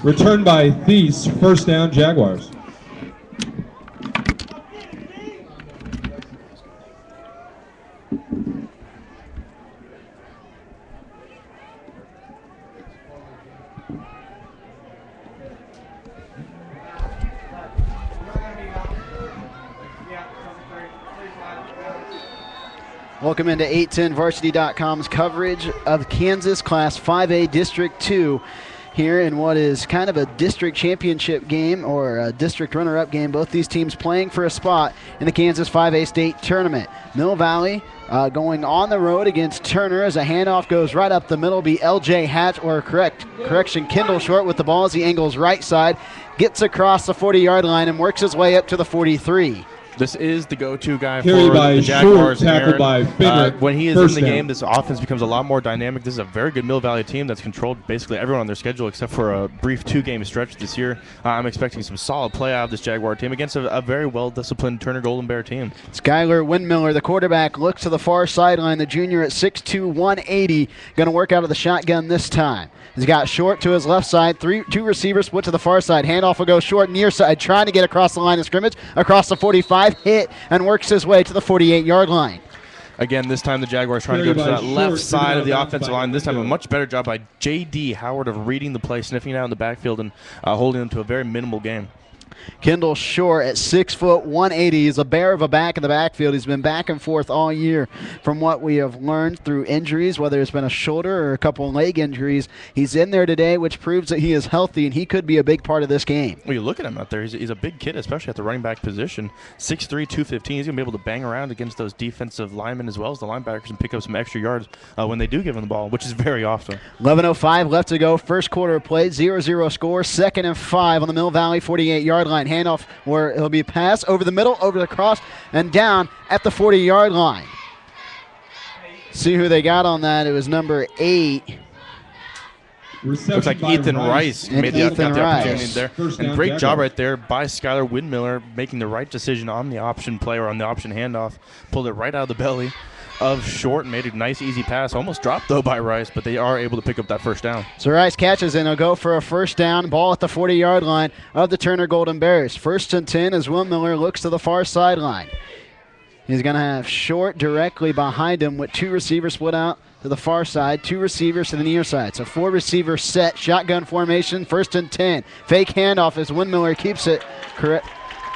Returned by Thies, first down, Jaguars. Welcome into 810varsity.com's coverage of Kansas Class 5A District 2 here in what is kind of a district championship game or a district runner-up game. Both these teams playing for a spot in the Kansas 5A state tournament. Mill Valley going on the road against Turner as a handoff goes right up the middle. Be LJ Hatch, or correction, Kendall Short with the ball as he angles right side, gets across the 40-yard line and works his way up to the 43. This is the go-to guy for by the Jaguars. Short, tackled by Finner. When he is First in the down. game, this offense becomes a lot more dynamic. This is a very good Mill Valley team that's controlled basically everyone on their schedule except for a brief 2-game stretch this year. I'm expecting some solid play out of this Jaguar team against a very well-disciplined Turner Golden Bear team. Skylar Windmiller, the quarterback, looks to the far sideline. The junior at 6'2", 180, going to work out of the shotgun this time. He's got Short to his left side. Two receivers split to the far side. Handoff will go Short near side, trying to get across the line of scrimmage, across the 45, hit, and works his way to the 48-yard line. Again, this time the Jaguars trying to go to that left side of the offensive line. This time a much better job by J.D. Howard of reading the play, sniffing it out in the backfield, and holding them to a very minimal game. Kendall Short at 6 foot 180 is a bear of a back in the backfield. He's been back and forth all year from what we have learned through injuries, whether it's been a shoulder or a couple of leg injuries. He's in there today, which proves that he is healthy and he could be a big part of this game. Well, you look at him out there. He's a big kid, especially at the running back position. 6'3", 215. He's going to be able to bang around against those defensive linemen as well as the linebackers and pick up some extra yards when they do give him the ball, which is very often. 11:05 left to go. First quarter of play, 0-0 score. 2nd and 5 on the Mill Valley 48-yard line. Handoff where it'll be a pass over the middle, over the cross, and down at the 40-yard line. See who they got on that. It was number 8. Looks like Ethan Rice made the opportunity there. And great job right there by Skylar Windmiller, making the right decision on the option play or on the option handoff. Pulled it right out of the belly of Short and made a nice, easy pass. Almost dropped, though, by Rice, but they are able to pick up that first down. So Rice catches and he'll go for a first down. Ball at the 40-yard line of the Turner Golden Bears. 1st and 10 as Windmiller looks to the far sideline. He's going to have Short directly behind him with 2 receivers split out to the far side, 2 receivers to the near side. So 4 receivers set, shotgun formation, 1st and 10. Fake handoff as Windmiller keeps it correct,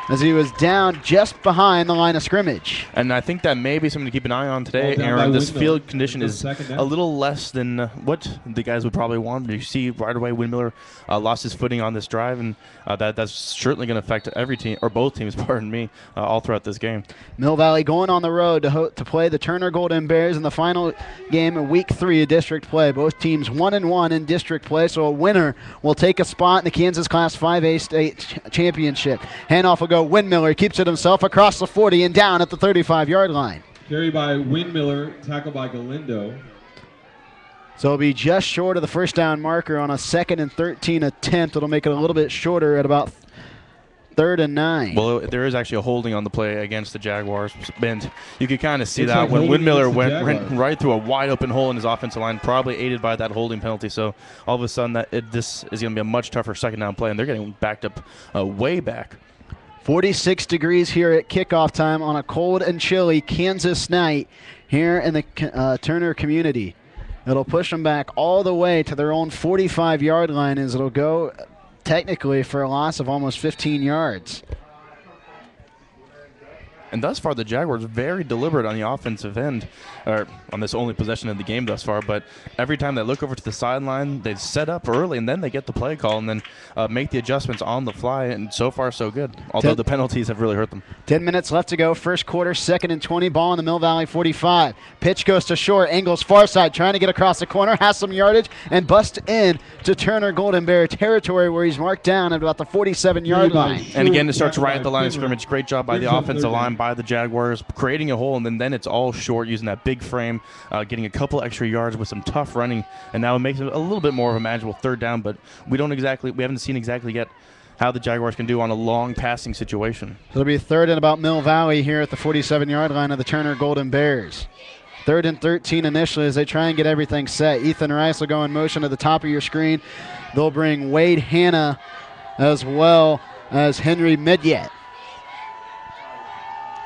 as he was down just behind the line of scrimmage. And I think that may be something to keep an eye on today, Aaron. This field condition is a little less than what the guys would probably want. You see right away Windmiller lost his footing on this drive, and that's certainly going to affect every team, or both teams, pardon me, all throughout this game. Mill Valley going on the road to play the Turner Golden Bears in the final game of Week 3 of district play. Both teams 1-1 in district play, so a winner will take a spot in the Kansas Class 5A state championship. Handoff will go Windmiller, keeps it himself across the 40 and down at the 35-yard line. Carry by Windmiller, tackle by Galindo. So it'll be just short of the first down marker on a 2nd and 13 attempt. It'll make it a little bit shorter at about 3rd and 9. Well, there is actually a holding on the play against the Jaguars, and you could kind of see that when Windmiller went right through a wide open hole in his offensive line, probably aided by that holding penalty. So all of a sudden, this is going to be a much tougher second down play, and they're getting backed up way back. 46 degrees here at kickoff time on a cold and chilly Kansas night here in the Turner community. It'll push them back all the way to their own 45-yard line as it'll go technically for a loss of almost 15 yards. And thus far, the Jaguars very deliberate on the offensive end, or on this only possession of the game thus far. But every time they look over to the sideline, they set up early, and then they get the play call, and then make the adjustments on the fly. And so far, so good. Although the penalties have really hurt them. 10 minutes left to go. First quarter, 2nd and 20. Ball in the Mill Valley 45. Pitch goes to Short. Angles far side, trying to get across the corner. Has some yardage and bust in to Turner Golden Bear territory where he's marked down at about the 47-yard line. And again, it starts right at the line of scrimmage. Great job by the offensive line, by the Jaguars, creating a hole, and then it's all Short using that big frame, getting a couple extra yards with some tough running, and now it makes it a little bit more of a manageable 3rd down, but we haven't seen exactly yet how the Jaguars can do on a long passing situation. So it'll be 3rd and about Mill Valley here at the 47-yard line of the Turner Golden Bears. 3rd and 13 initially as they try and get everything set. Ethan Rice will go in motion at the top of your screen. They'll bring Wade Hanna as well as Henry Midyet.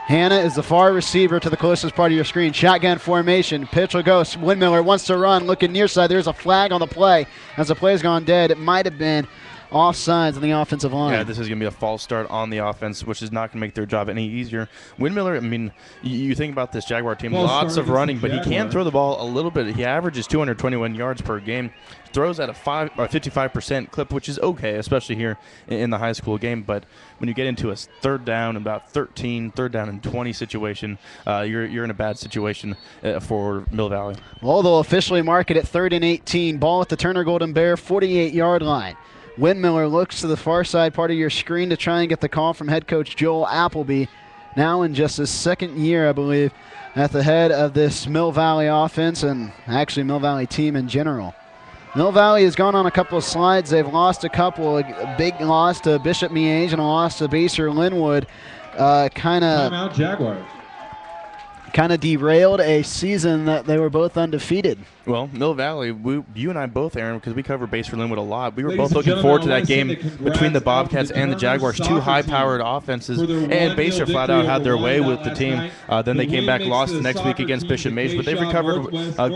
Hanna is the far receiver to the closest part of your screen. Shotgun formation. Pitch will go. Windmiller wants to run. Looking near side. There's a flag on the play. As the play's gone dead, it might have been offsides on the offensive line. Yeah, this is going to be a false start on the offense, which is not going to make their job any easier. Windmiller, I mean, you think about this Jaguar team, lots of running, but he can throw the ball a little bit. He averages 221 yards per game, throws at a 55% clip, which is okay, especially here in the high school game. But when you get into a 3rd down, about 13, 3rd down and 20 situation, you're in a bad situation for Mill Valley. Well, they'll officially mark it at 3rd and 18. Ball at the Turner Golden Bear 48-yard line. Windmiller looks to the far side part of your screen to try and get the call from head coach Joel Appleby. Now in just his 2nd year, I believe, at the head of this Mill Valley offense and actually Mill Valley team in general. Mill Valley has gone on a couple of slides. They've lost a couple, a big loss to Bishop Miege and a loss to Basehor Linwood. Timeout Jaguars. Kind of derailed a season that they were both undefeated. Well, Mill Valley, you and I both, Aaron, because we cover Basehor Linwood a lot, we were both looking forward to that game between the Bobcats and the Jaguars, 2 high-powered offenses, and Basehor flat out had their way with the team. Then they came back, lost the next week against Bishop Miege, but they've recovered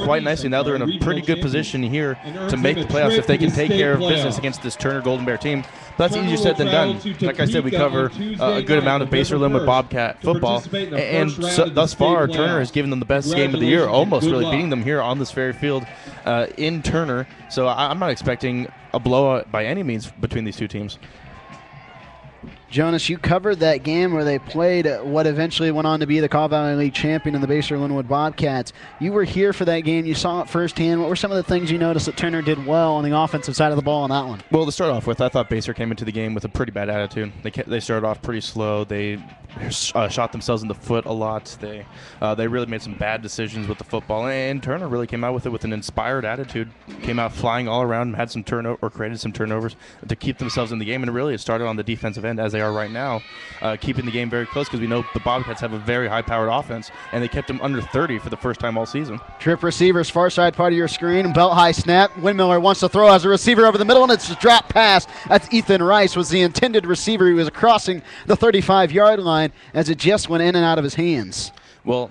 quite nicely. Now they're in a pretty good position here to make the playoffs if they can take care of business against this Turner Golden Bear team. But that's easier said than done. Like I said, we cover a good amount of Basehor Linwood Bobcat football, and thus far, Turner has given them the best game of the year, almost really beating them here on this very field in Turner. So I'm not expecting a blowout by any means between these two teams. Jonas, you covered that game where they played what eventually went on to be the Kaw Valley League champion in the Basehor Linwood Bobcats. You were here for that game. You saw it firsthand. What were some of the things you noticed that Turner did well on the offensive side of the ball on that one? Well, to start off with, I thought Basehor came into the game with a pretty bad attitude. They started off pretty slow. They shot themselves in the foot a lot. They really made some bad decisions with the football, and Turner really came out with it with an inspired attitude. Came out flying all around, had some created some turnovers to keep themselves in the game, and really it started on the defensive end as they are right now, keeping the game very close because we know the Bobcats have a very high-powered offense, and they kept them under 30 for the first time all season. Trip receivers, far side part of your screen, belt high snap. Windmiller wants to throw as a receiver over the middle, and it's a drop pass. That's Ethan Rice was the intended receiver. He was crossing the 35-yard line as it just went in and out of his hands. Well,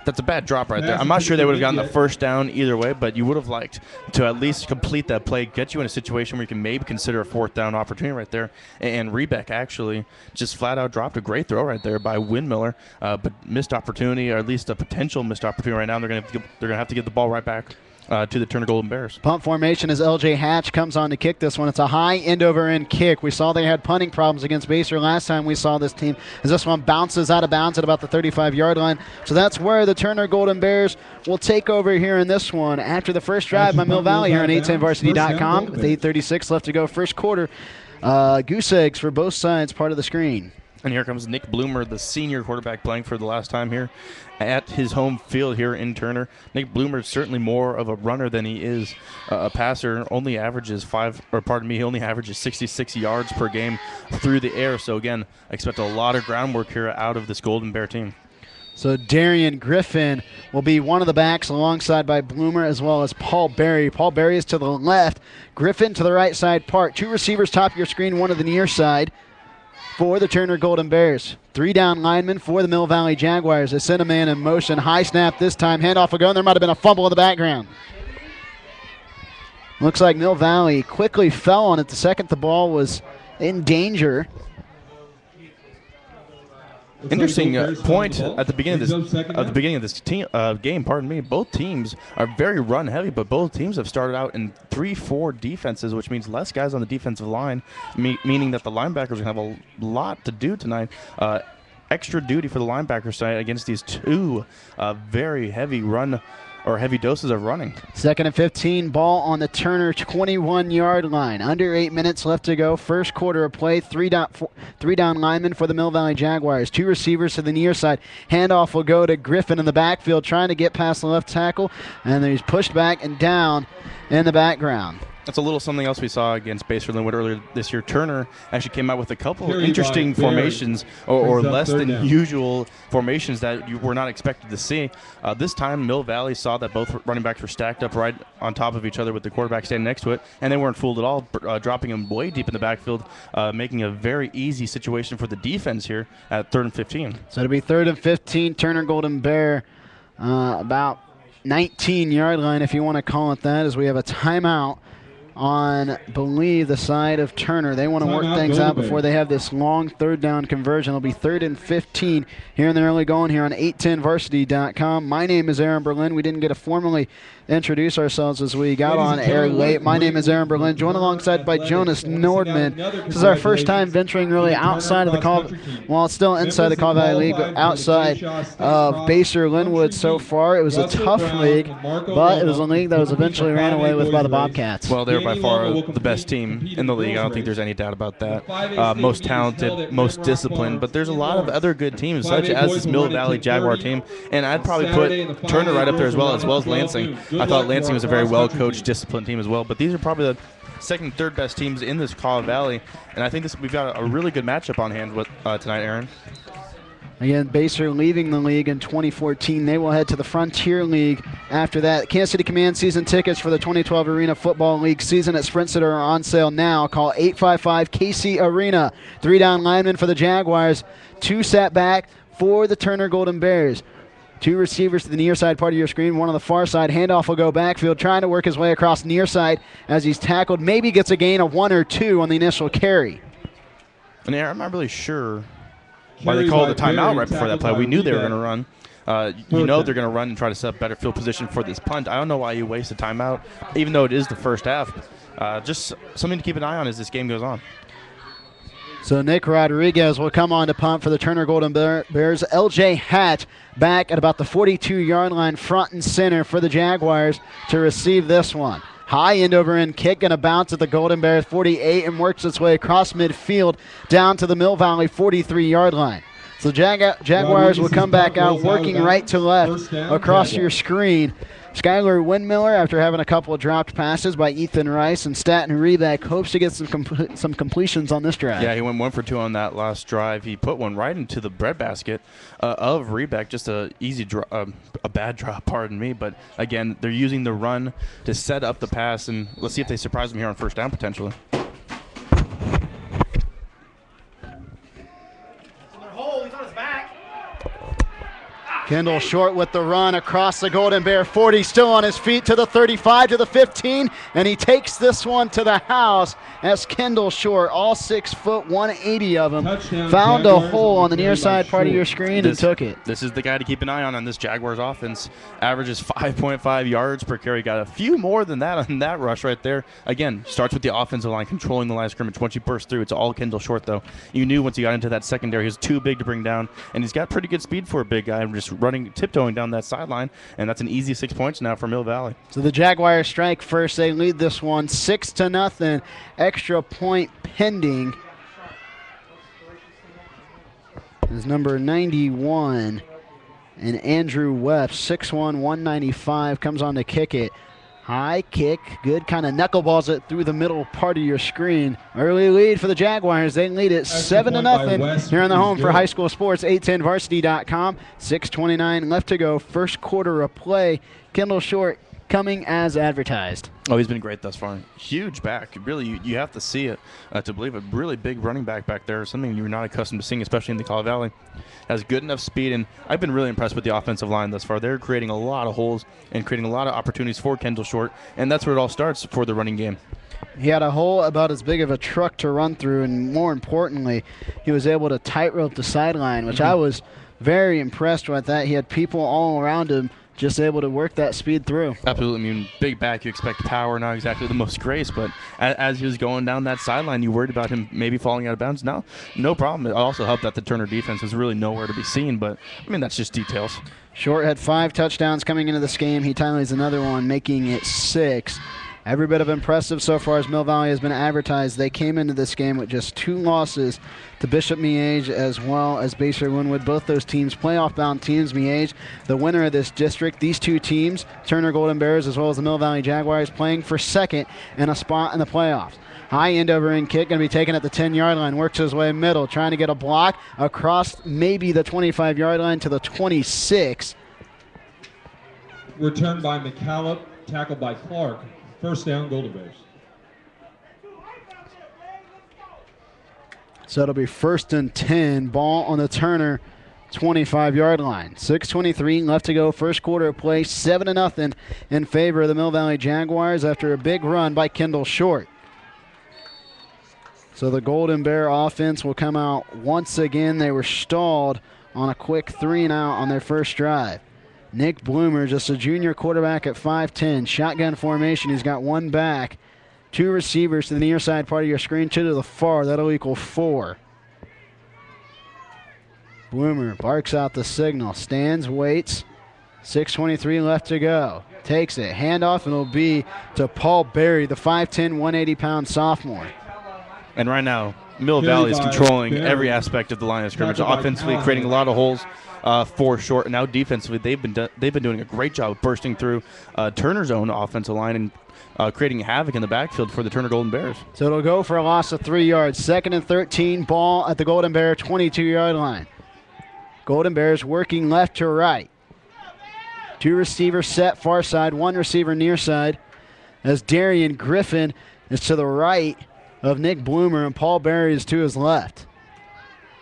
that's a bad drop right there. I'm not sure they would have gotten the first down either way, but you would have liked to at least complete that play, get you in a situation where you can maybe consider a 4th down opportunity right there. And Rebeck actually just flat out dropped a great throw right there by Windmiller, but missed opportunity, or at least a potential missed opportunity right now. They're going to have to give the ball right back to the Turner Golden Bears. Punt formation as LJ Hatch comes on to kick this one. It's a high end-over-end kick. We saw they had punting problems against Basehor last time we saw this team, as this one bounces out of bounds at about the 35-yard line. So that's where the Turner Golden Bears will take over here in this one after the first drive by Mill Valley here on 810varsity.com with 8:36 left to go first quarter. Goose eggs for both sides, part of the screen. And here comes Nick Bloomer, the senior quarterback, playing for the last time here at his home field here in Turner. Nick Bloomer is certainly more of a runner than he is a passer. Only averages 66 yards per game through the air. So again, I expect a lot of groundwork here out of this Golden Bear team. So Darian Griffin will be one of the backs alongside by Bloomer as well as Paul Berry. Paul Berry is to the left, Griffin to the right side part. 2 receivers top of your screen, one to the near side for the Turner Golden Bears. 3 down linemen for the Mill Valley Jaguars. They send a man in motion. High snap this time. Handoff will go, and there might have been a fumble in the background. Looks like Mill Valley quickly fell on it the second the ball was in danger. Interesting point at the beginning of this game. Pardon me. Both teams are very run heavy, but both teams have started out in 3-4 defenses, which means less guys on the defensive line, meaning that the linebackers are going to have a lot to do tonight. Extra duty for the linebackers tonight against these 2 very heavy doses of running. 2nd and 15, ball on the Turner 21-yard line. Under 8 minutes left to go. First quarter of play. 3 down linemen for the Mill Valley Jaguars. 2 receivers to the near side. Handoff will go to Griffin in the backfield, trying to get past the left tackle, and then he's pushed back and down in the background. That's a little something else we saw against Basehor Linwood earlier this year. Turner actually came out with a couple interesting formations or less than usual formations that you were not expected to see. This time, Mill Valley saw that both running backs were stacked up right on top of each other with the quarterback standing next to it, and they weren't fooled at all, dropping them way deep in the backfield, making a very easy situation for the defense here at 3rd and 15. So it'll be 3rd and 15, Turner Golden Bear, about 19-yard line, if you want to call it that, as we have a timeout on, believe, the side of Turner. They want to work things out before they have this long 3rd down conversion. It'll be 3rd and 15 here in the early going here on 810varsity.com. My name is Aaron Berlin. We didn't get to formally introduce ourselves as we got on air late. My name is Aaron Berlin, joined alongside by Jonas Nordman. This is our first time venturing really outside of the well, it's still inside the Kaw Valley League, but outside of Basehor Linwood so far. It was a tough league, but it was a league that was eventually ran away with by the Bobcats. Well, they're by far the best team in the league. I don't think there's any doubt about that. Most talented, most disciplined, but there's a lot of other good teams, such as this Mill Valley Jaguar team, and I'd probably put Turner right up there as well as Lansing. I thought Lansing was a very well-coached, disciplined team as well, but these are probably the 2nd and 3rd best teams in this Kaw Valley, and I think we've got a really good matchup on hand with tonight, Aaron. Again, Basehor leaving the league in 2014. They will head to the Frontier League after that. Kansas City Command season tickets for the 2012 Arena Football League season at Sprint Center are on sale now. Call 855-KC Arena. 3 down linemen for the Jaguars. 2 sat back for the Turner Golden Bears. 2 receivers to the near side part of your screen, 1 on the far side. Handoff will go backfield, trying to work his way across near side as he's tackled. Maybe gets a gain of 1 or 2 on the initial carry. And I'm not really sure why they called the timeout right before that play. We knew they were going to run. You know they're going to run and try to set up better field position for this punt. I don't know why you waste a timeout, even though it is the first half. Just something to keep an eye on as this game goes on. So Nick Rodriguez will come on to punt for the Turner Golden Bears. LJ Hatch back at about the 42-yard line, front and center for the Jaguars to receive this one. High end over end kick, going to bounce at the Golden Bears 48 and works its way across midfield down to the Mill Valley 43-yard line. So Jaguars will come back out working right to left across your screen. Skylar Windmiller, after having a couple of dropped passes by Ethan Rice and Staten Rebeck, hopes to get some completions on this drive. Yeah, he went 1 for 2 on that last drive. He put one right into the breadbasket of Rebeck. Just a bad drop, pardon me. But again, they're using the run to set up the pass, and let's see if they surprise him here on 1st down potentially. Kendall Short with the run across the Golden Bear 40, still on his feet to the 35, to the 15, and he takes this one to the house as Kendall Short, all 6 foot, 180 of them, found a hole on the near side part of your screen and took it. This is the guy to keep an eye on this Jaguars offense. Averages 5.5 yards per carry. Got a few more than that on that rush right there. Again, starts with the offensive line, controlling the line of scrimmage. Once you burst through, it's all Kendall Short, though. You knew once he got into that secondary, he was too big to bring down, and he's got pretty good speed for a big guy. Just tiptoeing down that sideline, and that's an easy 6 points now for Mill Valley. So the Jaguars strike first. They lead this one 6-0. Extra point pending. Is number 91, and Andrew Webb, 6'1", 195, comes on to kick it. High kick, good, kind of knuckleballs it through the middle part of your screen. Early lead for the Jaguars. They lead it 7-0 here on the home for high school sports, 810varsity.com. 6:29 left to go, first quarter of play. Kendall Short coming as advertised. Oh, he's been great thus far. Huge back. Really, you have to see it to believe it. Really big running back there, something you're not accustomed to seeing, especially in the Kaw Valley. Has good enough speed, and I've been really impressed with the offensive line thus far. They're creating a lot of holes and creating a lot of opportunities for Kendall Short, and that's where it all starts for the running game. He had a hole about as big of a truck to run through, and more importantly, he was able to tightrope the sideline, which I was very impressed with that. He had people all around him just able to work that speed through. Absolutely. I mean, big back, you expect power, not exactly the most grace, but as he was going down that sideline, you worried about him maybe falling out of bounds. No problem. It also helped that the Turner defense was really nowhere to be seen, but, I mean, that's just details. Short had 5 touchdowns coming into this game. He tallies another one, making it 6. every bit of impressive so far as Mill Valley has been advertised. They came into this game with just 2 losses to Bishop Miege as well as Bayshore Linwood. Both those teams playoff-bound teams. Miege, the winner of this district. These 2 teams, Turner Golden Bears as well as the Mill Valley Jaguars, playing for second and a spot in the playoffs. High end-over-end kick going to be taken at the 10-yard line. Works his way middle, trying to get a block across maybe the 25-yard line to the 26. Returned by McCallum, tackled by Clark. First down, Golden Bears. So it'll be 1st and 10. Ball on the Turner 25-yard line. 6:23 left to go. First quarter of play. 7-0 in favor of the Mill Valley Jaguars after a big run by Kendall Short. So the Golden Bear offense will come out once again. They were stalled on a quick 3-and-out on their first drive. Nick Bloomer, just a junior quarterback at 5'10". Shotgun formation. He's got 1 back. 2 receivers to the near side part of your screen, 2 to the far. That'll equal 4. Bloomer barks out the signal. Stands, waits. 6:23 left to go. Takes it. Handoff, and it'll be to Paul Berry, the 5'10", 180-pound sophomore. And right now, Mill Valley is controlling every aspect of the line of scrimmage. Offensively, creating a lot of holes for Short. And now defensively, they've been doing a great job of bursting through Turner's own offensive line and creating havoc in the backfield for the Turner Golden Bears. So it'll go for a loss of 3 yards. 2nd and 13, ball at the Golden Bear 22-yard line. Golden Bears working left to right. 2 receivers set far side, 1 receiver near side, as Darian Griffin is to the right of Nick Bloomer, and Paul Berry is to his left.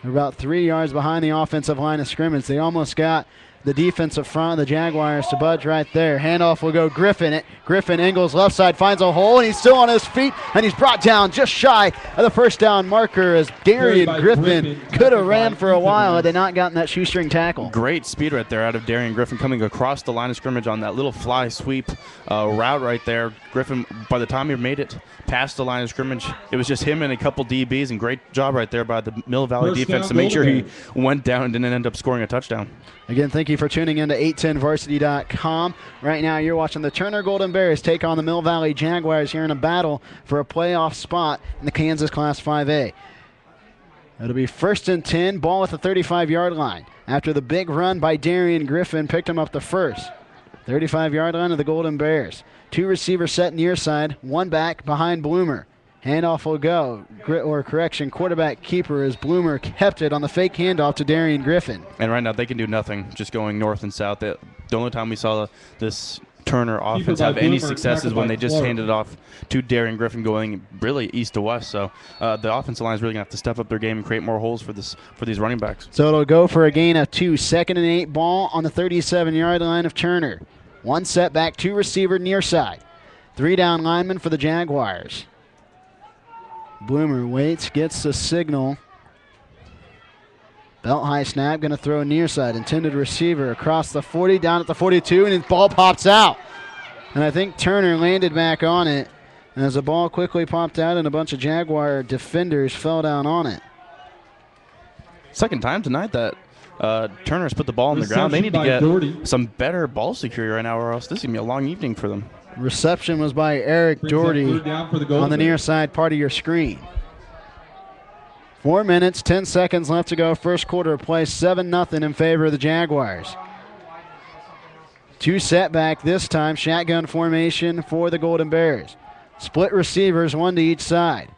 They're about 3 yards behind the offensive line of scrimmage. They almost got the defensive front of the Jaguars to budge right there. Handoff will go Griffin. Griffin angles left side, finds a hole, and he's still on his feet, and he's brought down just shy of the first down marker as Darian Griffin could have ran for a while had they not gotten that shoestring tackle. Great speed right there out of Darian Griffin coming across the line of scrimmage on that little fly sweep route right there. Griffin, by the time he made it past the line of scrimmage, it was just him and a couple DBs, and great job right there by the Mill Valley defense to make sure he went down and didn't end up scoring a touchdown. Again, thank you for tuning in to 810varsity.com. Right now, you're watching the Turner Golden Bears take on the Mill Valley Jaguars here in a battle for a playoff spot in the Kansas Class 5A. It'll be 1st and 10, ball at the 35-yard line. After the big run by Darian Griffin, picked him up the first. 35-yard line of the Golden Bears. 2 receivers set near side, 1 back behind Bloomer. Handoff will go, quarterback keeper as Bloomer kept it on the fake handoff to Darian Griffin. And right now they can do nothing, just going north and south. The only time we saw this Turner offense have any success is when they just handed it off to Darian Griffin going really east to west. So the offensive line is really going to have to step up their game and create more holes for these running backs. So it'll go for a gain of 2. 2nd and 8, ball on the 37-yard line of Turner. 1 setback, 2 receiver near side. 3 down linemen for the Jaguars. Bloomer waits, gets the signal. Belt high snap, going to throw near side. Intended receiver across the 40, down at the 42, and his ball pops out. And I think Turner landed back on it. And as the ball quickly popped out and a bunch of Jaguar defenders fell down on it. Second time tonight that Turner's put the ball on the ground. They need to get some better ball security right now or else this is going to be a long evening for them. Reception was by Eric Doherty on the near side part of your screen. 4 minutes, 10 seconds left to go. First quarter of play, 7-0 in favor of the Jaguars. 2 setback this time, shotgun formation for the Golden Bears. Split receivers, 1 to each side.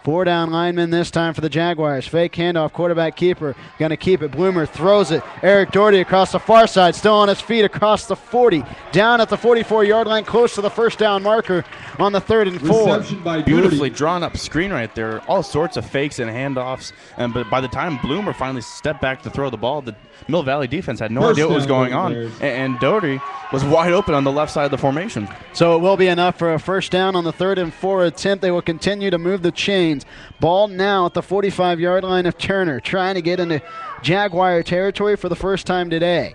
4 down linemen this time for the Jaguars. Fake handoff, quarterback keeper, going to keep it. Bloomer throws it. Eric Doherty across the far side, still on his feet across the 40. Down at the 44-yard line, close to the first down marker on the 3rd and 4. Beautifully drawn up screen right there. All sorts of fakes and handoffs. But by the time Bloomer finally stepped back to throw the ball, the Mill Valley defense had no idea what was going on. And Doherty was wide open on the left side of the formation. So it will be enough for a first down on the 3rd and 4 attempt. They will continue to move the chains. Ball now at the 45-yard line of Turner, trying to get into Jaguar territory for the first time today.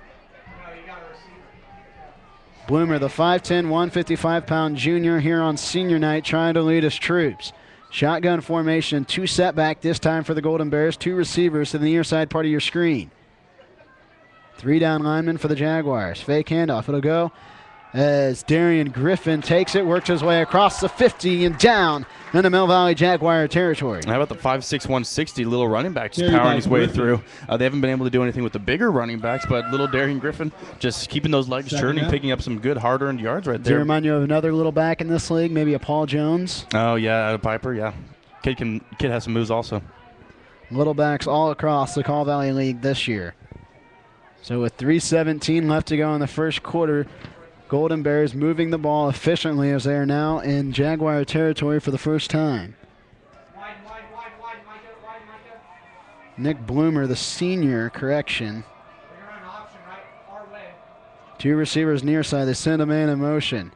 Bloomer, the 5'10", 155-pound junior here on senior night, trying to lead his troops. Shotgun formation, 2 setback this time for the Golden Bears. 2 receivers to the near side part of your screen. 3 down linemen for the Jaguars. Fake handoff. It'll go as Darian Griffin takes it, works his way across the 50 and down into Mill Valley Jaguar territory. How about the 5'6", 160 little running back just powering his way through? They haven't been able to do anything with the bigger running backs, but little Darian Griffin just keeping those legs churning, picking up some good hard-earned yards right there. Does it remind you of another little back in this league, maybe a Paul Jones? Oh, yeah, out of Piper, yeah. Kid has some moves also. Little backs all across the Call Valley League this year. So with 3:17 left to go in the first quarter, Golden Bears moving the ball efficiently as they are now in Jaguar territory for the first time. Nick Bloomer, the senior, correction. Two receivers near side. They send a man in motion.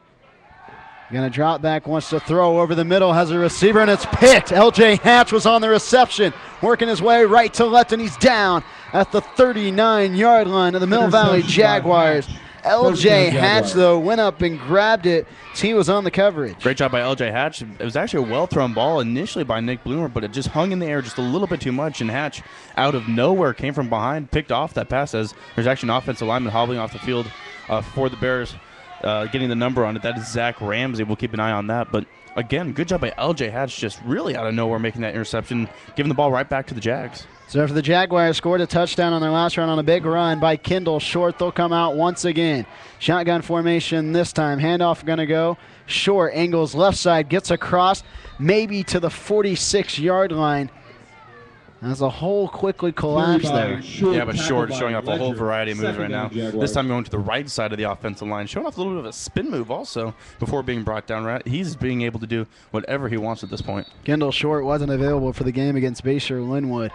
Going to drop back, wants to throw over the middle, has a receiver, and it's picked. L.J. Hatch was on the reception, working his way right to left, and he's down at the 39-yard line of the Mill Valley Jaguars. L.J. Hatch, though, went up and grabbed it as he was on the coverage. Great job by L.J. Hatch. It was actually a well-thrown ball initially by Nick Bloomer, but it just hung in the air just a little bit too much, and Hatch, out of nowhere, came from behind, picked off that pass as there's actually an offensive lineman hobbling off the field for the Bears. Getting the number on it. That is Zach Ramsey. We'll keep an eye on that. But, again, good job by L.J. Hatch, just really out of nowhere making that interception, giving the ball right back to the Jags. So after the Jaguars scored a touchdown on their last run on a big run by Kendall Short, they'll come out once again. Shotgun formation this time. Handoff going to go. Short angles left side, gets across, maybe to the 46-yard line. As the hole quickly collapsed there. Yeah, but Short is showing off a whole variety of moves right now. This time going to the right side of the offensive line, showing off a little bit of a spin move also before being brought down. Right, he's being able to do whatever he wants at this point. Kendall Short wasn't available for the game against Bayshore Linwood.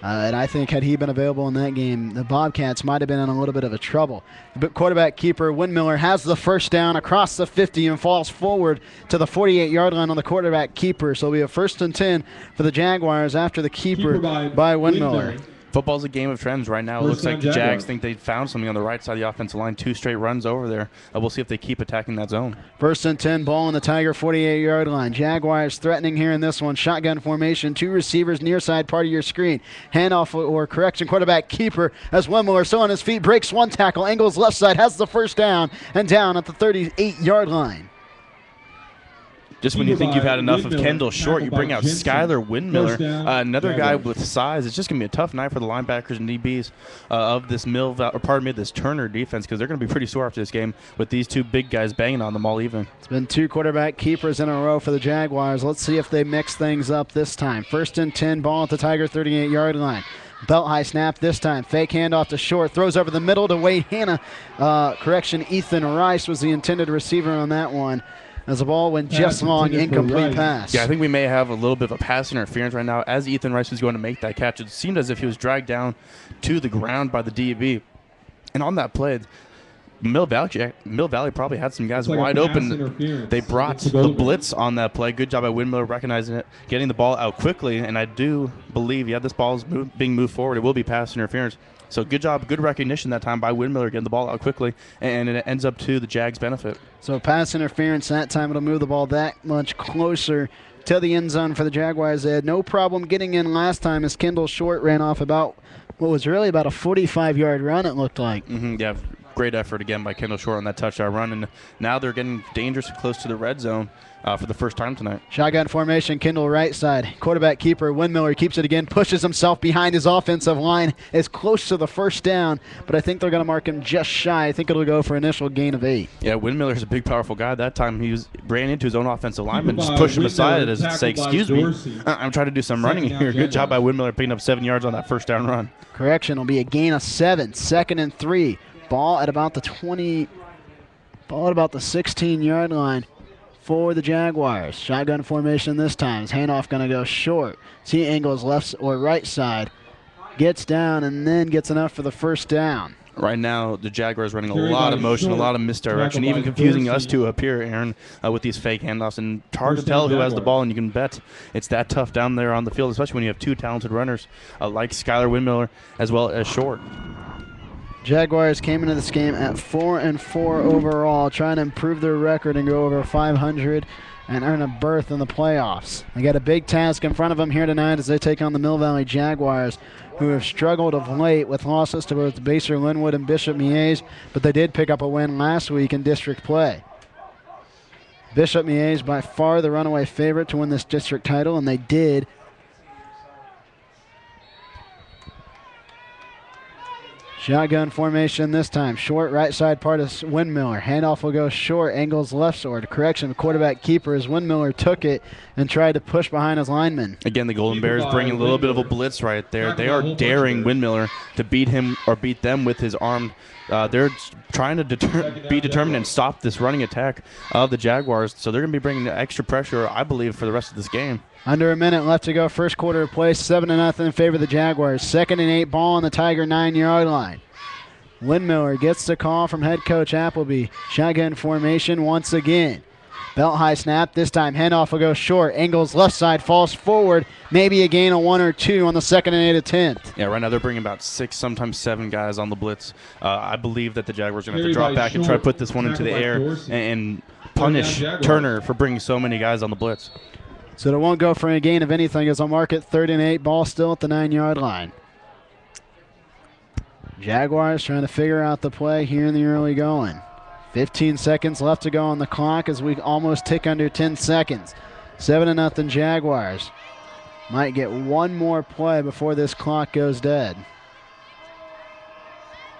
And I think had he been available in that game, the Bobcats might have been in a little bit of a trouble. The quarterback keeper, Windmiller, has the first down across the 50 and falls forward to the 48-yard line on the quarterback keeper. So it'll be a 1st and 10 for the Jaguars after the keeper by Windmiller. Football's a game of trends right now. It looks like the Jags think they found something on the right side of the offensive line. 2 straight runs over there. We'll see if they keep attacking that zone. 1st and 10, ball on the Tiger 48-yard line. Jaguars threatening here in this one. Shotgun formation, 2 receivers near side part of your screen. Handoff or correction, quarterback keeper as Windmiller still on his feet, breaks 1 tackle, angles left side, has the first down, and down at the 38-yard line. Just when you think you've had enough of Kendall Short, you bring out Skyler Windmiller, another guy with size. It's just going to be a tough night for the linebackers and DBs of this this Turner defense, because they're going to be pretty sore after this game with these 2 big guys banging on them all even. It's been 2 quarterback keepers in a row for the Jaguars. Let's see if they mix things up this time. 1st and 10, ball at the Tiger 38-yard line. Belt high snap this time. Fake handoff to Short. Throws over the middle to Wade Hanna. Ethan Rice was the intended receiver on that one. As the ball went just long, incomplete pass. Yeah, I think we may have a little bit of a pass interference right now. As Ethan Rice was going to make that catch, it seemed as if he was dragged down to the ground by the DB. And on that play, Mill Valley probably had some guys wide open. They brought the blitz on that play. Good job by Windmiller recognizing it, getting the ball out quickly. And I do believe, this ball is being moved forward. It will be pass interference. So good job, good recognition that time by Windmiller, getting the ball out quickly, and it ends up to the Jags' benefit. So pass interference that time. It'll move the ball that much closer to the end zone for the Jaguars. They had no problem getting in last time as Kendall Short ran off about what was really about a 45-yard run, it looked like. Yeah, great effort again by Kendall Short on that touchdown run, and now they're getting dangerously close to the red zone for the first time tonight. Shotgun formation, Kendall right side. Quarterback keeper, Windmiller keeps it again, pushes himself behind his offensive line, is close to the first down, but I think they're going to mark him just shy. I think it'll go for initial gain of 8. Yeah, Windmiller's a big, powerful guy. That time he ran into his own offensive lineman, just pushed him aside as to say, excuse me, I'm trying to do some running here. Good job by Windmiller picking up 7 yards on that first down run. Correction, will be a gain of 7, 2nd and 3. Ball at about the 16-yard line for the Jaguars. Shotgun formation this time. His handoff going to go short. See angles left or right side. Gets down and then gets enough for the first down. Right now, the Jaguars running a lot of motion, a lot of misdirection, even confusing us two up here, Aaron, with these fake handoffs. And it's hard to tell who has the ball, and you can bet it's that tough down there on the field, especially when you have 2 talented runners like Skyler Windmiller as well as Short. Jaguars came into this game at 4-4 overall, trying to improve their record and go over 500 and earn a berth in the playoffs. They got a big task in front of them here tonight as they take on the Mill Valley Jaguars, who have struggled of late with losses to both Basehor Linwood and Bishop Miege, but they did pick up a win last week in district play. Bishop Miege by far the runaway favorite to win this district title, and they did. Shotgun formation this time. Short right side part of Windmiller. Handoff will go short. Angles left sword. Correction, quarterback keeper as Windmiller took it and tried to push behind his lineman. Again, the Golden Bears bringing a little bit of a blitz right there. They are daring Windmiller to beat him or beat them with his arm. They're trying to be determined and stop this running attack of the Jaguars. So they're going to be bringing extra pressure, I believe, for the rest of this game. Under a minute left to go. First quarter of play, 7-0 in favor of the Jaguars. 2nd and 8 ball on the Tiger 9-yard line. Windmiller gets the call from head coach Appleby. Shotgun formation once again. Belt high snap. This time handoff will go short. Angles left side, falls forward. Maybe a gain of 1 or 2 on the 2nd and 8 attempt. Yeah, right now they're bringing about 6, sometimes 7 guys on the blitz. I believe that the Jaguars are going to have to drop back and try to put this one into the air and punish Turner for bringing so many guys on the blitz. So they won't go for a gain of anything as I'll mark it 3rd and 8. Ball still at the 9-yard line. Jaguars trying to figure out the play here in the early going. 15 seconds left to go on the clock as we almost tick under 10 seconds. 7-0 Jaguars. Might get one more play before this clock goes dead.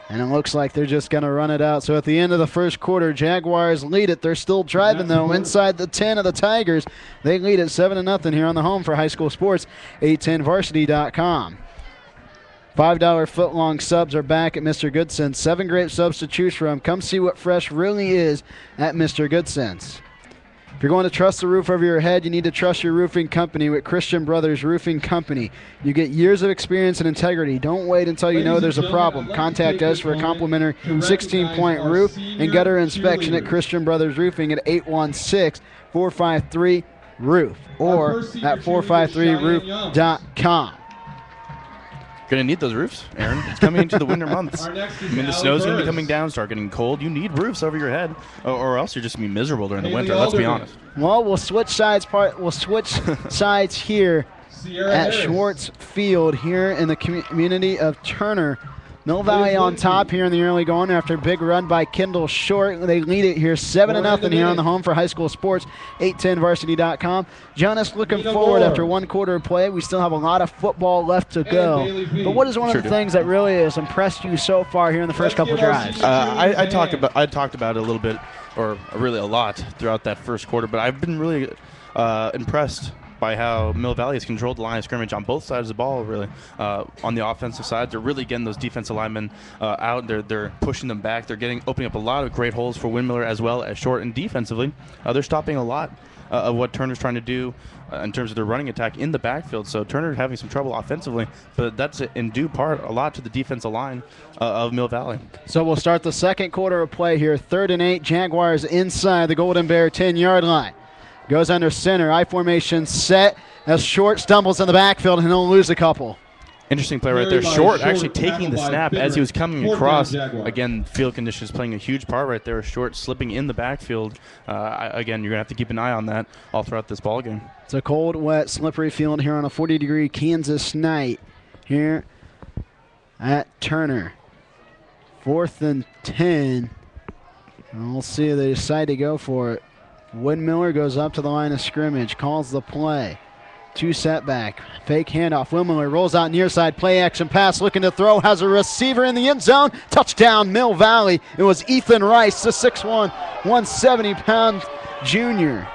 And it looks like they're just going to run it out. So at the end of the first quarter, Jaguars lead it. They're still driving, though, inside the 10 of the Tigers. They lead it 7-0 here on the home for high school sports, 810varsity.com. $5 footlong subs are back at Mr. Goodsense. 7 great subs to choose from. Come see what fresh really is at Mr. Goodsense. If you're going to trust the roof over your head, you need to trust your roofing company with Christian Brothers Roofing Company. You get years of experience and integrity. Don't wait until you know there's a problem. Contact us for a complimentary 16-point roof and gutter inspection at Christian Brothers Roofing at 816-453-ROOF or at 453roof.com. Going to need those roofs, Aaron. It's coming into the winter months. I mean, the snow's going to be coming down, start getting cold. You need roofs over your head, or else you're just going to be miserable during the winter. Let's be honest. Well, we'll switch sides. We'll switch sides here at Schwartz Field here in the community of Turner. Mill Valley on top here in the early going after a big run by Kendall Short. They lead it here 7-0 here on the home for high school sports, 810varsity.com. Jonas, looking forward after one quarter of play. We still have a lot of football left to go. But what is one of the things that really has impressed you so far here in the first couple of drives? I talked about it a little bit, or really a lot throughout that first quarter, but I've been really impressed by how Mill Valley has controlled the line of scrimmage on both sides of the ball, really. On the offensive side, they're really getting those defensive linemen out. They're pushing them back. They're opening up a lot of great holes for Windmiller as well as Short. And defensively, they're stopping a lot of what Turner's trying to do in terms of their running attack in the backfield. So Turner's having some trouble offensively, but that's in due part a lot to the defensive line of Mill Valley. So we'll start the second quarter of play here. 3rd and 8, Jaguars inside the Golden Bear 10-yard line. Goes under center. I formation set as Short stumbles in the backfield and he'll lose a couple. Interesting play right there. Short actually taking the snap as he was coming across. Again, field conditions playing a huge part right there. Short slipping in the backfield. Again, you're going to have to keep an eye on that all throughout this ball game. It's a cold, wet, slippery field here on a 40-degree Kansas night here at Turner. 4th and 10. And we'll see if they decide to go for it. Windmiller goes up to the line of scrimmage, calls the play. 2 setback, fake handoff. Windmiller rolls out near side, play action pass, looking to throw, has a receiver in the end zone. Touchdown, Mill Valley. It was Ethan Rice, the 6'1", 170-pound junior.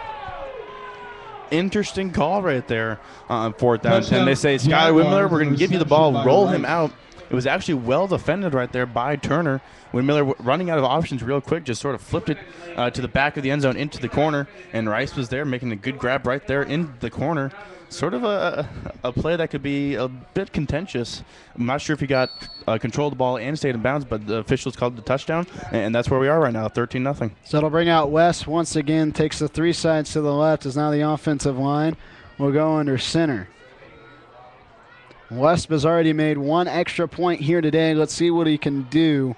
Interesting call right there on 4th down 10. They say, Skylar Windmiller, we're going to give you the ball, roll him out. It was actually well defended right there by Turner. Windmiller running out of options real quick, just sort of flipped it to the back of the end zone into the corner, and Rice was there making a good grab right there in the corner. Sort of a play that could be a bit contentious. I'm not sure if he got control of the ball and stayed in bounds, but the officials called the touchdown, and that's where we are right now, 13-0. So it'll bring out West once again, takes the 3 sides to the left, is now the offensive line. We'll go under center. Wesp has already made one extra point here today. Let's see what he can do.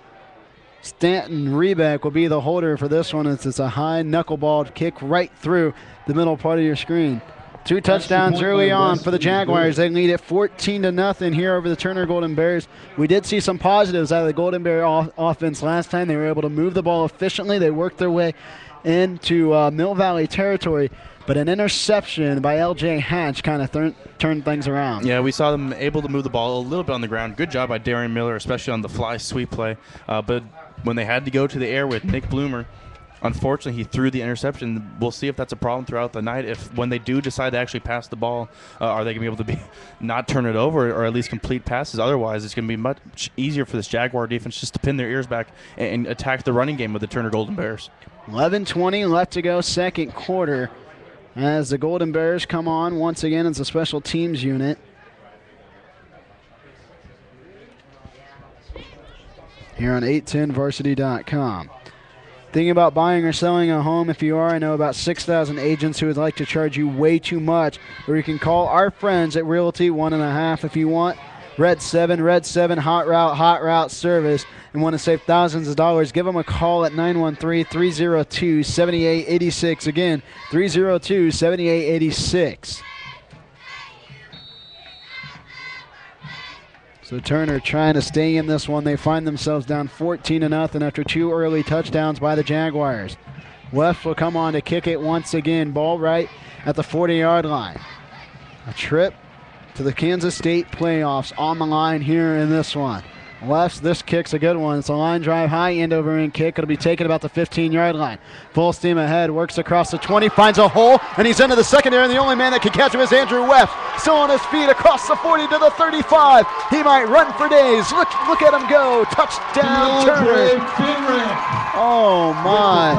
Stanton Rebeck will be the holder for this one. It's a high knuckleball kick right through the middle part of your screen. 2 touchdowns early on for the Jaguars. They lead it 14-0 here over the Turner Golden Bears. We did see some positives out of the Golden Bear offense last time. They were able to move the ball efficiently. They worked their way into Mill Valley territory. But an interception by L.J. Hatch kind of turned things around. Yeah, we saw them able to move the ball a little bit on the ground. Good job by Darian Miller, especially on the fly sweep play. But when they had to go to the air with Nick Bloomer, unfortunately, he threw the interception. We'll see if that's a problem throughout the night. If when they do decide to actually pass the ball, are they going to be able to not turn it over or at least complete passes? Otherwise, it's going to be much easier for this Jaguar defense just to pin their ears back and attack the running game with the Turner Golden Bears. 11:20 left to go, second quarter, as the Golden Bears come on once again as a special teams unit. Here on 810varsity.com. Thinking about buying or selling a home? If you are, I know about 6,000 agents who would like to charge you way too much. Or you can call our friends at Realty 1.5 if you want. Red 7, hot route service, and want to save thousands of dollars. Give them a call at 913-302-7886. Again, 302-7886. So Turner trying to stay in this one. They find themselves down 14-0 after 2 early touchdowns by the Jaguars. West will come on to kick it once again. Ball right at the 40-yard line. A trip to the Kansas State playoffs on the line here in this one. West, this kick's a good one. It's a line drive, high end over end kick. It'll be taken about the 15-yard line. Full steam ahead, works across the 20, finds a hole, and he's into the secondary, and the only man that can catch him is Andrew West. Still on his feet across the 40 to the 35. He might run for days. Look at him go. Touchdown, Turner. Oh, my.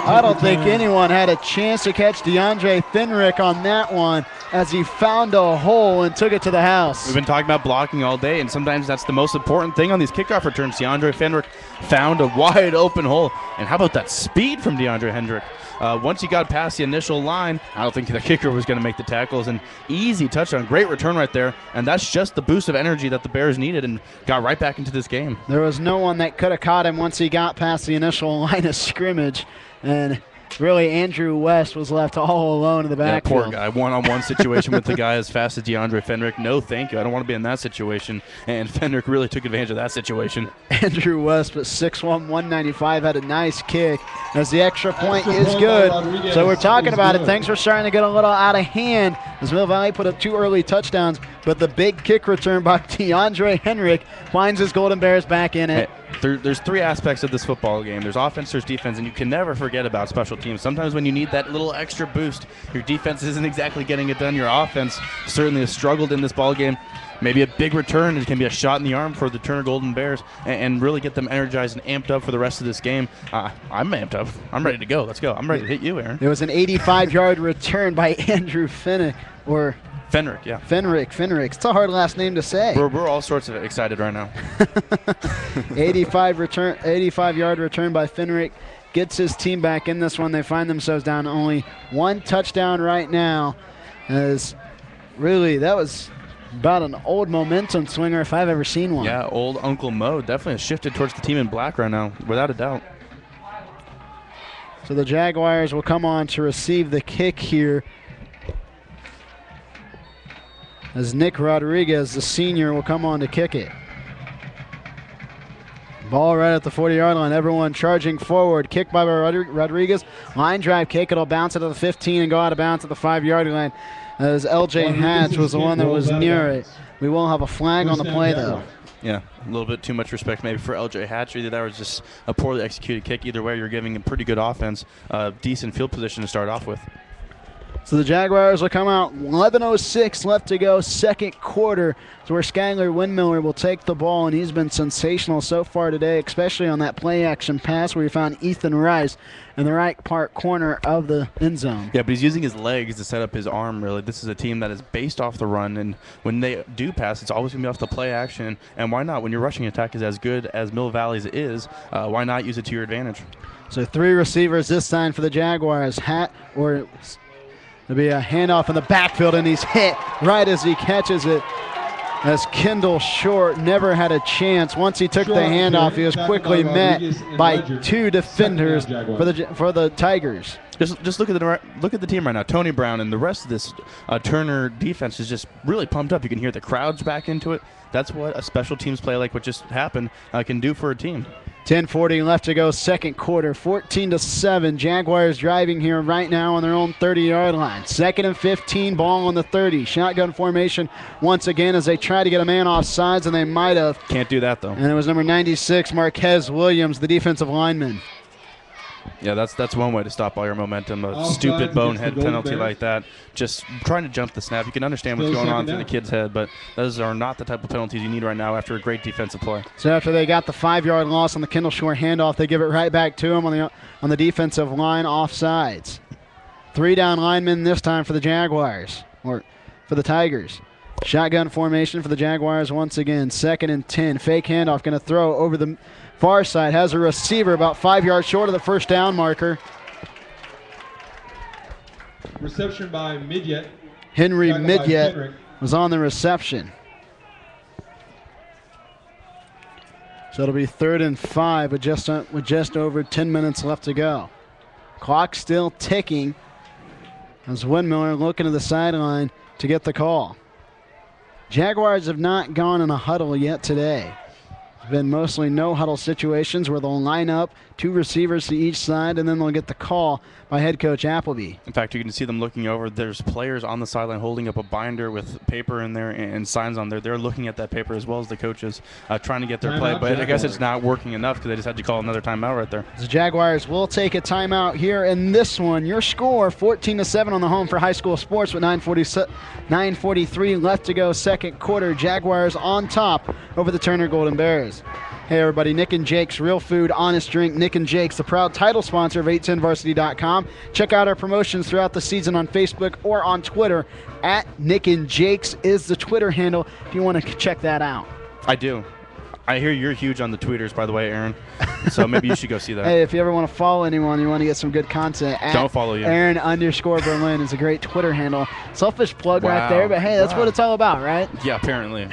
I don't think anyone had a chance to catch DeAndre Fenrick on that one as he found a hole and took it to the house. We've been talking about blocking all day, and sometimes that's the most important thing on these kickoff returns. DeAndre Fenrick found a wide open hole. And how about that speed from DeAndre Hendrick? Once he got past the initial line, I don't think the kicker was going to make the tackles. An easy touchdown, great return right there. And that's just the boost of energy that the Bears needed and got right back into this game. There was no one that could have caught him once he got past the initial line of scrimmage. And really, Andrew West was left all alone in the backfield. Yeah, poor guy. One-on-one situation with the guy as fast as DeAndre Fenrick. No, thank you. I don't want to be in that situation. And Fenrick really took advantage of that situation. Andrew West, but 6'1", 195, had a nice kick as the extra point is good. So we're talking about it. Things were starting to get a little out of hand as Mill Valley put up 2 early touchdowns, but the big kick return by DeAndre Hendrick finds his Golden Bears back in it. There's 3 aspects of this football game. There's offense, there's defense, and you can never forget about special teams. Sometimes when you need that little extra boost, your defense isn't exactly getting it done. Your offense certainly has struggled in this ball game. Maybe a big return, it can be a shot in the arm for the Turner Golden Bears and really get them energized and amped up for the rest of this game. I'm amped up. I'm ready to go. Let's go. I'm ready to hit you, Aaron. It was an 85-yard return by Andrew Fenrick. Fenrick, yeah. Fenrick. It's a hard last name to say. We're all sorts of excited right now. 85-yard return by Fenrick. Gets his team back in this one. They find themselves down only 1 touchdown right now. As really, that was about an old momentum swinger if I've ever seen one. Yeah, old Uncle Mo definitely has shifted towards the team in black right now, without a doubt. So the Jaguars will come on to receive the kick here, as Nick Rodriguez, the senior, will come on to kick it. Ball right at the 40-yard line. Everyone charging forward. Kick by Rodriguez. Line drive kick. It'll bounce it to the 15 and go out of bounds at the 5-yard line, as L.J. Hatch was the one that was near it. We will have a flag on the play, though. Yeah, a little bit too much respect maybe for L.J. Hatch. Either that was just a poorly executed kick. Either way, you're giving a pretty good offense, decent field position to start off with. So the Jaguars will come out. 11:06 left to go, second quarter. So where Skylar Windmiller will take the ball, and he's been sensational so far today, especially on that play-action pass where he found Ethan Rice in the right part corner of the end zone. Yeah, but he's using his legs to set up his arm, really. This is a team that is based off the run, and when they do pass, it's always going to be off the play action. And why not? When your rushing attack is as good as Mill Valley's is, why not use it to your advantage? So 3 receivers this time for the Jaguars. There'll be a handoff in the backfield, and he's hit right as he catches it. as Kendall Short never had a chance. Once he took the handoff, he was quickly met by two defenders for the Tigers. Just look at the team right now. Tony Brown and the rest of this Turner defense is just really pumped up. You can hear the crowds back into it. That's what a special teams play like what just happened can do for a team. 10:40 left to go, second quarter, 14-7. Jaguars driving here right now on their own 30-yard line. 2nd and 15, ball on the 30. Shotgun formation once again as they try to get a man off sides, and they might have. Can't do that, though. And it was number 96, Marquez Williams, the defensive lineman. Yeah, that's one way to stop all your momentum. A stupid bonehead penalty like that. Just trying to jump the snap. You can understand what's going on through the kid's head, but those are not the type of penalties you need right now after a great defensive play. So after they got the 5-yard loss on the Kendall Shore handoff, they give it right back to him on the defensive line offsides. 3 down linemen this time for the Jaguars, or for the Tigers. Shotgun formation for the Jaguars once again. 2nd and 10. Fake handoff, going to throw over the far side. Has a receiver about 5 yards short of the first down marker. Reception by Midget. Henry Midget was on the reception. So it'll be 3rd and 5 with just over 10 minutes left to go. Clock still ticking as Windmiller looking to the sideline to get the call. Jaguars have not gone in a huddle yet today. It's been mostly no huddle situations where they'll line up 2 receivers to each side, and then they'll get the call by head coach Appleby. In fact, you can see them looking over. There's players on the sideline holding up a binder with paper in there and signs on there. They're looking at that paper as well as the coaches trying to get their play. But I guess it's not working enough because they just had to call another timeout right there. The Jaguars will take a timeout here in this one. Your score, 14-7 on the home for high school sports with 9:43 left to go, second quarter. Jaguars on top over the Turner Golden Bears. Hey everybody, Nick and Jake's Real Food, Honest Drink. Nick and Jake's, the proud title sponsor of 810varsity.com. Check out our promotions throughout the season on Facebook or on Twitter. At Nick and Jake's is the Twitter handle if you want to check that out. I do. I hear you're huge on the tweeters, by the way, Aaron. So maybe you should go see that. Hey, if you ever want to follow anyone, you want to get some good content, don't follow you. Aaron_Berlin is a great Twitter handle. Selfish plug right there, but hey, that's what it's all about, right? Yeah, apparently.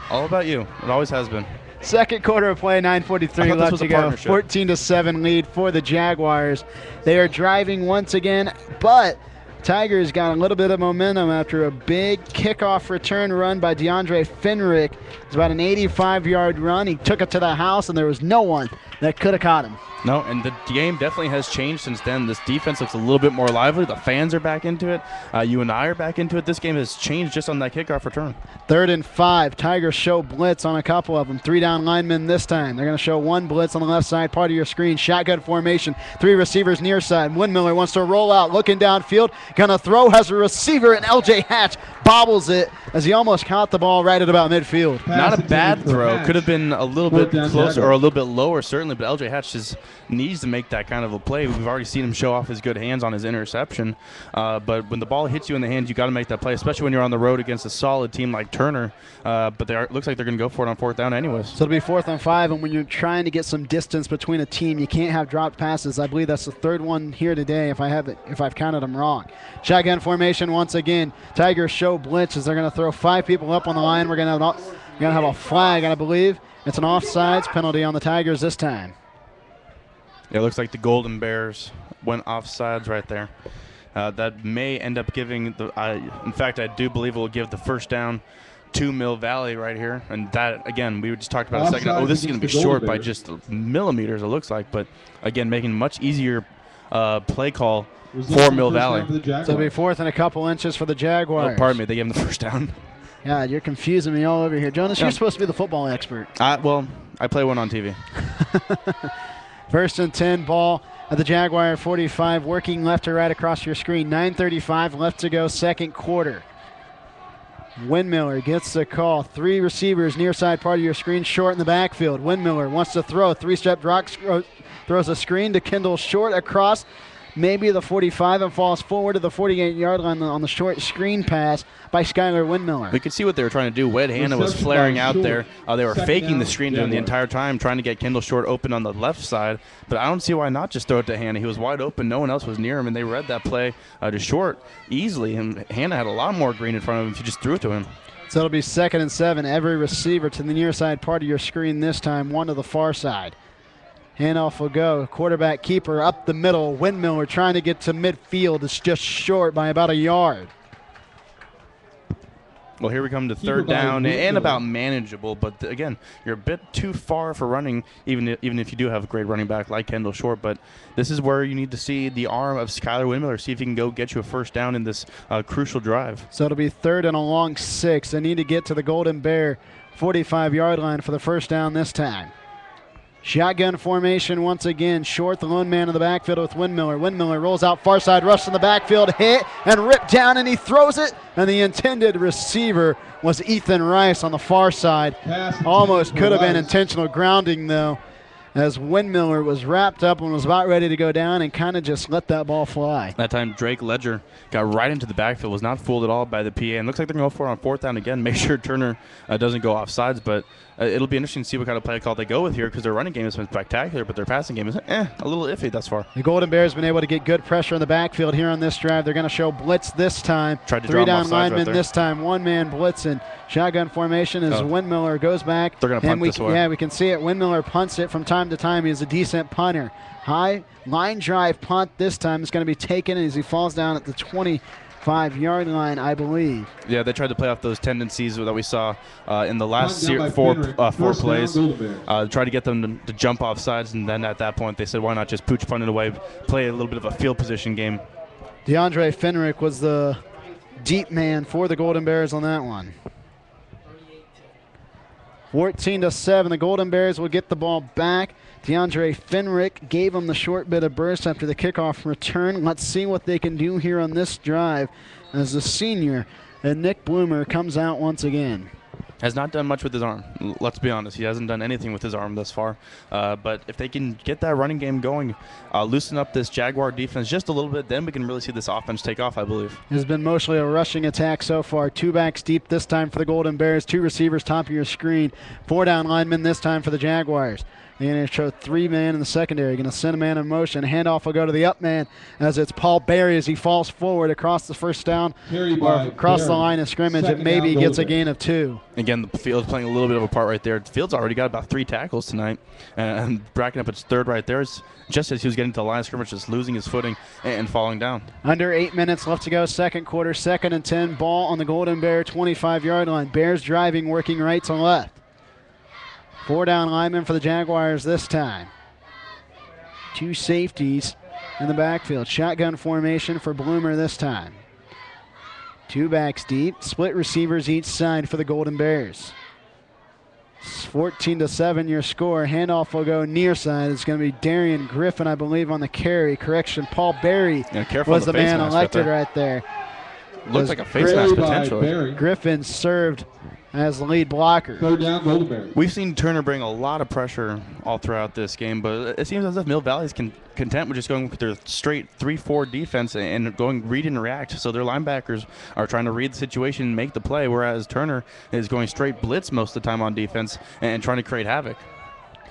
All about you. It always has been. Second quarter of play, 9:43 left to go. 14-7 lead for the Jaguars. They are driving once again, but Tigers got a little bit of momentum after a big kickoff return run by DeAndre Fenrick. It's about an 85-yard run. He took it to the house, and there was no one that could have caught him. No, and the game definitely has changed since then. This defense looks a little bit more lively. The fans are back into it. You and I are back into it. This game has changed just on that kickoff return. 3rd and 5. Tigers show blitz on a couple of them. 3 down linemen this time. They're going to show 1 blitz on the left side, part of your screen. Shotgun formation. 3 receivers near side. Windmiller wants to roll out, looking downfield. Going to throw, has a receiver, and LJ Hatch bobbles it as he almost caught the ball right at about midfield. Not a bad throw. Could have been a little bit closer or a little bit lower, certainly, but LJ Hatch just needs to make that kind of a play. We've already seen him show off his good hands on his interception, but when the ball hits you in the hands, you got to make that play, especially when you're on the road against a solid team like Turner. But looks like they're going to go for it on 4th down anyways. So it'll be 4th and 5, and when you're trying to get some distance between a team, you can't have dropped passes. I believe that's the 3rd one here today, if I've counted them wrong. Shotgun formation once again. Tigers show blitz as they're going to throw 5 people up on the line. We're going to have a flag, I believe. It's an offsides penalty on the Tigers this time. It looks like the Golden Bears went offsides right there. That may end up giving in fact, I do believe it will give the first down to Mill Valley right here. And that, again, we just talked about a second ago. Oh, this is going to be short by just millimeters, it looks like. But, again, making much easier play call for Mill Valley. So it'll be 4th and a couple inches for the Jaguars. Oh, pardon me. They gave him the first down. God, you're confusing me all over here. Jonas, you're supposed to be the football expert. Well, I play one on TV. 1st and 10, ball at the Jaguar 45, working left to right across your screen. 9:35 left to go, second quarter. Windmiller gets the call. 3 receivers near side part of your screen, short in the backfield. Windmiller wants to throw. 3-step drop, throws a screen to Kendall Short across maybe the 45, and falls forward to the 48-yard line on the short screen pass by Skylar Windmiller. We could see what they were trying to do. Wade Hanna was flaring out there. They were faking the screen to him the entire time, trying to get Kendall Short open on the left side. But I don't see why not just throw it to Hanna. He was wide open. No one else was near him, and they read that play to Short easily. And Hanna had a lot more green in front of him if you just threw it to him. So it'll be 2nd and 7. Every receiver to the near side part of your screen this time, one to the far side. Handoff will go. Quarterback keeper up the middle. Windmiller trying to get to midfield. It's just short by about a yard. Well, here we come to 3rd down and about manageable, but again, you're a bit too far for running, even if you do have a great running back like Kendall Short. But this is where you need to see the arm of Skylar Windmiller, see if he can go get you a 1st down in this crucial drive. So it'll be 3rd and a long 6. They need to get to the Golden Bear 45-yard line for the 1st down this time. Shotgun formation once again. Short, the lone man in the backfield with Windmiller. Windmiller rolls out far side, rush in the backfield, hit and ripped down, and he throws it. And the intended receiver was Ethan Rice on the far side. Almost could have been intentional grounding, though, as Windmiller was wrapped up and was about ready to go down and kind of just let that ball fly. That time Drake Ledger got right into the backfield, was not fooled at all by the PA, and looks like they're going to go for it on 4th down again. Make sure Turner doesn't go off sides, but it'll be interesting to see what kind of play call they go with here, because their running game has been spectacular, but their passing game is a little iffy thus far. The Golden Bears have been able to get good pressure in the backfield here on this drive. They're going to show blitz this time. Tried to 3-down lineman this time. 1-man blitzing. Shotgun formation as Windmiller goes back. They're going to punt this way. Yeah, we can see it. Windmiller punts it from time to time. He's a decent punter. High line drive punt this time is going to be taken as he falls down at the 25-yard line, I believe. Yeah, they tried to play off those tendencies that we saw in the last four plays. Try to get them to jump off sides, and then at that point they said, why not just pooch punt it away, play a little bit of a field position game. DeAndre Fenrick was the deep man for the Golden Bears on that one. 14-7, the Golden Bears will get the ball back. DeAndre Fenrick gave them the short bit of burst after the kickoff return. Let's see what they can do here on this drive as the senior, and Nick Bloomer, comes out once again. Has not done much with his arm. Let's be honest. He hasn't done anything with his arm thus far. But if they can get that running game going, loosen up this Jaguar defense just a little bit, then we can really see this offense take off, I believe. It has been mostly a rushing attack so far. 2 backs deep this time for the Golden Bears. 2 receivers top of your screen. 4-down linemen this time for the Jaguars. They're going to show 3-man in the secondary. Going to send a man in motion. Handoff will go to the up man as it's Paul Berry as he falls forward across the first down or across the line of scrimmage. It maybe gets a gain of 2. Again, the field's playing a little bit of a part right there. The field's already got about 3 tackles tonight, and bracking up its 3rd right there. Just as he was getting to the line of scrimmage, just losing his footing and falling down. Under 8 minutes left to go, 2nd quarter, 2nd and 10. Ball on the Golden Bear 25-yard line. Bears driving, working right to left. 4-down linemen for the Jaguars this time. 2 safeties in the backfield. Shotgun formation for Bloomer this time. 2 backs deep. Split receivers each side for the Golden Bears. 14-7 your score. Handoff will go near side. It's going to be Darian Griffin, I believe, on the carry. Correction, Paul Berry was the man elected right there. Looks like a face mask potentially. Griffin served as the lead blocker. 3rd down, Golden Bears. We've seen Turner bring a lot of pressure all throughout this game, but it seems as if Mill Valley is content with just going with their straight 3-4 defense and going read and react. So their linebackers are trying to read the situation and make the play, whereas Turner is going straight blitz most of the time on defense and trying to create havoc.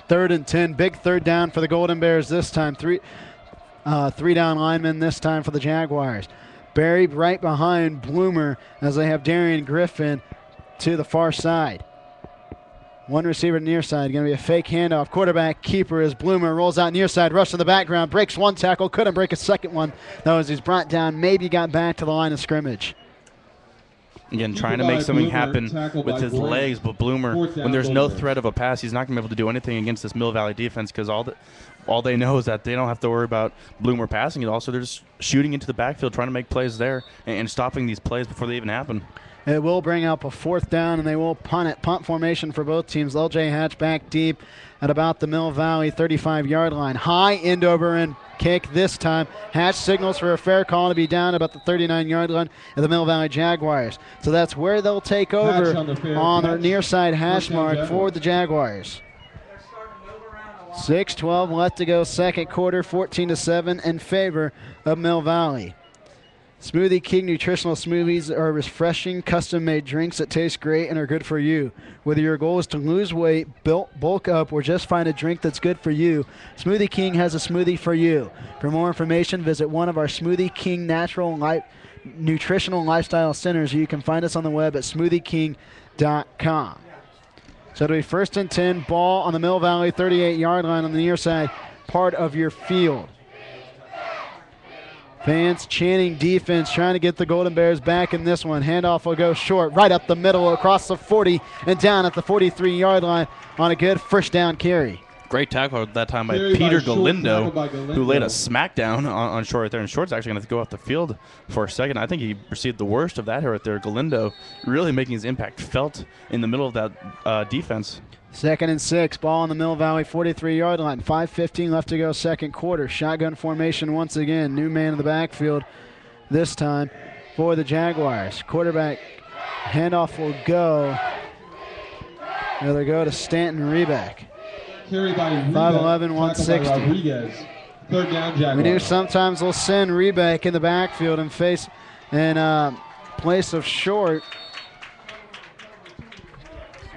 3rd and 10, big 3rd down for the Golden Bears this time. 3-down linemen this time for the Jaguars. Berry right behind Bloomer as they have Darian Griffin to the far side. 1 receiver near side, going to be a fake handoff. Quarterback keeper as Bloomer rolls out near side, rush in the background, breaks 1 tackle, couldn't break a 2nd one. Though as he's brought down, maybe got back to the line of scrimmage. Again, trying to make something happen with his legs, but Bloomer, when there's no threat of a pass, he's not going to be able to do anything against this Mill Valley defense, because all they know is that they don't have to worry about Bloomer passing it. Also, they're just shooting into the backfield, trying to make plays there and stopping these plays before they even happen. It will bring up a 4th down, and they will punt it. Punt formation for both teams. LJ Hatch back deep at about the Mill Valley 35-yard line. High end over end kick this time. Hatch signals for a fair call to be down about the 39-yard line of the Mill Valley Jaguars. So that's where they'll take over on the near side hash mark for the Jaguars. 6:12 left to go, second quarter, 14-7 in favor of Mill Valley. Smoothie King nutritional smoothies are refreshing, custom-made drinks that taste great and are good for you. Whether your goal is to lose weight, bulk up, or just find a drink that's good for you, Smoothie King has a smoothie for you. For more information, visit one of our Smoothie King natural nutritional lifestyle centers. You can find us on the web at smoothieking.com. So it'll be 1st and 10, ball on the Mill Valley 38-yard line on the near side part of your field. Fans chanting defense, trying to get the Golden Bears back in this one. Handoff will go short, right up the middle, across the 40, and down at the 43-yard line on a good first down carry. Great tackle that time by Peter Galindo, who laid a smackdown on Short right there. And Short's actually going to go off the field for a second. I think he received the worst of that right there. Galindo really making his impact felt in the middle of that defense. 2nd and 6, ball on the Mill Valley 43-yard line. 5:15 left to go, second quarter. Shotgun formation once again. New man in the backfield this time for the Jaguars. Quarterback handoff will go. They'll go to Stanton Reback. 5'11", 160. 3rd down, Jaguars. We knew sometimes they'll send Reback in the backfield and face in place of Short.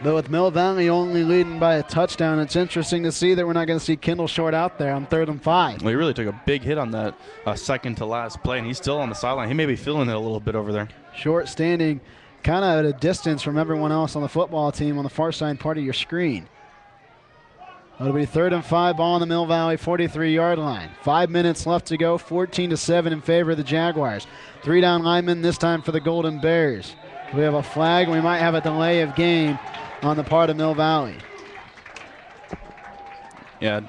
But with Mill Valley only leading by a touchdown, it's interesting to see that we're not going to see Kendall Short out there on 3rd and 5. Well, he really took a big hit on that second to last play, and he's still on the sideline. He may be feeling it a little bit over there. Short standing kind of at a distance from everyone else on the football team on the far side part of your screen. It'll be 3rd and 5, ball on the Mill Valley 43-yard line. 5 minutes left to go, 14-7 in favor of the Jaguars. 3 down linemen this time for the Golden Bears. We have a flag. We might have a delay of game on the part of Mill Valley. Yeah,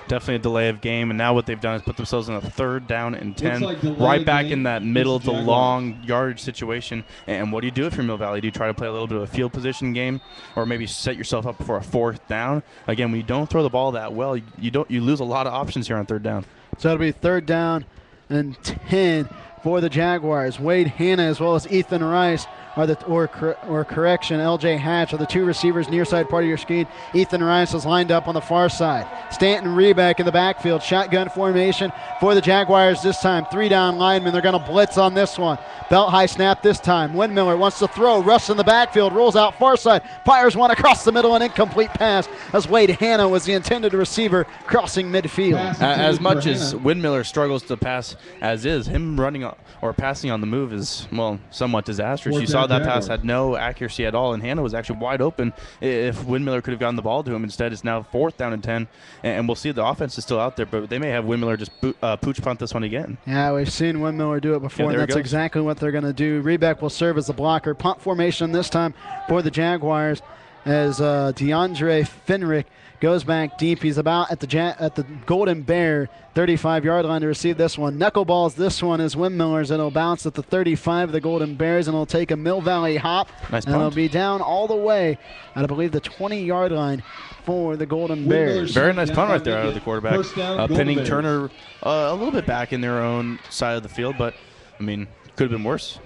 definitely a delay of game, and now what they've done is put themselves in a 3rd down and 10, right back in that middle to long yardage situation. And what do you do if you're Mill Valley? Do you try to play a little bit of a field position game, or maybe set yourself up for a 4th down? Again, when you don't throw the ball that well, you lose a lot of options here on 3rd down. So it'll be 3rd down and 10 for the Jaguars. Wade Hanna as well as Ethan Rice LJ Hatch are the 2 receivers near side part of your screen. Ethan Rice is lined up on the far side. Stanton Reback in the backfield. Shotgun formation for the Jaguars this time. 3 down linemen. They're going to blitz on this one. Belt high snap this time. Windmiller wants to throw. Rush in the backfield. Rolls out far side. Fires one across the middle. An incomplete pass as Wade Hanna was the intended receiver crossing midfield. As much as Windmiller struggles to pass as is, him running or passing on the move is, well, somewhat disastrous. You saw that pass had no accuracy at all, and Hanna was actually wide open if Windmiller could have gotten the ball to him. Instead, it's now 4th down and 10, and we'll see the offense is still out there, but they may have Windmiller just pooch punt this one again. Yeah, we've seen Windmiller do it before, and that's exactly what they're going to do. Reback will serve as the blocker. Punt formation this time for the Jaguars as DeAndre Fenrick goes back deep. He's about at the Golden Bear 35-yard line to receive this one. Knuckleballs this one is Windmiller's. It'll bounce at the 35 of the Golden Bears, and it'll take a Mill Valley hop. Nice and punt. It'll be down all the way at, I believe, the 20-yard line for the Golden Bears. Very nice punt right there out of the quarterback. Pinning Turner a little bit back in their own side of the field, but, I mean, could have been worse.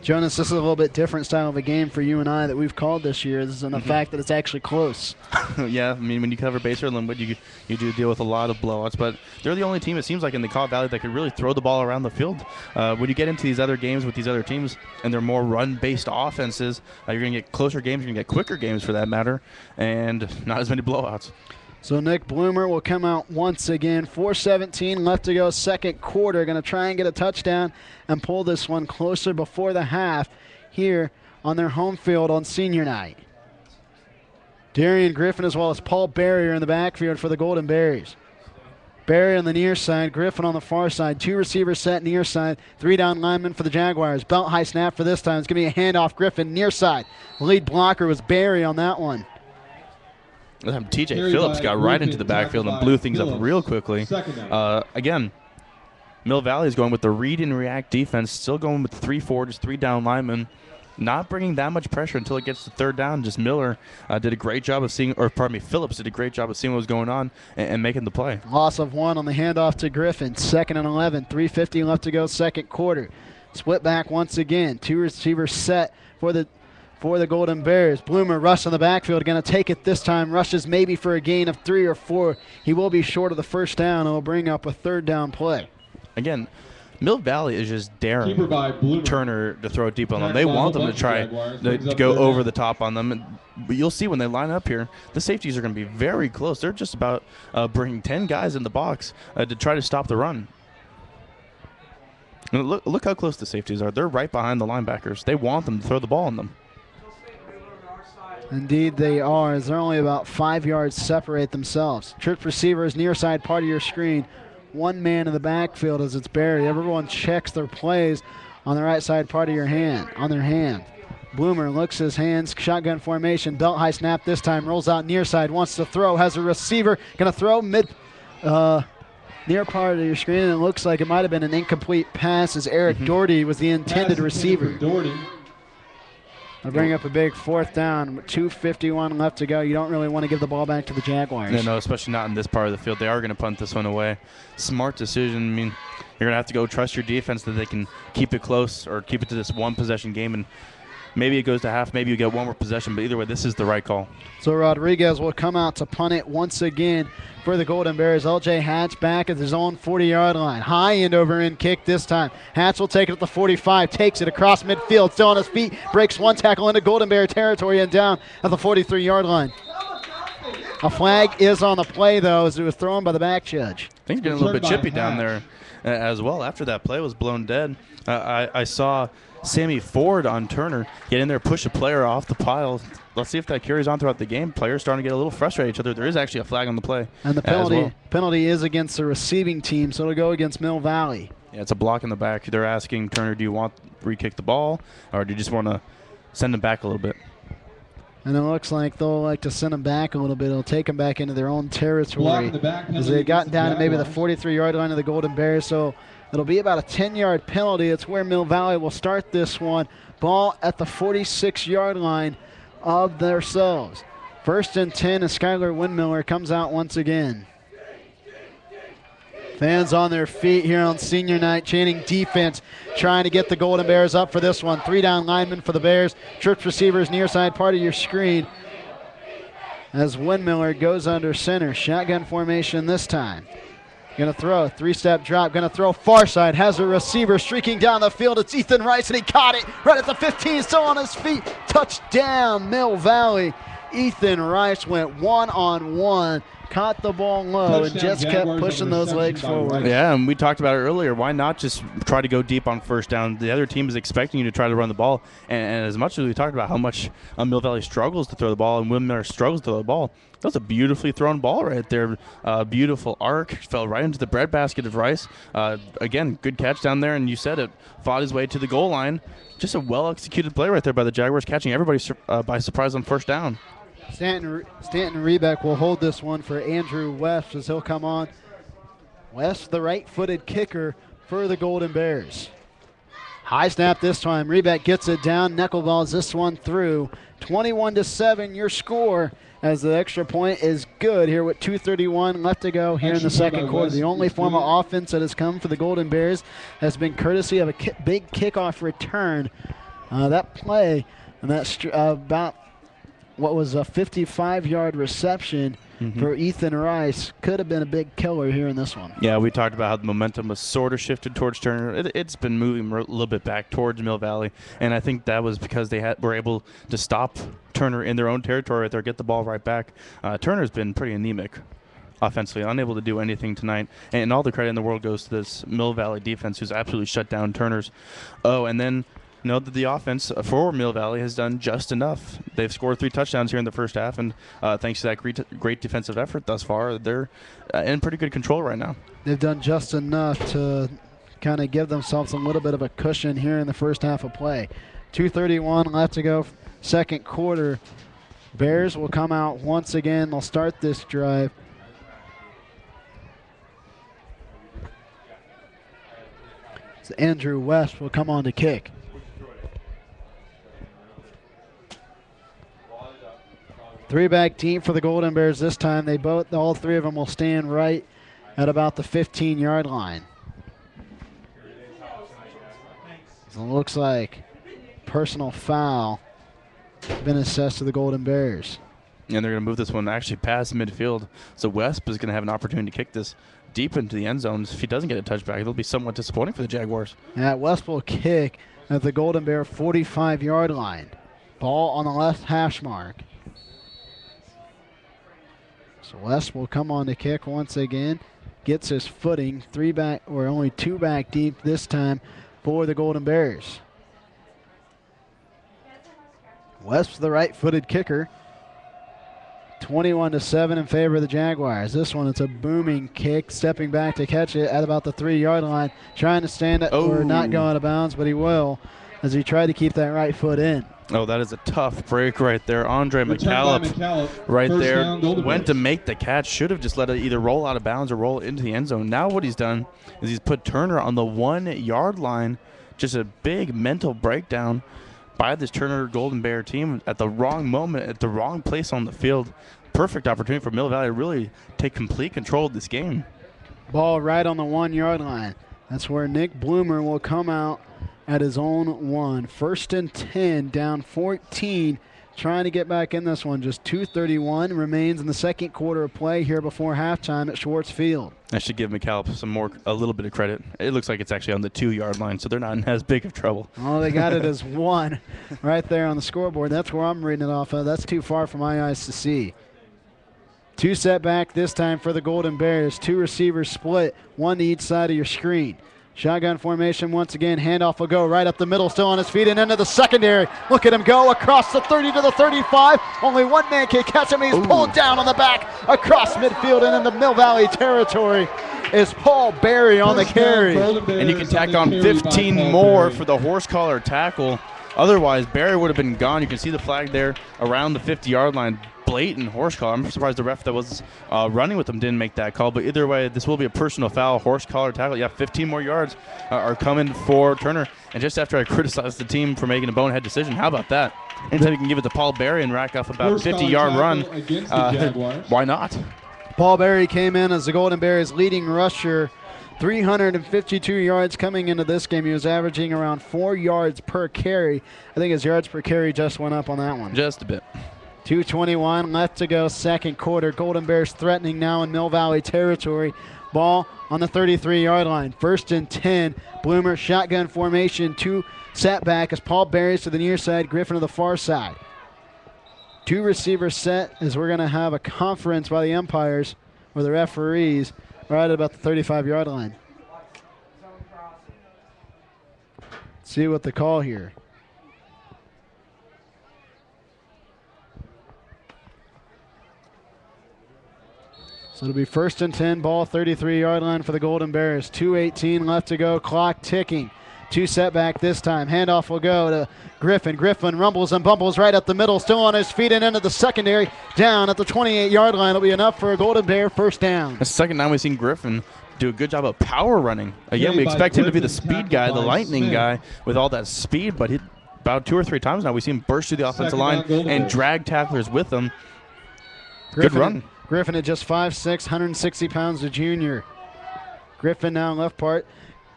Jonas, this is a little bit different style of a game for you and I that we've called this year. This is the fact that it's actually close. Yeah, I mean, when you cover Basehor Linwood, you do deal with a lot of blowouts, but they're the only team, it seems like, in the Cobb Valley that can really throw the ball around the field. When you get into these other games with these other teams and they're more run-based offenses, you're going to get closer games, you're going to get quicker games for that matter, and not as many blowouts. So Nick Bloomer will come out once again. 4:17 left to go, second quarter. Going to try and get a touchdown and pull this one closer before the half here on their home field on senior night. Darian Griffin as well as Paul Barrier in the backfield for the Golden Bears. Barrier on the near side, Griffin on the far side. 2 receivers set near side. 3 down linemen for the Jaguars. Belt high snap for this time. It's going to be a handoff. Griffin near side. Lead blocker was Barry on that one. TJ Phillips got right into the backfield and blew things up real quickly. Again, Mill Valley is going with the read and react defense, still going with 3-4, just 3 down linemen, not bringing that much pressure until it gets to 3rd down. Just Miller did a great job of seeing, or pardon me, Phillips did a great job of seeing what was going on and making the play. Loss of 1 on the handoff to Griffin. 2nd and 11, 3:50 left to go, second quarter. Split back once again. 2 receivers set for the for the Golden Bears. Bloomer rush in the backfield, going to take it this time. Rushes maybe for a gain of 3 or 4. He will be short of the first down. It'll bring up a 3rd down play. Again, Mill Valley is just daring Turner to throw deep on them. They want them to try to go over the top on them. But you'll see when they line up here, the safeties are going to be very close. They're just about bringing 10 guys in the box to try to stop the run. And look how close the safeties are. They're right behind the linebackers. They want them to throw the ball on them. Indeed they are, as they're only about 5 yards separate themselves. Trips receiver is near side part of your screen. 1 man in the backfield as it's buried. Everyone checks their plays on the right side part of your hand, on their hand. Bloomer looks his hands, shotgun formation, belt high snap this time, rolls out near side, wants to throw, has a receiver, going to throw near part of your screen, and it looks like it might have been an incomplete pass as Eric Doherty was the intended receiver. I'll bring up a big 4th down. 2:51 left to go. You don't really want to give the ball back to the Jaguars. No, especially not in this part of the field. They are going to punt this one away. Smart decision. I mean, you're going to have to go trust your defense that they can keep it close or keep it to this 1-possession game. And maybe it goes to half. Maybe you get 1 more possession. But either way, this is the right call. So Rodriguez will come out to punt it once again for the Golden Bears. L.J. Hatch back at his own 40-yard line. High end over end kick this time. Hatch will take it at the 45, takes it across midfield, still on his feet, breaks 1 tackle into Golden Bear territory and down at the 43-yard line. A flag is on the play, though, as it was thrown by the back judge. I think he's getting a little bit chippy down there as well after that play was blown dead. I saw Sammy Ford on Turner get in there, push a player off the pile. Let's see if that carries on throughout the game. Players starting to get a little frustrated with each other. There is actually a flag on the play. And the penalty is against the receiving team, so it'll go against Mill Valley. Yeah, it's a block in the back. They're asking Turner, do you want to re-kick the ball, or do you just want to send him back a little bit? And it looks like they'll like to send him back a little bit. It'll take them back into their own territory as they've gotten down to maybe the 43-yard line of the Golden Bears. So it'll be about a 10-yard penalty. It's where Mill Valley will start this one. Ball at the 46-yard line of themselves. 1st and 10 as Skylar Windmiller comes out once again. Fans on their feet here on senior night, chanting defense, trying to get the Golden Bears up for this one. 3 down linemen for the Bears. Trips receivers near side part of your screen as Windmiller goes under center. Shotgun formation this time. Going to throw, 3-step drop, going to throw far side, has a receiver streaking down the field. It's Ethan Rice, and he caught it right at the 15, still on his feet. Touchdown, Mill Valley. Ethan Rice went one-on-one, caught the ball low, and just kept pushing those legs forward. Yeah, and we talked about it earlier. Why not just try to go deep on 1st down? The other team is expecting you to try to run the ball. And as much as we talked about how much Mill Valley struggles to throw the ball and Windmiller struggles to throw the ball, that was a beautifully thrown ball right there. Beautiful arc. Fell right into the breadbasket of Rice. Again, good catch down there, and you said it. Fought his way to the goal line. Just a well-executed play right there by the Jaguars, catching everybody by surprise on 1st down. Stanton Rebeck will hold this one for Andrew West as he'll come on. West, the right-footed kicker for the Golden Bears. High snap this time. Rebeck gets it down. Knuckleballs this one through. 21-7 your score as the extra point is good here with 2:31 left to go here in the 2nd quarter. The only form of offense that has come for the Golden Bears has been courtesy of a big kickoff return. That play and that about what was a 55-yard reception for Ethan Rice could have been a big killer here in this one. Yeah, we talked about how the momentum was sort of shifted towards Turner. It's been moving a little bit back towards Mill Valley, and I think that was because they were able to stop Turner in their own territory right there, get the ball right back. Turner's been pretty anemic offensively, unable to do anything tonight, and all the credit in the world goes to this Mill Valley defense who's absolutely shut down Turner's. Oh, and then know that the offense for Mill Valley has done just enough. They've scored 3 touchdowns here in the 1st half, and thanks to that great defensive effort thus far, they're in pretty good control right now. They've done just enough to kind of give themselves a little bit of a cushion here in the 1st half of play. 2:31 left to go, 2nd quarter. Bears will come out once again. They'll start this drive. So Andrew West will come on to kick. Three-back team for the Golden Bears this time. All 3 of them will stand right at about the 15-yard line. So it looks like personal foul been assessed to the Golden Bears. And they're going to move this one actually past midfield. So Wesp is going to have an opportunity to kick this deep into the end zones. If he doesn't get a touchback, it'll be somewhat disappointing for the Jaguars. Yeah, Wesp will kick at the Golden Bear 45-yard line. Ball on the left hash mark. So Wesp will come on to kick once again. Gets his footing. 3 back, or only 2 back deep this time for the Golden Bears. Wesp's the right-footed kicker. 21-7 in favor of the Jaguars. This one, it's a booming kick, stepping back to catch it at about the 3-yard line, trying to stand it or not go out of bounds, but he will as he tried to keep that right foot in. Oh, that is a tough break right there. Andre McCallum right there went to make the catch. Should have just let it either roll out of bounds or roll into the end zone. Now what he's done is he's put Turner on the 1-yard line. Just a big mental breakdown by this Turner Golden Bear team at the wrong moment, at the wrong place on the field. Perfect opportunity for Mill Valley to really take complete control of this game. Ball right on the 1-yard line. That's where Nick Bloomer will come out at his own 1. 1st and 10, down 14. Trying to get back in this one. Just 2:31 remains in the second quarter of play here before halftime at Schwartz Field. I should give McCallum a little bit of credit. It looks like it's actually on the 2-yard line, so they're not in as big of trouble. Oh, they got it as 1 right there on the scoreboard. That's where I'm reading it off of. That's too far for my eyes to see. 2 set back this time for the Golden Bears. 2 receivers split, 1 to each side of your screen. Shotgun formation once again. Handoff will go right up the middle, still on his feet and into the secondary. Look at him go across the 30 to the 35. Only one man can catch him. He's pulled down on the back across midfield and in the Mill Valley territory is Paul Berry on the carry. And you can tack on 15 more for the horse collar tackle. Otherwise, Berry would have been gone. You can see the flag there around the 50-yard line. Blatant horse collar. I'm surprised the ref that was running with him didn't make that call. But either way, this will be a personal foul, horse collar tackle. Yeah, 15 more yards are coming for Turner. And just after I criticized the team for making a bonehead decision, how about that? Anytime you can give it to Paul Berry and rack off about a 50-yard run, why not? Paul Berry came in as the Golden Bears' leading rusher. 352 yards coming into this game. He was averaging around 4 yards per carry. I think his yards per carry just went up on that one. Just a bit. 2:21 left to go, second quarter. Golden Bears threatening now in Mill Valley territory. Ball on the 33-yard line. 1st and 10. Bloomer shotgun formation. 2 set back as Paul Berry's to the near side, Griffin to the far side. 2 receivers set as we're going to have a conference by the umpires or the referees right at about the 35-yard line. See what the call here. So it'll be 1st and 10, ball 33-yard line for the Golden Bears. 2:18 left to go, clock ticking. 2 setback this time. Handoff will go to Griffin. Griffin rumbles and bumbles right up the middle, still on his feet and into the secondary. Down at the 28-yard line. It'll be enough for a Golden Bear first down. That's the second time we've seen Griffin do a good job of power running. Again, we expect him to be the speed guy, the lightning guy with all that speed, but about 2 or 3 times now we've seen him burst through the offensive line and drag tacklers with him. Good run. Griffin at just 5'6", 160 pounds, a junior. Griffin now in left part.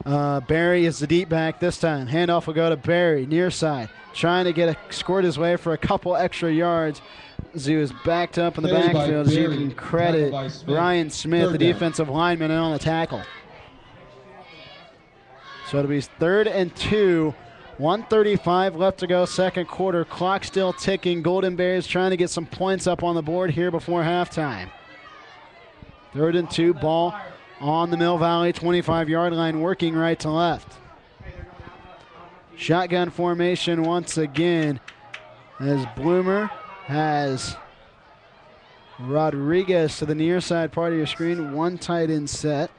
Berry is the deep back this time. Handoff will go to Berry, near side. Trying to scored his way for a couple extra yards as he was backed up in the backfield. As you can credit Ryan Smith, the defensive lineman, in on the tackle. So it'll be 3rd and 2. 1:35 left to go, second quarter. Clock still ticking. Golden Bears trying to get some points up on the board here before halftime. 3rd and 2, ball on the Mill Valley 25-yard line, working right to left. Shotgun formation once again as Bloomer has Rodriguez to the near side part of your screen. 1 tight end set.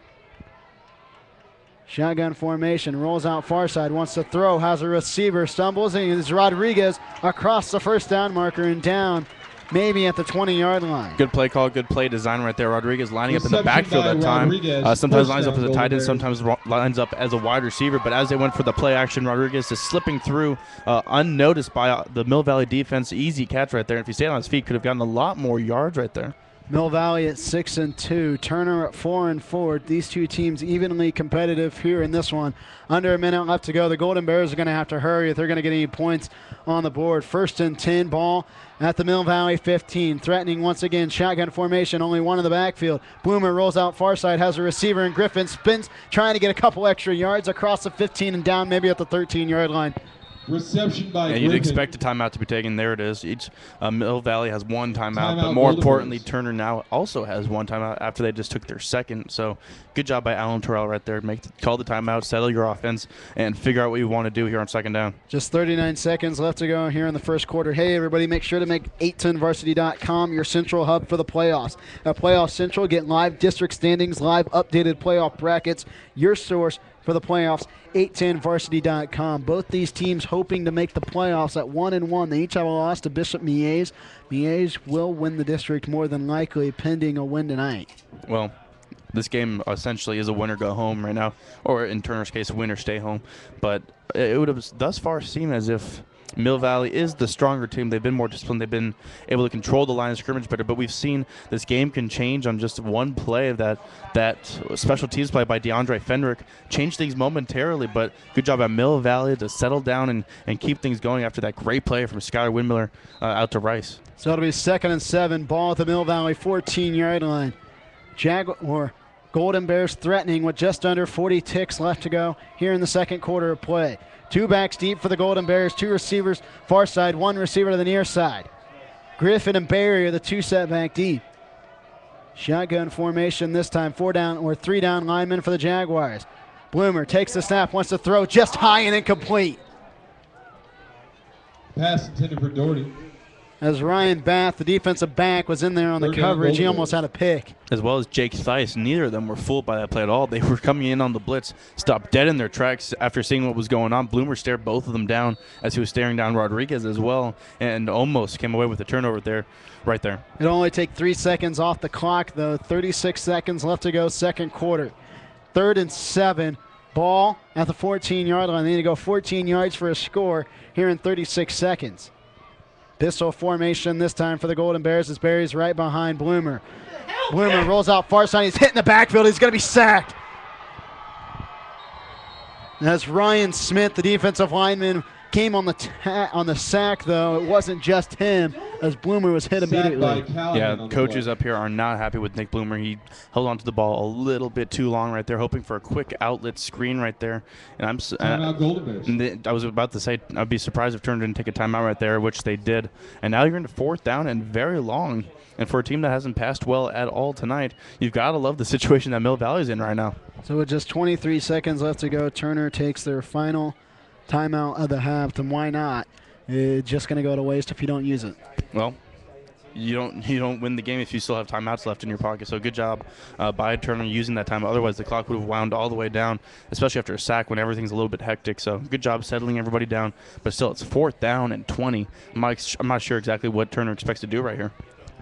Shotgun formation, rolls out far side, wants to throw, has a receiver, stumbles, and it's Rodriguez across the first down marker and down maybe at the 20-yard line. Good play call, good play design right there. Rodriguez lining up in the backfield that time. Sometimes lines up as a tight end, sometimes lines up as a wide receiver, but as they went for the play action, Rodriguez is slipping through unnoticed by the Mill Valley defense. Easy catch right there. If he stayed on his feet, could have gotten a lot more yards right there. Mill Valley at 6-2. Turner at 4-4. These two teams evenly competitive here in this one. Under a minute left to go. The Golden Bears are going to have to hurry if they're going to get any points on the board. 1st and 10, ball at the Mill Valley 15. Threatening once again, shotgun formation, only one in the backfield. Bloomer rolls out far side, has a receiver, and Griffin spins, trying to get a couple extra yards across the 15 and down maybe at the 13-yard line. Reception by You'd expect a timeout to be taken. There it is. Each Mill Valley has one timeout, but more importantly, Turner now also has one timeout after they just took their second. So good job by Alan Terrell right there. Call the timeout, settle your offense, and figure out what you want to do here on 2nd down. Just 39 seconds left to go here in the first quarter. Hey, everybody, make sure to make 810varsity.com your central hub for the playoffs. At Playoff Central, get live district standings, live updated playoff brackets, your source for the playoffs, 810varsity.com. Both these teams hoping to make the playoffs at 1-1. They each have a loss to Bishop Miege. Miege will win the district more than likely, pending a win tonight. Well, this game essentially is a winner go home right now, or in Turner's case, winner stay home. But it would have thus far seemed as if Mill Valley is the stronger team. They've been more disciplined. They've been able to control the line of scrimmage better. But we've seen this game can change on just one play. That special teams play by DeAndre Fenrick changed things momentarily. But good job at Mill Valley to settle down and keep things going after that great play from Skylar Windmiller out to Rice. So it'll be 2nd and 7. Ball at the Mill Valley 14-yard line. Golden Bears threatening with just under 40 ticks left to go here in the second quarter of play. 2 backs deep for the Golden Bears, 2 receivers far side, 1 receiver to the near side. Griffin and Barry are the 2 set back deep. Shotgun formation this time, 3 down linemen for the Jaguars. Bloomer takes the snap, wants to throw just high and incomplete. Pass intended for Doherty. As Ryan Bath, the defensive back, was in there on the coverage, he almost had a pick. As well as Jake Theis, neither of them were fooled by that play at all. They were coming in on the blitz, stopped dead in their tracks after seeing what was going on. Bloomer stared both of them down as he was staring down Rodriguez as well, and almost came away with a turnover right there. It'll only take 3 seconds off the clock, though. 36 seconds left to go, second quarter. 3rd and 7, ball at the 14-yard line. They need to go 14 yards for a score here in 36 seconds. Pistol formation this time for the Golden Bears as Barry's right behind Bloomer. Bloomer rolls out far side. He's hitting the backfield. He's going to be sacked. As Ryan Smith, the defensive lineman, came on the sack, though. It wasn't just him, as Bloomer was hit immediately. Yeah, coaches up here are not happy with Nick Bloomer. He held on to the ball a little bit too long right there, hoping for a quick outlet screen right there. And I was about to say, I'd be surprised if Turner didn't take a timeout right there, which they did. And now you're into 4th down and very long. And for a team that hasn't passed well at all tonight, you've got to love the situation that Mill Valley's in right now. So with just 23 seconds left to go, Turner takes their final timeout of the half, and why not? It's just going to go to waste if you don't use it. Well, you don't win the game if you still have timeouts left in your pocket. So good job by Turner using that time. Otherwise, the clock would have wound all the way down, especially after a sack when everything's a little bit hectic. So good job settling everybody down. But still, it's 4th down and 20. I'm not sure exactly what Turner expects to do right here.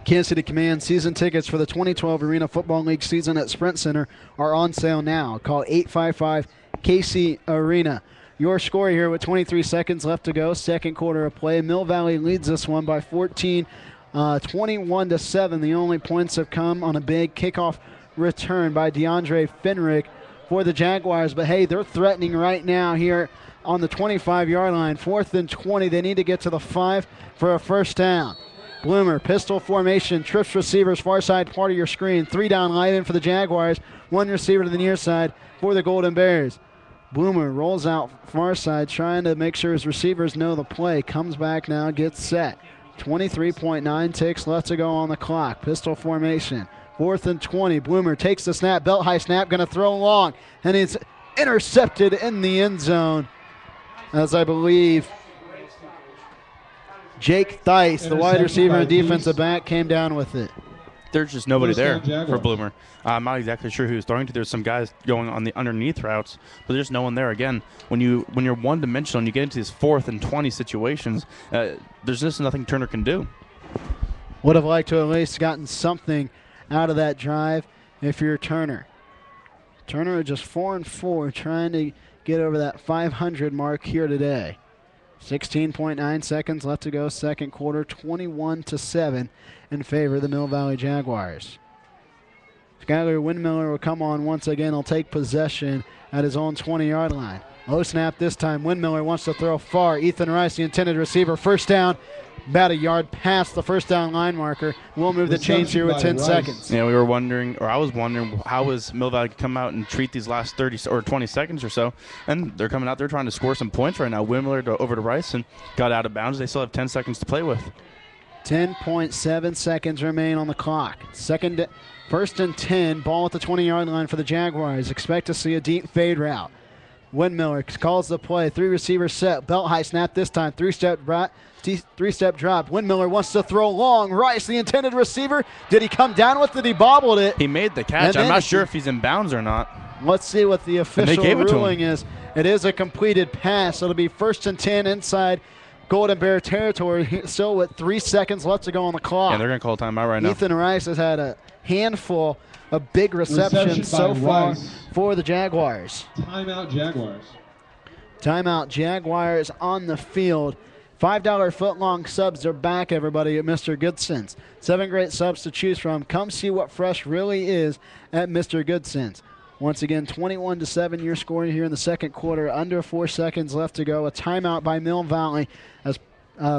Kansas City Command season tickets for the 2012 Arena Football League season at Sprint Center are on sale now. Call 855-KC-ARENA. Your score here with 23 seconds left to go, second quarter of play. Mill Valley leads this one by 14, 21-7. The only points have come on a big kickoff return by DeAndre Fenrick for the Jaguars. But, hey, they're threatening right now here on the 25-yard line. 4th and 20. They need to get to the 5 for a first down. Bloomer, pistol formation, trips receivers, far side part of your screen. 3 down linemen for the Jaguars, 1 receiver to the near side for the Golden Bears. Bloomer rolls out far side, trying to make sure his receivers know the play. Comes back now, gets set. 23.9 ticks left to go on the clock. Pistol formation. 4th and 20. Bloomer takes the snap, belt high snap, going to throw long. And it's intercepted in the end zone. As I believe Jake Theis, the wide receiver and defensive back, came down with it. There's just nobody there for Bloomer. I'm not exactly sure who he's throwing to. There's some guys going on the underneath routes, but there's no one there. Again, when you're one-dimensional and you get into these 4th and 20 situations, there's just nothing Turner can do. Would have liked to at least gotten something out of that drive if you're Turner. Turner just 4-4, trying to get over that 500 mark here today. 16.9 seconds left to go, second quarter, 21-7 in favor of the Mill Valley Jaguars. Skyler Windmiller will come on once again. He'll take possession at his own 20-yard line. Low snap this time. Windmiller wants to throw far. Ethan Rice, the intended receiver. First down, about a yard past the first down line marker. We'll move the chains here with 10 seconds. Yeah, we were wondering, or I was wondering, how was Mill Valley come out and treat these last 30 or 20 seconds or so. And they're coming out there trying to score some points right now. Windmiller over to Rice and got out of bounds. They still have 10 seconds to play with. 10.7 seconds remain on the clock. First and 10, ball at the 20-yard line for the Jaguars. Expect to see a deep fade route. Windmiller calls the play. Three receivers set. Belt high snap this time. Three-step drop. Windmiller wants to throw long. Rice, the intended receiver. Did he come down with it? He bobbled it. He made the catch. I'm not sure if he's in bounds or not. Let's see what the official ruling is. It is a completed pass. It'll be first and 10 inside Golden Bear territory. Still with 3 seconds left to go on the clock. Yeah, they're going to call a timeout right now. Ethan Rice has had a handful of big receptions so far for the Jaguars. Timeout Jaguars. Timeout Jaguars on the field. $5 footlong subs are back, everybody, at Mr. Goodson's. 7 great subs to choose from. Come see what fresh really is at Mr. Goodson's. Once again, 21-7 your score here in the second quarter. Under 4 seconds left to go. A timeout by Mill Valley has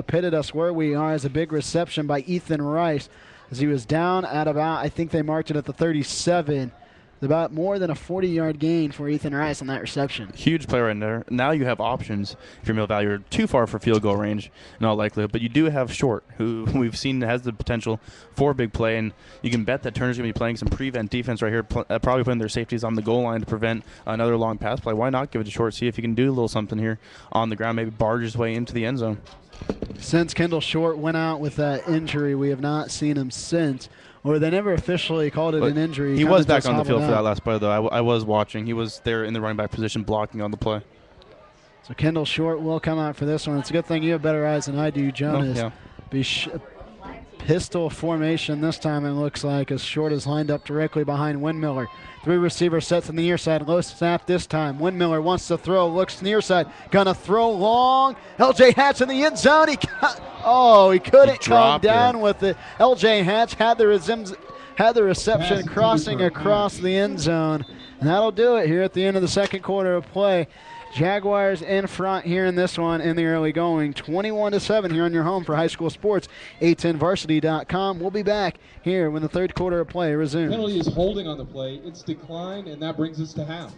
pitted us where we are as a big reception by Ethan Rice as he was down at about, I think they marked it at the 37. About more than a 40-yard gain for Ethan Rice on that reception. Huge play right there. Now you have options if you're Mill Valley. You're too far for field goal range in all likelihood, but you do have Short, who we've seen has the potential for a big play, and you can bet that Turner's going to be playing some prevent defense right here, probably putting their safeties on the goal line to prevent another long pass play. Why not give it to Short, see if you can do a little something here on the ground, maybe barge his way into the end zone. Since Kendall Short went out with that injury, we have not seen him since. Or they never officially called it an injury. He was back on the field for that last play, though. I was watching. He was there in the running back position blocking on the play. So Kendall Short will come out for this one. It's a good thing you have better eyes than I do, Jonas. Yeah. Pistol formation this time, it looks like, as Short is lined up directly behind Windmiller. 3 receiver sets on the near side. Low snap this time. Windmiller wants to throw. Looks near side. Gonna throw long. LJ Hatch in the end zone. He couldn't come down with it. LJ Hatch had the reception crossing across the end zone. And that'll do it here at the end of the second quarter of play. Jaguars in front here in this one in the early going. 21-7 here on your home for high school sports. A10varsity.com. We'll be back here when the third quarter of play resumes. Penalty is holding on the play. It's declined, and that brings us to half.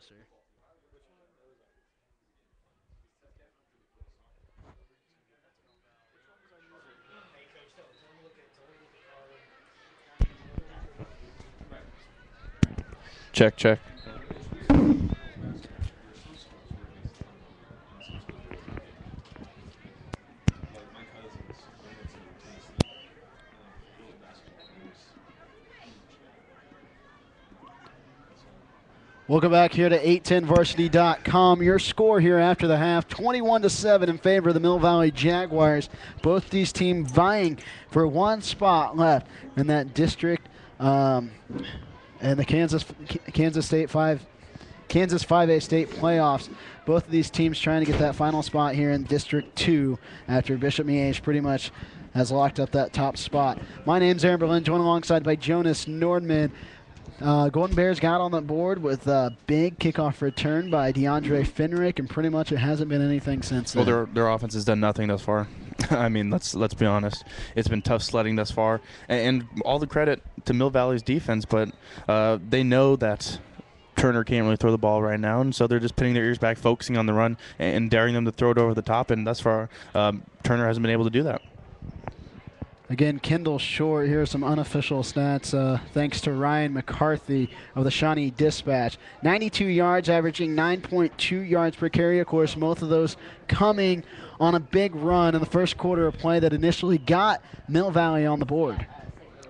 closer. Check, check. Welcome back here to 810varsity.com. Your score here after the half, 21-7 in favor of the Mill Valley Jaguars. Both these teams vying for one spot left in that district and the Kansas 5A state playoffs. Both of these teams trying to get that final spot here in District 2 after Bishop Miege pretty much has locked up that top spot. My name's Aaron Berlin, joined alongside by Jonas Nordman. Golden Bears got on the board with a big kickoff return by DeAndre Fenrick, and pretty much it hasn't been anything since then. Well, their offense has done nothing thus far. I mean, let's be honest. It's been tough sledding thus far, and all the credit to Mill Valley's defense, but they know that Turner can't really throw the ball right now, and so they're just pinning their ears back, focusing on the run, and daring them to throw it over the top, and thus far, Turner hasn't been able to do that. Again, Kendall Short, here are some unofficial stats thanks to Ryan McCarthy of the Shawnee Dispatch. 92 yards, averaging 9.2 yards per carry. Of course, most of those coming on a big run in the first quarter of play that initially got Mill Valley on the board.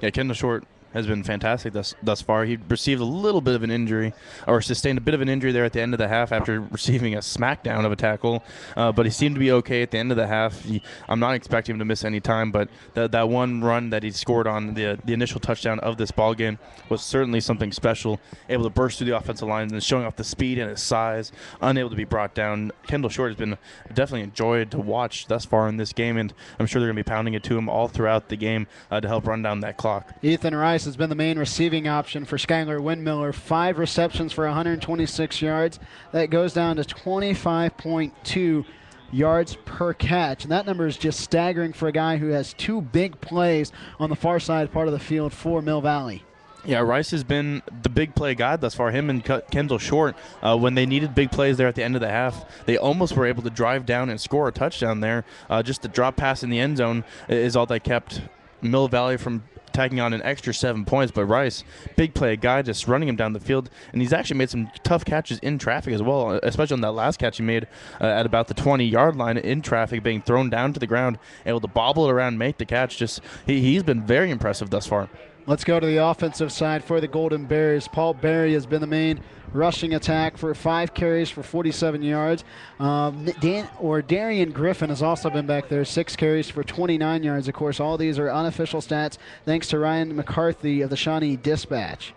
Yeah, Kendall Short has been fantastic thus far. He received a little bit of an injury, or sustained a bit of an injury there at the end of the half after receiving a smackdown of a tackle, but he seemed to be okay at the end of the half. I'm not expecting him to miss any time, but that one run that he scored on the initial touchdown of this ball game was certainly something special, able to burst through the offensive line and showing off the speed and his size, unable to be brought down. Kendall Short has been definitely enjoyed to watch thus far in this game, and I'm sure they're going to be pounding it to him all throughout the game to help run down that clock. Ethan Rice has been the main receiving option for Skylar Windmiller. 5 receptions for 126 yards. That goes down to 25.2 yards per catch. And that number is just staggering for a guy who has 2 big plays on the far side part of the field for Mill Valley. Yeah, Rice has been the big play guy thus far. Him and Kendall Short, when they needed big plays there at the end of the half, they almost were able to drive down and score a touchdown there. Just the drop pass in the end zone is all that kept Mill Valley from tacking on an extra 7 points, but Rice, big play guy, just running him down the field, and he's actually made some tough catches in traffic as well, especially on that last catch he made at about the 20-yard line in traffic, being thrown down to the ground, able to bobble it around, make the catch. Just he's been very impressive thus far. Let's go to the offensive side for the Golden Bears. Paul Berry has been the main rushing attack for 5 carries for 47 yards. Darian Griffin has also been back there, 6 carries for 29 yards. Of course, all these are unofficial stats thanks to Ryan McCarthy of the Shawnee Dispatch.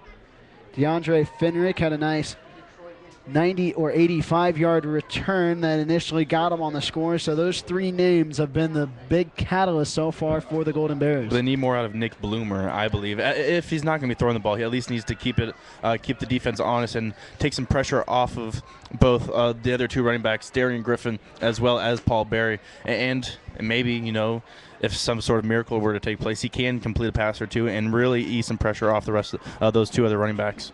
DeAndre Fenrick had a nice 90 or 85-yard return that initially got him on the score. So those 3 names have been the big catalyst so far for the Golden Bears. They need more out of Nick Bloomer, I believe. If he's not going to be throwing the ball, he at least needs to keep the defense honest and take some pressure off of both the other 2 running backs, Darian Griffin as well as Paul Berry. And maybe, if some sort of miracle were to take place, he can complete a pass or 2 and really ease some pressure off the rest of those 2 other running backs.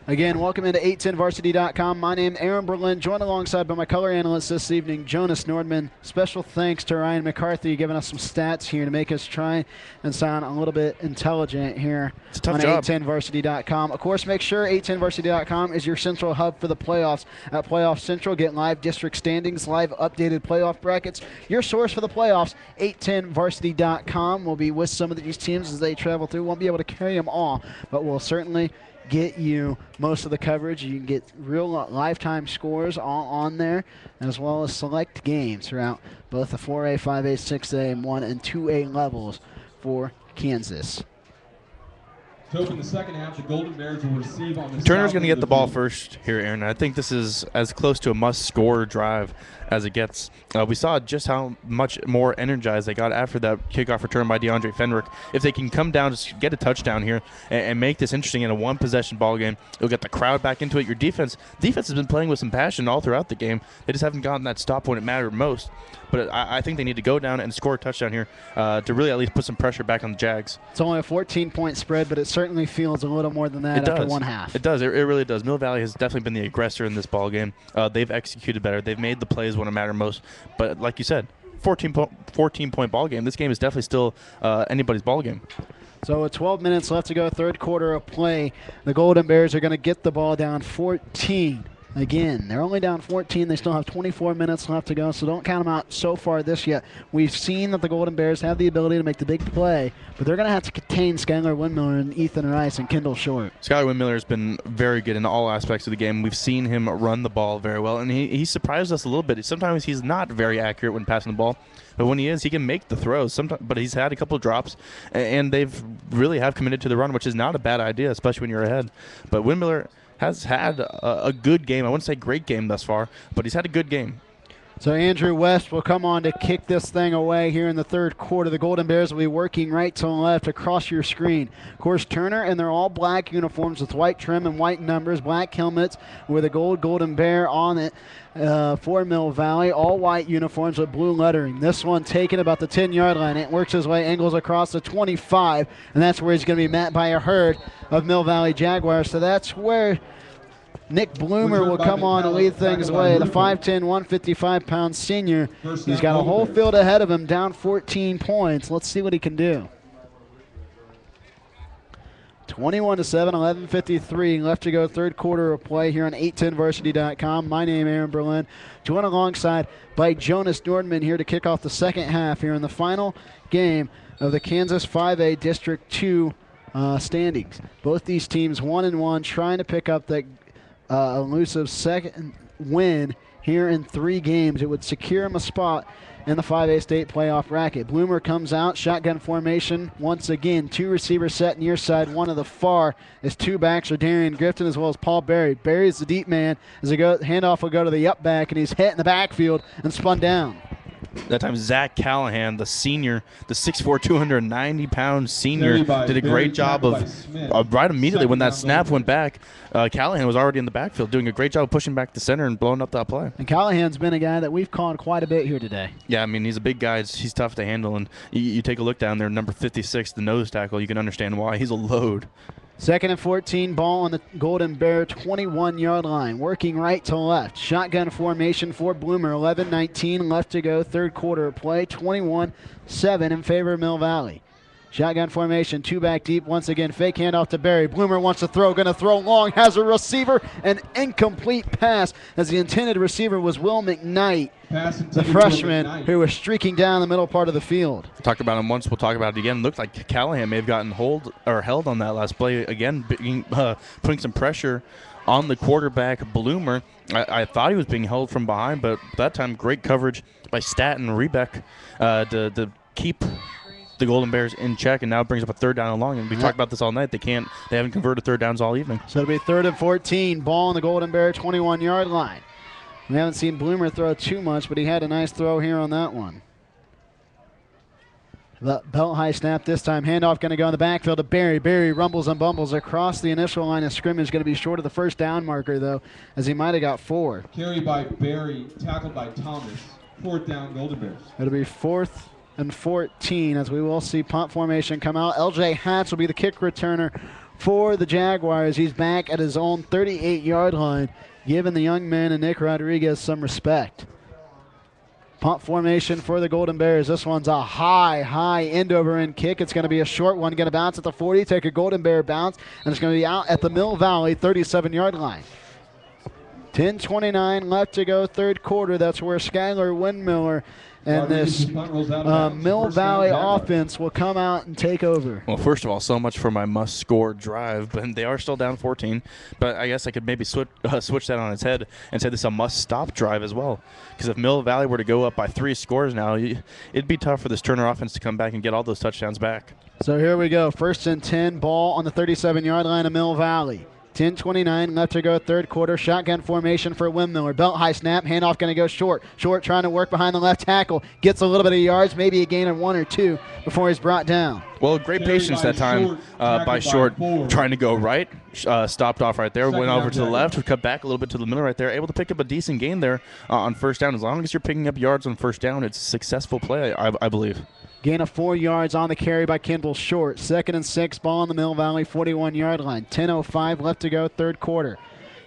Again, welcome into 810varsity.com. My name is Aaron Berlin, joined alongside by my color analyst this evening, Jonas Nordman. Special thanks to Ryan McCarthy giving us some stats here to make us try and sound a little bit intelligent here on 810varsity.com. Of course, make sure 810varsity.com is your central hub for the playoffs. At Playoff Central, get live district standings, live updated playoff brackets. Your source for the playoffs, 810varsity.com. We'll be with some of these teams as they travel through. Won't be able to carry them all, but we'll certainly get you most of the coverage. You can get real lifetime scores all on there, as well as select games throughout both the 4A, 5A, 6A, and 1 and 2A levels for Kansas. To open the second half, the Golden Bears will receive on the Turner's going to get the ball first here, Aaron. I think this is as close to a must-score drive as it gets. We saw just how much more energized they got after that kickoff return by DeAndre Fenrick. If they can come down, just get a touchdown here and make this interesting in a 1-possession ball game, you'll get the crowd back into it. Your defense has been playing with some passion all throughout the game. They just haven't gotten that stop when it mattered most. But I think they need to go down and score a touchdown here to really at least put some pressure back on the Jags. It's only a 14-point spread, but it certainly certainly feels a little more than that after one half. It does. It really does. Mill Valley has definitely been the aggressor in this ball game. They've executed better. They've made the plays when it mattered most. But like you said, 14-point ball game. This game is definitely still anybody's ball game. So with 12 minutes left to go, third quarter of play, the Golden Bears are going to get the ball down 14. Again, they're only down 14. They still have 24 minutes left to go, so don't count them out so far this yet. We've seen that the Golden Bears have the ability to make the big play, but they're going to have to contain Skylar Windmiller and Ethan Rice and Kendall Short. Skylar Windmiller has been very good in all aspects of the game. We've seen him run the ball very well, and he surprised us a little bit. Sometimes he's not very accurate when passing the ball, but when he is, he can make the throws. But he's had a couple of drops, and they've really have committed to the run, which is not a bad idea, especially when you're ahead. But Windmiller has had a good game. I wouldn't say great game thus far, but he's had a good game. So Andrew West will come on to kick this thing away here in the third quarter. The Golden Bears will be working right to left across your screen. Of course, Turner, and they're all black uniforms with white trim and white numbers, black helmets with a gold Golden Bear on it for Mill Valley. All white uniforms with blue lettering. This one taken about the 10-yard line. It works his way, angles across the 25, and that's where he's going to be met by a herd of Mill Valley Jaguars. So that's where Nick Bloomer will come on to lead things away. The 5'10", 155-pound senior. He's got a whole field ahead of him, down 14 points. Let's see what he can do. 21-7, 11:53 left to go, third quarter of play here on 810varsity.com. My name is Aaron Berlin, joined alongside by Jonas Nordman here to kick off the second half here in the final game of the Kansas 5A District 2 standings. Both these teams 1-1, trying to pick up that elusive second win here in 3 games. It would secure him a spot in the 5A state playoff bracket. Bloomer comes out, shotgun formation once again. 2 receivers set near side, one of the far. His 2 backs are Darian Grifton as well as Paul Berry. Berry's the deep man as handoff will go to the up back, and he's hit in the backfield and spun down. That time, Zach Callahan, the senior, the 6'4", 290-pound senior, did a great job of right immediately when that snap went back. Callahan was already in the backfield, doing a great job of pushing back the center and blowing up that play. And Callahan's been a guy that we've called quite a bit here today. Yeah, I mean, he's a big guy. He's tough to handle. And you take a look down there, number 56, the nose tackle, you can understand why. He's a load. 2nd and 14, ball on the Golden Bear 21-yard line, working right to left. Shotgun formation for Bloomer, 11:19 left to go, third quarter of play, 21-7 in favor of Mill Valley. Shotgun formation, 2 back deep, once again, fake handoff to Berry. Bloomer wants to throw, going to throw long, has a receiver, an incomplete pass as the intended receiver was Will McKnight, the freshman who was streaking down the middle part of the field. Talked about him once, we'll talk about it again. Looked like Callahan may have gotten held on that last play again, putting some pressure on the quarterback, Bloomer. I thought he was being held from behind, but that time great coverage by Staten Rebeck to keep the Golden Bears in check, and now brings up a 3rd down and long. And we talked about this all night. They haven't converted 3rd downs all evening. So it'll be 3rd and 14, ball on the Golden Bear 21-yard line. We haven't seen Bloomer throw too much, but he had a nice throw here on that one. The belt high snap this time. Handoff going to go in the backfield to Berry. Berry rumbles and bumbles across the initial line of scrimmage. Going to be short of the 1st down marker, though, as he might have got 4. Carry by Berry, tackled by Thomas. 4th down, Golden Bears. It'll be 4th and 14 as we will see punt formation come out. LJ Hatch will be the kick returner for the Jaguars. He's back at his own 38-yard line, giving the young man and Nick Rodriguez some respect. Punt formation for the Golden Bears. This one's a high end-over-end kick. It's going to be a short one. Going to bounce at the 40, take a Golden Bear bounce, and it's going to be out at the Mill Valley 37-yard line. 10:29 left to go, third quarter. That's where Skylar Windmiller and this Mill Valley offense will come out and take over. Well, first of all, so much for my must-score drive, but they are still down 14. But I guess I could maybe switch that on its head and say this is a must-stop drive as well. Because if Mill Valley were to go up by 3 scores now, it'd be tough for this Turner offense to come back and get all those touchdowns back. So here we go. 1st and 10, ball on the 37-yard line of Mill Valley. 10:29 left to go, third quarter. Shotgun formation for Windmiller. Belt high snap. Handoff going to go short. Short trying to work behind the left tackle. Gets a little bit of yards, maybe a gain of 1 or 2 before he's brought down. Well, great patience that time by Short, trying to go right, stopped off right there, went over to the left, cut back a little bit to the middle right there, able to pick up a decent gain there on first down. As long as you're picking up yards on first down, it's a successful play, I believe. Gain of 4 yards on the carry by Kendall Short. 2nd and 6, ball in the Mill Valley 41-yard line. 10:05 left to go, third quarter.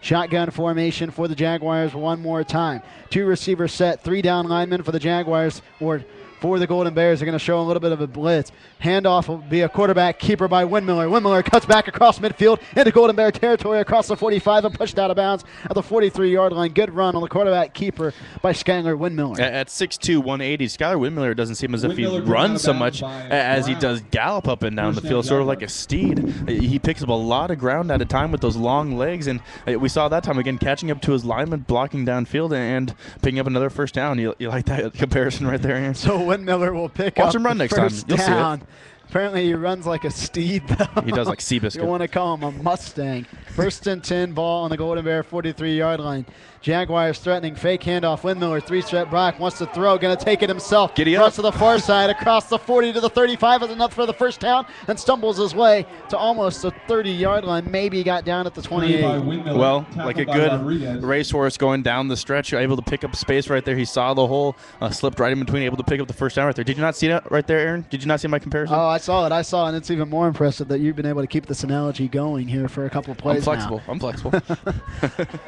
Shotgun formation for the Jaguars one more time. 2 receivers set, 3 down linemen for the Jaguars, or for the Golden Bears. They're going to show a little bit of a blitz. Handoff will be a quarterback keeper by Windmiller. Windmiller cuts back across midfield into Golden Bear territory across the 45 and pushed out of bounds at the 43-yard line. Good run on the quarterback keeper by Skylar Windmiller. At 6'2", 180, Skylar Windmiller doesn't seem as if he runs so much as he does gallop up and down the field, sort of like a steed. He picks up a lot of ground at a time with those long legs, and we saw that time again catching up to his lineman, blocking downfield, and picking up another first down. You like that comparison right there, Aaron? So Windmiller will pick Watch up him run next time. You'll down. See it. Apparently he runs like a steed, though. He does like Seabiscuit. You want to call him a Mustang. 1st and 10, ball on the Golden Bear 43-yard line. Jaguars threatening, fake handoff. Windmiller, 3-step back, wants to throw, going to take it himself. Giddy up. Runs to the far side, across the 40 to the 35 is enough for the first down, and stumbles his way to almost the 30-yard line. Maybe he got down at the 28. Well, like a good racehorse going down the stretch, able to pick up space right there. He saw the hole, slipped right in between, able to pick up the first down right there. Did you not see that right there, Aaron? Did you not see my comparison? Oh, I saw it. And it's even more impressive that you've been able to keep this analogy going here for a couple of plays. I'm flexible.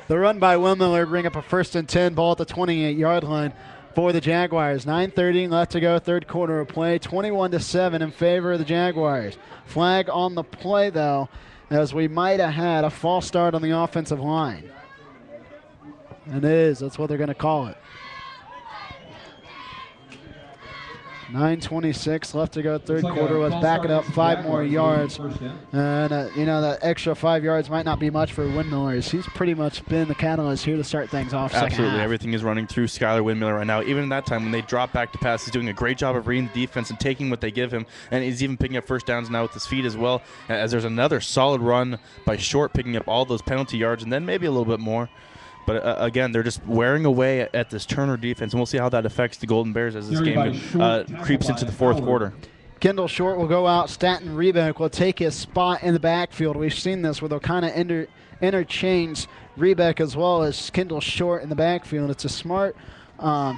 The run by Windmiller bring up a 1st and 10, ball at the 28-yard line for the Jaguars. 9:30 left to go, third quarter of play. 21-7 in favor of the Jaguars. Flag on the play, though, as we might have had a false start on the offensive line. And it is. That's what they're going to call it. 9:26 left to go, third quarter. Let's back it up 5 more yards. And, that extra 5 yards might not be much for Windmiller. He's pretty much been the catalyst here to start things off. Absolutely. Everything is running through Skylar Windmiller right now. Even in that time when they drop back to pass, he's doing a great job of reading the defense and taking what they give him. And he's even picking up first downs now with his feet as well, as there's another solid run by Short, picking up all those penalty yards and then maybe a little bit more. But again, they're just wearing away at this Turner defense, and we'll see how that affects the Golden Bears as this game creeps into the fourth quarter. Kendall Short will go out. Staten Rebeck will take his spot in the backfield. We've seen this where they'll kind of interchange Rebeck as well as Kendall Short in the backfield. It's a smart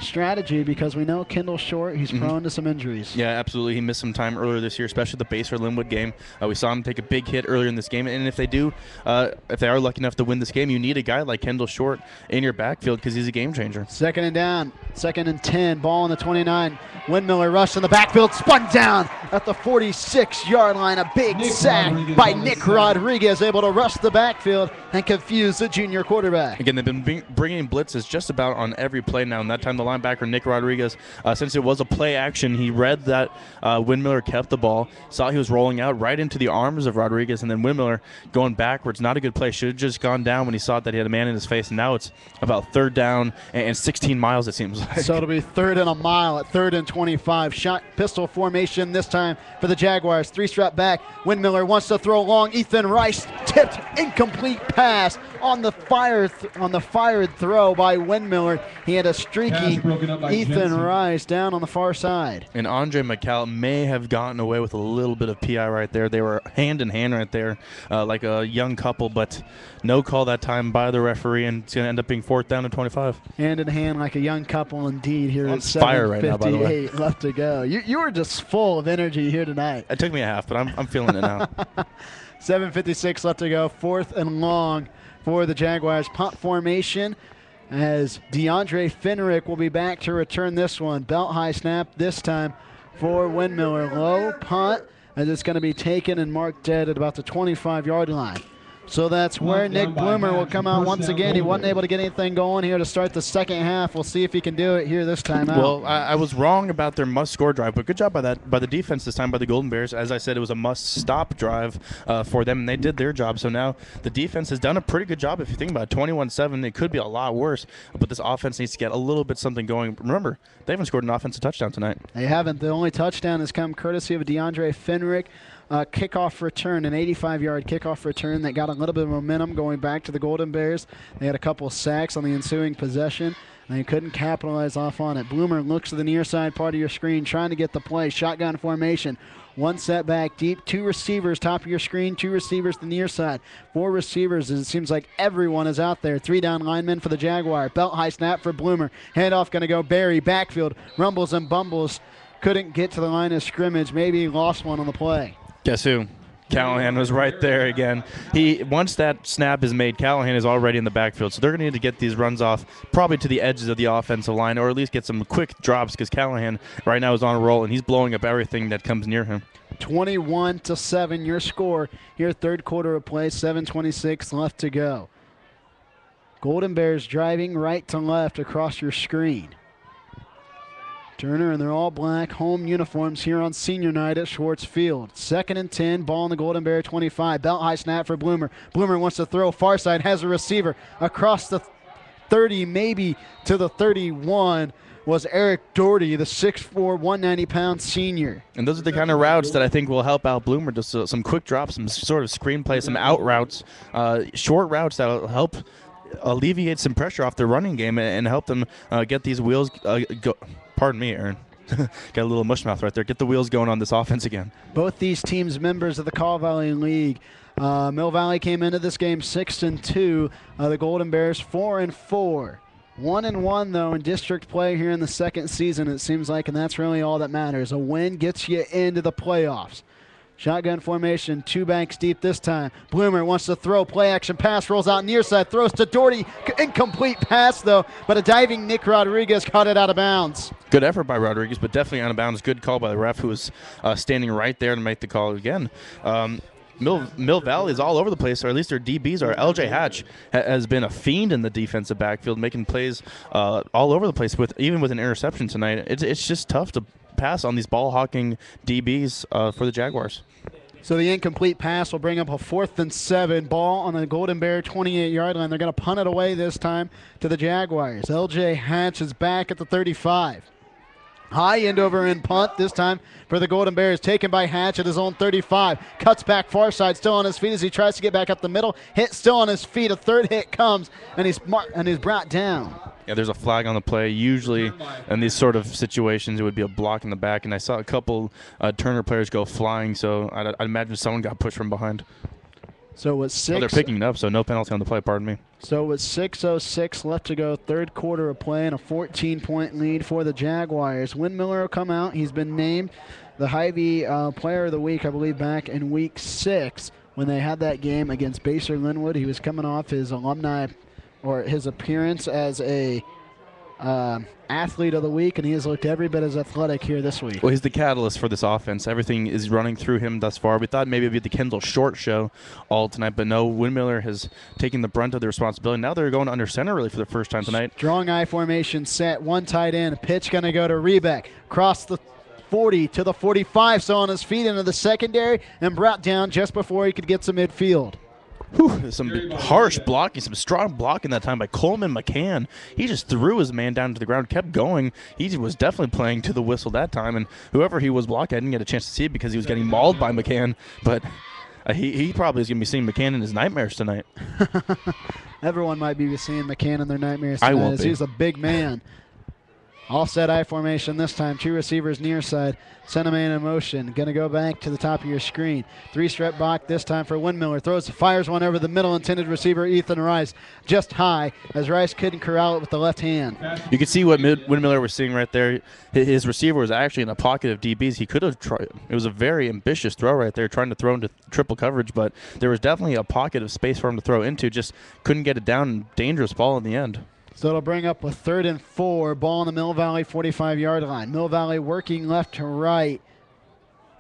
strategy because we know Kendall Short, he's prone to some injuries. Yeah, absolutely. He missed some time earlier this year, especially the Baser Linwood game. We saw him take a big hit earlier in this game, and if they are lucky enough to win this game, you need a guy like Kendall Short in your backfield because he's a game changer. 2nd and down, 2nd and 10, ball on the 29. Windmiller rushed in the backfield, spun down at the 46-yard line. A big sack by Nick Rodriguez, able to rush the backfield and confuse the junior quarterback. Again, they've been bringing blitzes just about on every play now, and that time the linebacker, Nick Rodriguez, since it was a play action, he read that Windmiller kept the ball, saw he was rolling out right into the arms of Rodriguez, and then Windmiller going backwards. Not a good play. Should have just gone down when he saw that he had a man in his face, and now it's about 3rd down and 16 miles, it seems like. So it'll be 3rd and a mile at 3rd and 25. Shot pistol formation this time for the Jaguars. 3-step back. Windmiller wants to throw long. Ethan Rice tipped, incomplete pass on the fired throw by Windmiller. He had a streaky Ethan Rice down on the far side. And Andre McCall may have gotten away with a little bit of PI right there. They were hand in hand right there, like a young couple, but no call that time by the referee, and it's going to end up being 4th down and 25. Hand in hand like a young couple indeed here at fire right now, by the way. 7:58 left to go. You were just full of energy here tonight. It took me a half, but I'm feeling it now. 7:56 left to go, 4th and long for the Jaguars. Punt formation as DeAndre Fenrick will be back to return this one. Belt high snap this time for Windmiller. Low punt as it's going to be taken and marked dead at about the 25-yard line. So that's where Nick Bloomer will come out once again. He wasn't able to get anything going here to start the second half. We'll see if he can do it here this time out. Well, I was wrong about their must-score drive, but good job by the defense this time by the Golden Bears. As I said, it was a must-stop drive for them, and they did their job. So now the defense has done a pretty good job. If you think about it, 21-7, it could be a lot worse, but this offense needs to get a little bit something going. Remember, they haven't scored an offensive touchdown tonight. They haven't. The only touchdown has come courtesy of DeAndre Fenrick kickoff return, an 85-yard kickoff return that got a little bit of momentum going back to the Golden Bears. They had a couple of sacks on the ensuing possession. They couldn't capitalize off on it. Bloomer looks to the near side part of your screen, trying to get the play. Shotgun formation. One set back deep. 2 receivers, top of your screen. 2 receivers to the near side. 4 receivers, as it seems like everyone is out there. 3 down linemen for the Jaguar. Belt high snap for Bloomer. Handoff going to go Barry. Backfield. Rumbles and bumbles. Couldn't get to the line of scrimmage. Maybe lost one on the play. Guess who? Callahan was right there again. Once that snap is made, Callahan is already in the backfield, so they're going to need to get these runs off probably to the edges of the offensive line, or at least get some quick drops, because Callahan right now is on a roll and he's blowing up everything that comes near him. 21-7, your score here, third quarter of play, 7:26 left to go. Golden Bears driving right to left across your screen. Turner and they're all black home uniforms here on senior night at Schwartz Field. 2nd and 10, ball on the Golden Bear 25. Belt high snap for Bloomer. Bloomer wants to throw far side, has a receiver across the 30, maybe to the 31. Was Eric Doherty, the 6'4", 190-pound senior. And those are the kind of routes that I think will help out Bloomer. Just some quick drops, some sort of screenplay, some out routes, short routes that will help alleviate some pressure off their running game and help them get these wheels go. Pardon me, Aaron. Got a little mush mouth right there. Get the wheels going on this offense again. Both these teams members of the Kaw Valley League. Mill Valley came into this game 6-2. The Golden Bears 4-4. 1-1 though in district play here in the second season, it seems like, and that's really all that matters. A win gets you into the playoffs. Shotgun formation, 2 banks deep this time. Bloomer wants to throw, play action pass, rolls out near side, throws to Doherty. Incomplete pass though, but a diving Nick Rodriguez caught it out of bounds. Good effort by Rodriguez, but definitely out of bounds. Good call by the ref, who was standing right there to make the call again. Mill Valley is all over the place, or at least their DBs are. LJ Hatch has been a fiend in the defensive backfield, making plays all over the place, even with an interception tonight. It's just tough to pass on these ball-hawking DBs for the Jaguars. So the incomplete pass will bring up a 4th and 7. Ball on the Golden Bear 28-yard line. They're going to punt it away this time to the Jaguars. LJ Hatch is back at the 35. High end over in punt this time for the Golden Bears. Taken by Hatch at his own 35. Cuts back far side, still on his feet as he tries to get back up the middle. Hit still on his feet. A third hit comes, and he's brought down. Yeah, there's a flag on the play. Usually in these sort of situations, it would be a block in the back, and I saw a couple Turner players go flying, so I'd imagine someone got pushed from behind. So it's 6. Oh, they're picking it up, so no penalty on the play, pardon me. So with 6:06 left to go, third quarter of play, and a 14-point lead for the Jaguars. Windmiller will come out. He's been named the Hy-Vee Player of the Week, I believe, back in Week 6 when they had that game against Baser Linwood. He was coming off his alumni, or his appearance as a athlete of the week, and he has looked every bit as athletic here this week. Well, he's the catalyst for this offense. Everything is running through him thus far. We thought maybe it would be the Kendall Short show all tonight, but no, Windmiller has taken the brunt of the responsibility. Now they're going under center really for the first time tonight. Strong eye formation set, one tight end. Pitch going to go to Rebeck. Cross the 40 to the 45, so on his feet into the secondary and brought down just before he could get to midfield. Whew, some harsh blocking, some strong blocking that time by Coleman McCann. He just threw his man down to the ground, kept going. He was definitely playing to the whistle that time, and whoever he was blocking, I didn't get a chance to see it because he was getting mauled by McCann, but he probably is going to be seeing McCann in his nightmares tonight. Everyone might be seeing McCann in their nightmares tonight. I won't be. He's a big man. All set I formation this time. 2 receivers near side. Send a man in motion. Going to go back to the top of your screen. 3-step block this time for Windmiller. Fires one over the middle. Intended receiver Ethan Rice. Just high as Rice couldn't corral it with the left hand. You can see what Windmiller was seeing right there. His receiver was actually in a pocket of DBs. He could have tried. It was a very ambitious throw right there, trying to throw into triple coverage, but there was definitely a pocket of space for him to throw into. Just couldn't get it down. Dangerous ball in the end. So it'll bring up a 3rd and 4. Ball on the Mill Valley 45-yard line. Mill Valley working left to right.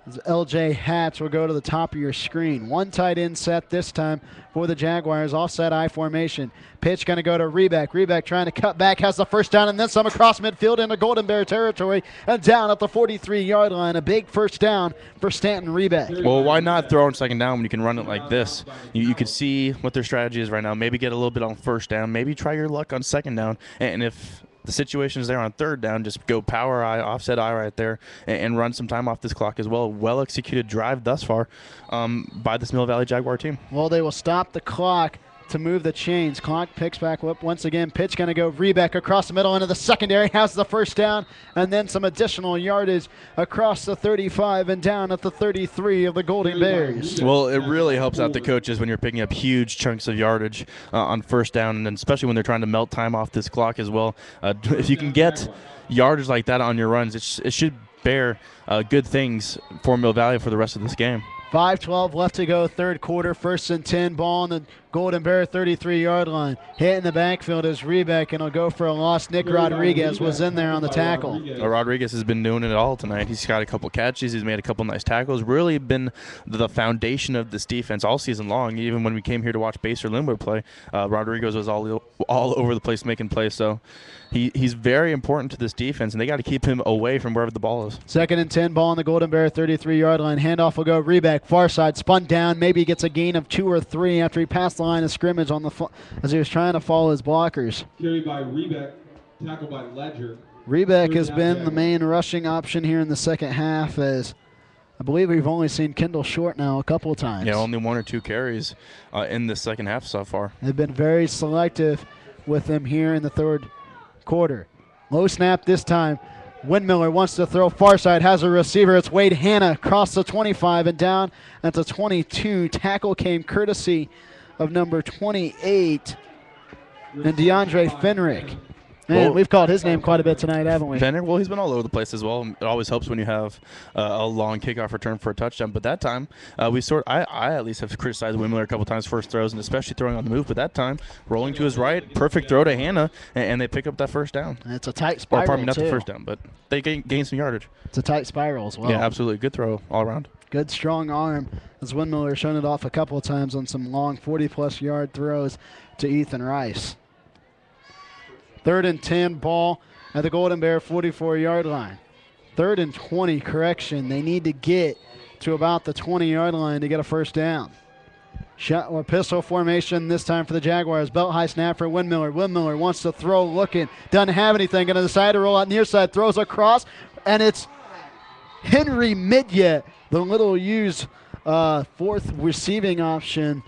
As LJ Hatch will go to the top of your screen. One tight end set this time for the Jaguars. Offset I formation. Pitch going to go to Rebeck. Rebeck trying to cut back. Has the first down and then some across midfield into Golden Bear territory. And down at the 43-yard line. A big first down for Stanton Rebeck. Well, why not throw on second down when you can run it like this? You could see what their strategy is right now. Maybe get a little bit on first down. Maybe try your luck on second down. And if the situations there on third down, just go power I, offset I right there, and run some time off this clock as well. Well executed drive thus far by this Mill Valley Jaguar team. Well, they will stop the clock to move the chains. Clock picks back up once again. Pitch going to go Rebeck across the middle into the secondary. Has the first down, and then some additional yardage across the 35 and down at the 33 of the Golden Bears. Well, it really helps out the coaches when you're picking up huge chunks of yardage on first down, and then especially when they're trying to melt time off this clock as well. If you can get yardage like that on your runs, it should bear good things for Mill Valley for the rest of this game. 5:12 left to go, third quarter, 1st and 10, ball on the Golden Bear 33-yard line. Hit in the backfield is Rebeck, and he'll go for a loss. Nick Rodriguez was in there on the tackle. Rodriguez has been doing it all tonight. He's got a couple catches. He's made a couple nice tackles. Really been the foundation of this defense all season long. Even when we came here to watch Basehor Linwood play, Rodriguez was all over the place making plays. So he's very important to this defense, and they got to keep him away from wherever the ball is. 2nd and 10, ball on the Golden Bear 33-yard line. Handoff will go Rebeck, far side, spun down. Maybe gets a gain of 2 or 3 after he passed the line of scrimmage on as he was trying to follow his blockers. Carried by Rebeck, tackled by Ledger. Rebeck has been the main rushing option here in the second half, as I believe we've only seen Kendall Short now a couple of times. Yeah, only 1 or 2 carries in the second half so far. They've been very selective with him here in the third quarter. Low snap this time. Windmiller wants to throw far side, has a receiver. It's Wade Hanna across the 25 and down at the 22. Tackle came courtesy of number 28 and DeAndre Fenrick. Man, we've called his name quite a bit tonight, haven't we? Fenrick, well, he's been all over the place as well. It always helps when you have a long kickoff return for a touchdown. But that time, I at least have criticized Windmiller a couple times first throws, and especially throwing on the move. But that time, rolling to his right, perfect throw to Hanna, and they pick up that first down. And it's a tight spiral, or pardon me, not too. the first down, but they gain some yardage. It's a tight spiral as well. Yeah, absolutely. Good throw all around. Good, strong arm, as Windmiller shown it off a couple of times on some long 40-plus yard throws to Ethan Rice. 3rd and 10, ball at the Golden Bear 44-yard line. 3rd and 20, correction. They need to get to about the 20-yard line to get a first down. Shot or pistol formation this time for the Jaguars. Belt high snap for Windmiller. Windmiller wants to throw, looking, doesn't have anything. Going to decide to roll out near side, throws across, and it's Henry Midya, the little used 4th receiving option.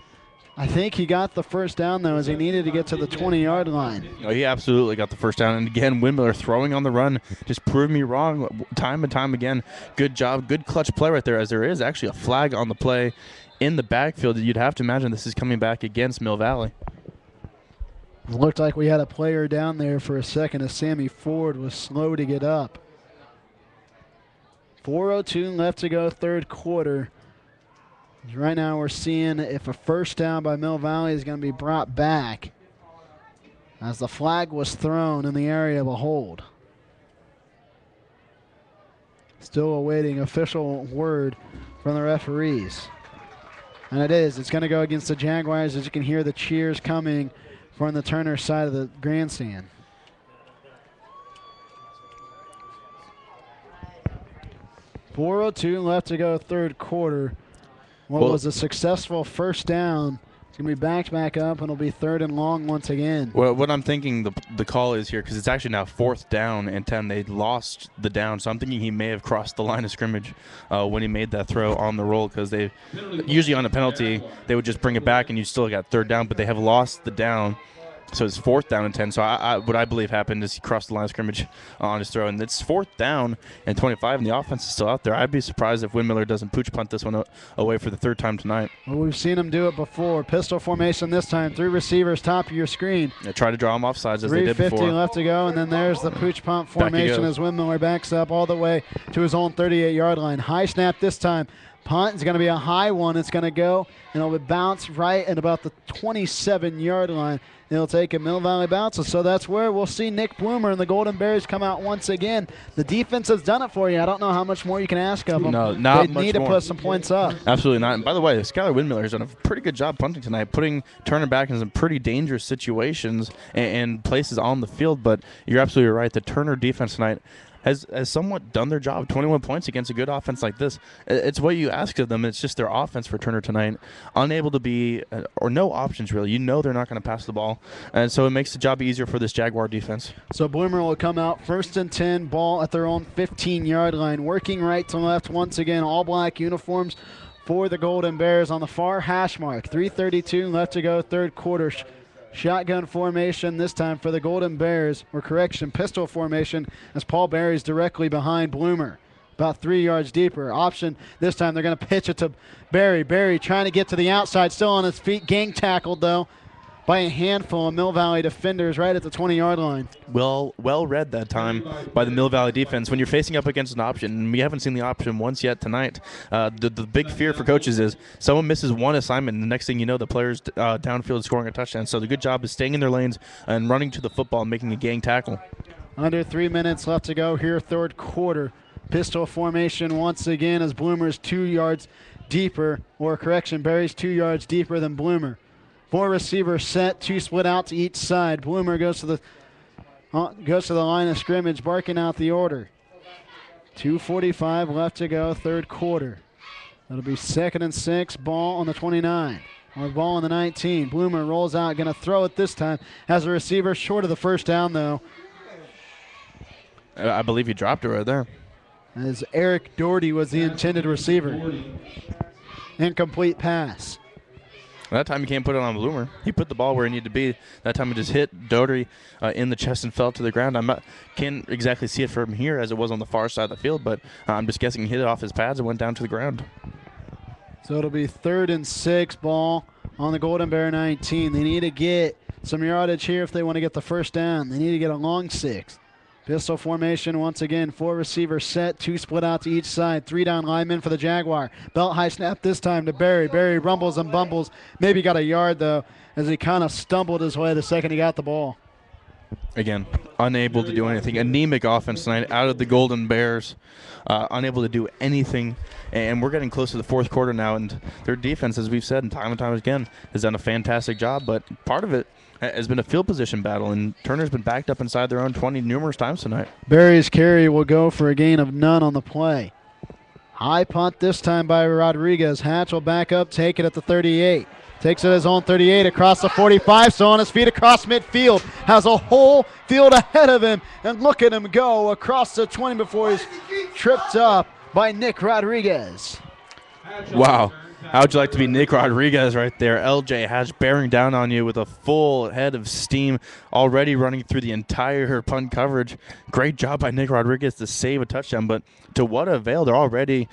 I think he got the first down, though, as he needed to get to the 20-yard line. Oh, he absolutely got the first down. And, again, Windmiller throwing on the run just proved me wrong time and time again. Good job. Good clutch play right there, as there is actually a flag on the play in the backfield. You'd have to imagine this is coming back against Mill Valley. It looked like we had a player down there for a second as Sammy Ford was slow to get up. 4:02 left to go, third quarter. Right now we're seeing if a first down by Mill Valley is going to be brought back, as the flag was thrown in the area of a hold. Still awaiting official word from the referees. And it is. It's going to go against the Jaguars, as you can hear the cheers coming from the Turner side of the grandstand. .402 left to go, third quarter. What was a successful first down. It's going to be backed back up, and it'll be 3rd and long once again. Well, what I'm thinking the call is here, because it's actually now 4th down and 10. They lost the down, so I'm thinking he may have crossed the line of scrimmage when he made that throw on the roll, because they usually on a penalty, they would just bring it back and you still got 3rd down, but they have lost the down. So it's 4th down and 10. So what I believe happened is he crossed the line of scrimmage on his throw. And it's 4th down and 25, and the offense is still out there. I'd be surprised if Windmiller doesn't pooch punt this one away for the 3rd time tonight. Well, we've seen him do it before. Pistol formation this time. 3 receivers, top of your screen. Try to draw him off sides as they did before. 3:50 left to go, and then there's the pooch punt formation as Windmiller backs up all the way to his own 38-yard line. High snap this time. Punt is going to be a high one. It's going to go, and it'll bounce right at about the 27-yard line. It'll take a Mill Valley bounce, so that's where we'll see Nick Bloomer and the Golden Bears come out once again. The defense has done it for you. I don't know how much more you can ask of them. No, not much more. They need to put some points up. Absolutely not. And by the way, Skylar Windmiller has done a pretty good job punting tonight, putting Turner back in some pretty dangerous situations and places on the field. But you're absolutely right. The Turner defense tonight has somewhat done their job. 21 points against a good offense like this. It's what you ask of them. It's just their offense for Turner tonight. Unable to be, or no options really. You know they're not going to pass the ball And so it makes the job easier for this Jaguar defense. So Bloomer will come out 1st and 10, ball at their own 15-yard line, working right to left once again, all black uniforms for the Golden Bears on the far hash mark. 3:32 left to go, third quarter. Shotgun formation this time for the Golden Bears, or correction, pistol formation, as Paul Berry's directly behind Bloomer, about 3 yards deeper. Option this time, they're going to pitch it to Berry. Berry trying to get to the outside, still on his feet, gang tackled though by a handful of Mill Valley defenders right at the 20-yard line. Well read that time by the Mill Valley defense. When you're facing up against an option, and we haven't seen the option once yet tonight, the big fear for coaches is someone misses one assignment, and the next thing you know, the player's downfield scoring a touchdown. So the good job is staying in their lanes and running to the football and making a gang tackle. Under 3 minutes left to go here, third quarter. Pistol formation once again as Bloomer's 2 yards deeper, or correction, Berry's 2 yards deeper than Bloomer. 4 receivers set, 2 split out to each side. Bloomer goes to the line of scrimmage, barking out the order. 2:45 left to go, third quarter. That'll be 2nd and 6, ball on the 29, or ball on the 19. Bloomer rolls out, going to throw it this time. Has a receiver short of the first down, though. I believe he dropped it right there. As Eric Doherty was the intended receiver. Incomplete pass. That time he can't put it on Bloomer. He put the ball where he needed to be. That time it just hit Doherty in the chest and fell to the ground. Can't exactly see it from here as it was on the far side of the field, but I'm just guessing he hit it off his pads and went down to the ground. So it'll be 3rd and 6, ball on the Golden Bear 19. They need to get some yardage here if they want to get the first down. They need to get a long 6. Pistol formation once again, 4 receivers set, 2 split out to each side, 3 down linemen for the Jaguar. Belt high snap this time to Berry. Berry rumbles and bumbles, maybe got a yard though, as he kind of stumbled his way the second he got the ball. Again, unable to do anything. Anemic offense tonight out of the Golden Bears, unable to do anything. And we're getting close to the fourth quarter now, and their defense, as we've said time and time again, has done a fantastic job, but part of it has been a field position battle, and Turner's been backed up inside their own 20 numerous times tonight. Berry's carry will go for a gain of none on the play. High punt this time by Rodriguez. Hatch will back up, take it at the 38. Takes it at his own 38 across the 45, so on his feet across midfield. Has a whole field ahead of him, and look at him go across the 20 before he's tripped up by Nick Rodriguez. Wow. How would you like to be Nick Rodriguez right there? LJ Hatch bearing down on you with a full head of steam, already running through the entire punt coverage. Great job by Nick Rodriguez to save a touchdown, but to what avail? They're already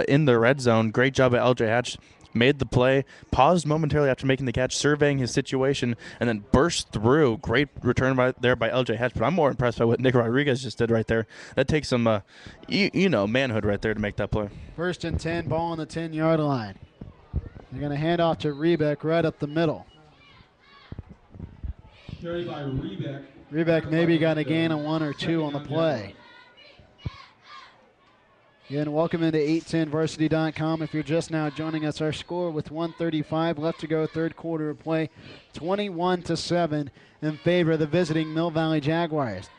in the red zone. Great job by LJ Hatch. Made the play, paused momentarily after making the catch, surveying his situation, and then burst through. Great return there by LJ Hatch, but I'm more impressed by what Nick Rodriguez just did right there. That takes some, manhood right there to make that play. 1st and 10, ball on the 10-yard line. They're going to hand off to Rebeck right up the middle. Carried by Rebeck. Rebeck maybe got a gain of 1 or 2 on the play. Again, welcome into 810varsity.com. If you're just now joining us, our score with 1:35 left to go, third quarter of play, 21-7 in favor of the visiting Mill Valley Jaguars.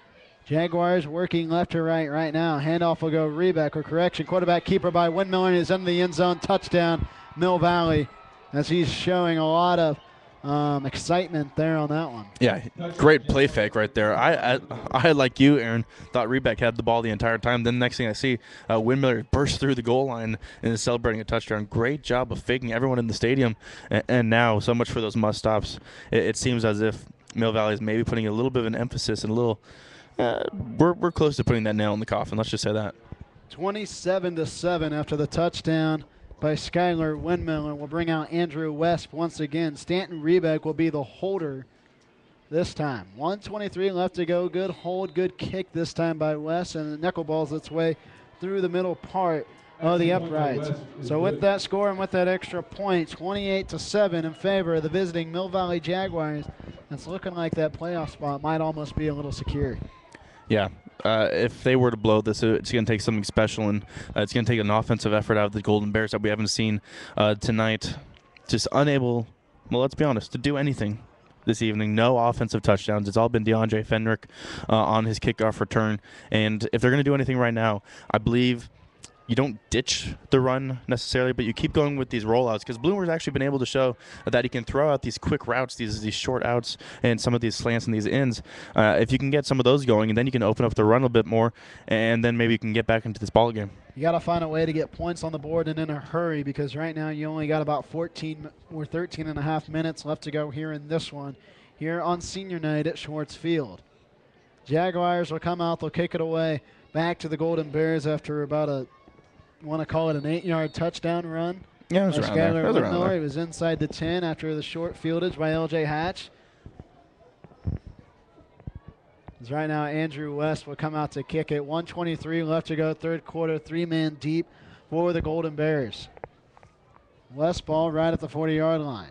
Jaguars working left to right now. Handoff will go Rebeck, or correction, quarterback keeper by Windmiller is in the end zone. Touchdown, Mill Valley, as he's showing a lot of excitement there on that one. Yeah, great play fake right there. I like you, Aaron, thought Rebeck had the ball the entire time. Then the next thing I see, Windmiller burst through the goal line and is celebrating a touchdown. Great job of faking everyone in the stadium. And now, so much for those must-stops. It seems as if Mill Valley is maybe putting a little bit of an emphasis and a little we're close to putting that nail in the coffin. Let's just say that. 27-7 after the touchdown by Skylar Windmiller will bring out Andrew West once again. Stanton Rebeck will be the holder this time. 1:23 left to go. Good hold, good kick this time by West, and the knuckleballs its way through the middle part of the uprights. So with that score and with that extra point, 28-7 in favor of the visiting Mill Valley Jaguars. It's looking like that playoff spot might almost be a little secure. Yeah. If they were to blow this, it's going to take something special, and it's going to take an offensive effort out of the Golden Bears that we haven't seen tonight. Just unable, well, let's be honest, to do anything this evening. No offensive touchdowns. It's all been DeAndre Fenrick on his kickoff return. And if they're going to do anything right now, I believe you don't ditch the run necessarily, but you keep going with these rollouts, because Bloomer's actually been able to show that he can throw out these quick routes, these short outs, and some of these slants and these ins. If you can get some of those going, and then you can open up the run a bit more, and then maybe you can get back into this ball game. You got to find a way to get points on the board and in a hurry, because right now you only got about 14 or 13 and a half minutes left to go here in this one, here on senior night at Schwartz Field. Jaguars will come out, they'll kick it away back to the Golden Bears after about a, want to call it an 8-yard touchdown run. Yeah, it was around there. It was around there. He was inside the 10 after the short fieldage by L.J. Hatch. As right now, Andrew West will come out to kick it. 1:23 left to go, third quarter, 3-man deep for the Golden Bears. West ball right at the 40-yard line.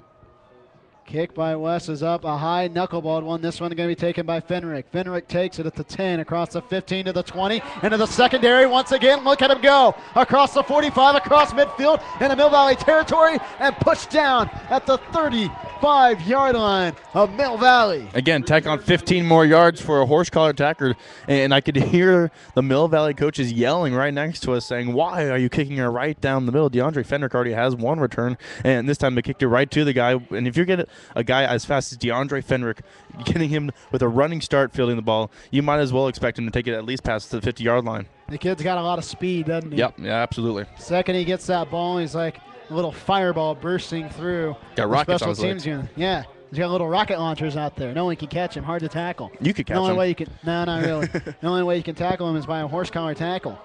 Kick by West is up, a high knuckleballed one. This one going to be taken by Fenrick. Fenrick takes it at the 10, across the 15 to the 20, into the secondary once again. Look at him go across the 45, across midfield into Mill Valley territory, and pushed down at the 35-yard line of Mill Valley. Again, tack on 15 more yards for a horse collar tacker, and I could hear the Mill Valley coaches yelling right next to us saying, why are you kicking her right down the middle? DeAndre Fenrick already has one return, and this time they kicked it right to the guy. And if you get a guy as fast as DeAndre Fenrick, getting him with a running start fielding the ball, you might as well expect him to take it at least past the 50-yard line. The kid's got a lot of speed, doesn't he? Yep, yeah, absolutely. Second he gets that ball, he's like a little fireball bursting through. Got rockets on his teams unit. Yeah, he's got little rocket launchers out there. No one can catch him, hard to tackle. You could catch him. The only him. way you can, no, not really. The only way you can tackle him is by a horse collar tackle.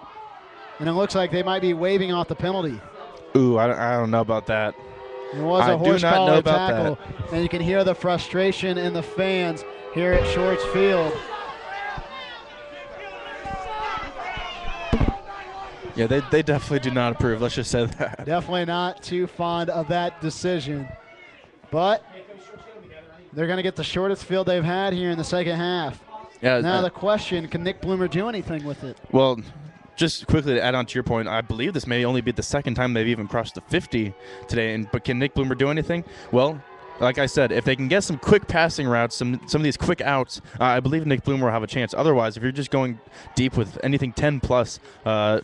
And it looks like they might be waving off the penalty. Ooh, I don't know about that. It was a horse collar tackle, and you can hear the frustration in the fans here at Schwartz Field. Yeah, they definitely do not approve. Let's just say that. Definitely not too fond of that decision. But they're going to get the shortest field they've had here in the second half. Yeah. Now the question, can Nick Bloomer do anything with it? Well, just quickly to add on to your point, I believe this may only be the second time they've even crossed the 50 today. But can Nick Bloomer do anything? Well, like I said, if they can get some quick passing routes, some of these quick outs, I believe Nick Bloomer will have a chance. Otherwise, if you're just going deep with anything 10+,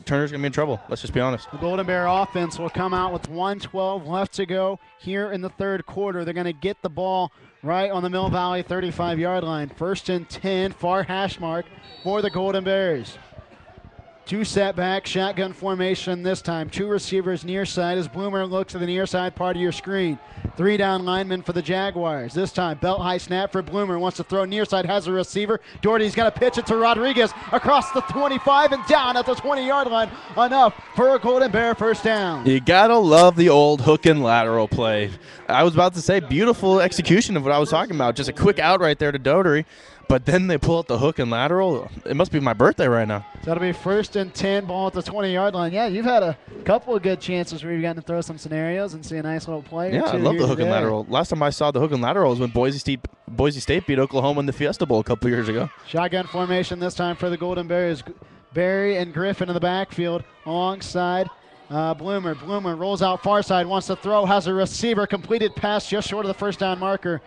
Turner's going to be in trouble. Let's just be honest. The Golden Bear offense will come out with 1:12 left to go here in the third quarter. They're going to get the ball right on the Mill Valley 35-yard line. 1st and 10, far hash mark for the Golden Bears. Two setback, shotgun formation this time. Two receivers near side as Bloomer looks at the near side part of your screen. 3 down linemen for the Jaguars. This time, belt high snap for Bloomer. Wants to throw near side, has a receiver. Doherty's going to pitch it to Rodriguez across the 25 and down at the 20-yard line. Enough for a Golden Bear first down. You got to love the old hook and lateral play. I was about to say beautiful execution of what I was talking about. Just a quick out right there to Doherty. But then they pull out the hook and lateral. It must be my birthday right now. So that'll be 1st and 10, ball at the 20-yard line. Yeah, you've had a couple of good chances where you've gotten to throw some scenarios and see a nice little play. Yeah, I love the hook and lateral. Last time I saw the hook and lateral was when Boise State beat Oklahoma in the Fiesta Bowl a couple years ago. Shotgun formation this time for the Golden Bears. Barry and Griffin in the backfield alongside Bloomer. Bloomer rolls out far side, wants to throw, has a receiver, completed pass just short of the first down marker.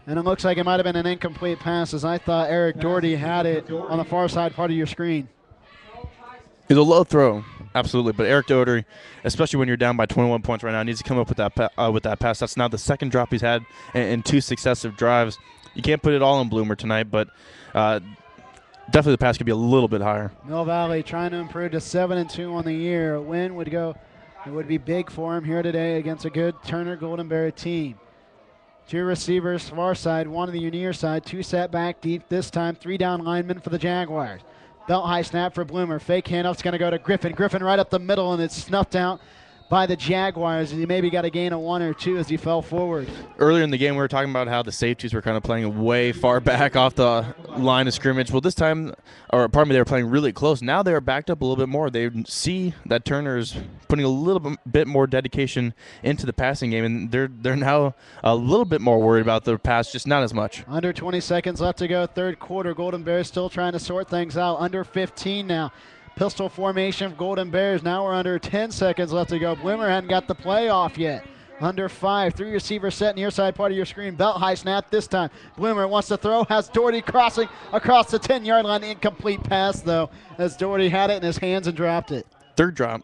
And it looks like it might have been an incomplete pass, as I thought Eric Doherty had it on the far side part of your screen. It's a low throw, absolutely. But Eric Doherty, especially when you're down by 21 points right now, needs to come up with that pass. That's now the second drop he's had in 2 successive drives. You can't put it all on Bloomer tonight, but definitely the pass could be a little bit higher. Mill Valley trying to improve to 7-2 on the year. A win would be big for him here today against a good Turner Golden Bear team. 2 receivers far side, 1 on the near side, 2 set back deep this time, 3 down linemen for the Jaguars. Belt high snap for Bloomer. Fake handoff's going to go to Griffin. Griffin right up the middle, and it's snuffed out by the Jaguars. He maybe got a gain of 1 or 2 as he fell forward. Earlier in the game, we were talking about how the safeties were kind of playing way far back off the line of scrimmage. Well, this time, or pardon me, they were playing really close. Now they are backed up a little bit more. They see that Turner's putting a little bit more dedication into the passing game, and they're now a little bit more worried about the pass, just not as much. Under 20 seconds left to go, third quarter. Golden Bears still trying to sort things out. Under 15 now. Pistol formation of Golden Bears. Now we're under 10 seconds left to go. Bloomer hadn't got the play off yet. Under 5. 3 receiver set near side part of your screen. Belt high snap this time. Bloomer wants to throw. Has Doherty crossing across the 10-yard line. Incomplete pass, though, as Doherty had it in his hands and dropped it. third drop,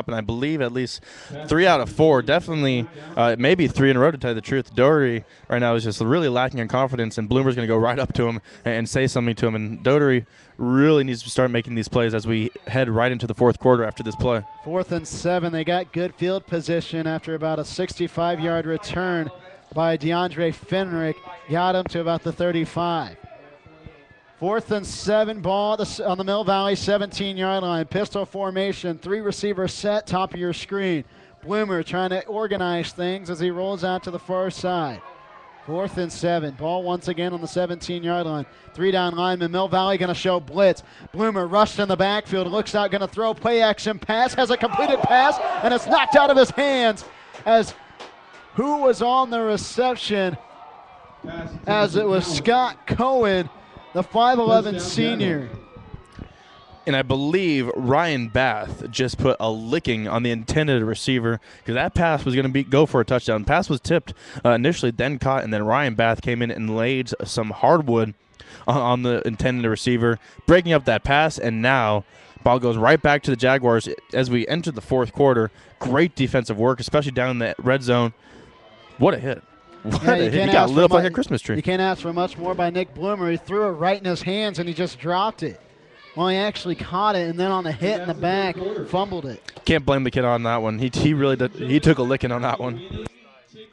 and I believe at least 3 out of 4, definitely maybe 3 in a row to tell you the truth. Doherty right now is just really lacking in confidence, and Bloomer's going to go right up to him and say something to him. And Doherty really needs to start making these plays as we head right into the fourth quarter after this play. 4th and 7. They got good field position after about a 65-yard return by DeAndre Fenrick. Got him to about the 35. 4th and 7, ball on the Mill Valley 17-yard line. Pistol formation, 3 receivers set, top of your screen. Bloomer trying to organize things as he rolls out to the far side. 4th and 7, ball once again on the 17-yard line. 3 down linemen. Mill Valley going to show blitz. Bloomer rushed in the backfield, looks out, going to throw play action pass, has a completed pass, and it's knocked out of his hands as who was on the reception, as it was Scott Cohen, the 5'11 senior. And I believe Ryan Bath just put a licking on the intended receiver because that pass was going to go for a touchdown. Pass was tipped initially, then caught, and then Ryan Bath came in and laid some hardwood on the intended receiver, breaking up that pass, and now ball goes right back to the Jaguars as we enter the fourth quarter. Great defensive work, especially down in the red zone. What a hit. He got lit up like a Christmas tree. You can't ask for much more by Nick Bloomer. He threw it right in his hands, and he just dropped it. Well, he actually caught it, and then on the hit in the back, fumbled it. Can't blame the kid on that one. He really did. He took a licking on that one.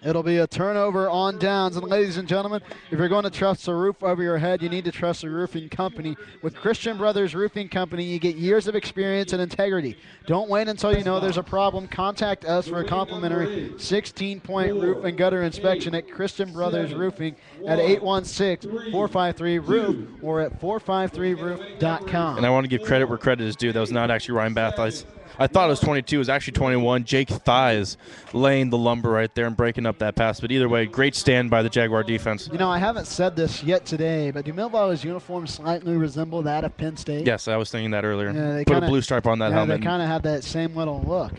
It'll be a turnover on downs. And ladies and gentlemen, if you're going to trust a roof over your head, you need to trust a roofing company. With Christian Brothers Roofing Company, you get years of experience and integrity. Don't wait until you know there's a problem. Contact us for a complimentary 16-point roof and gutter inspection at Christian Brothers Roofing at 816-453-ROOF or at 453roof.com. And I want to give credit where credit is due. That was not actually Ryan Bath. I thought it was 22. It was actually 21. Jake Thies laying the lumber right there and breaking up that pass. But either way, great stand by the Jaguar defense. You know, I haven't said this yet today, but do Mill Valley's uniforms slightly resemble that of Penn State? Yes, I was thinking that earlier. Yeah, Put a blue stripe on that helmet. They kind of have that same little look.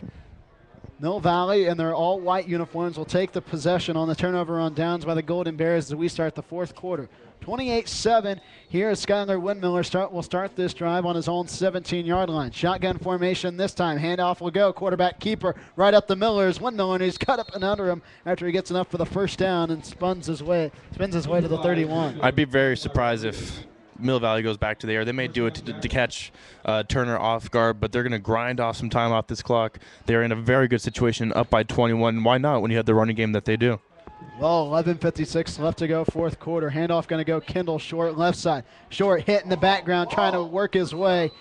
Mill Valley and their all-white uniforms will take the possession on the turnover on downs by the Golden Bears as we start the fourth quarter. 28-7. Here is Skylar Windmiller will start this drive on his own 17-yard line. Shotgun formation this time. Handoff will go. Quarterback keeper right up the Millers. Windmiller, and he's cut up and under him after he gets enough for the first down and spins his way to the 31. I'd be very surprised if Mill Valley goes back to the air. They may do it to catch Turner off guard, but they're going to grind off some time off this clock. They're in a very good situation, up by 21. Why not when you have the running game that they do? Well, 11:56 left to go, fourth quarter. Handoff going to go Kendall Short, left side. Short hit in the background, trying to work his way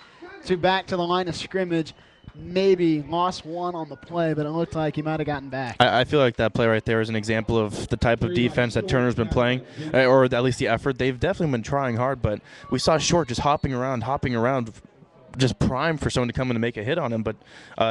back to the line of scrimmage. Maybe lost one on the play, but it looked like he might have gotten back. I feel like that play right there is an example of the type of defense that Turner's been playing, or at least the effort. They've definitely been trying hard, but we saw Short just hopping around, just prime for someone to come in and make a hit on him, but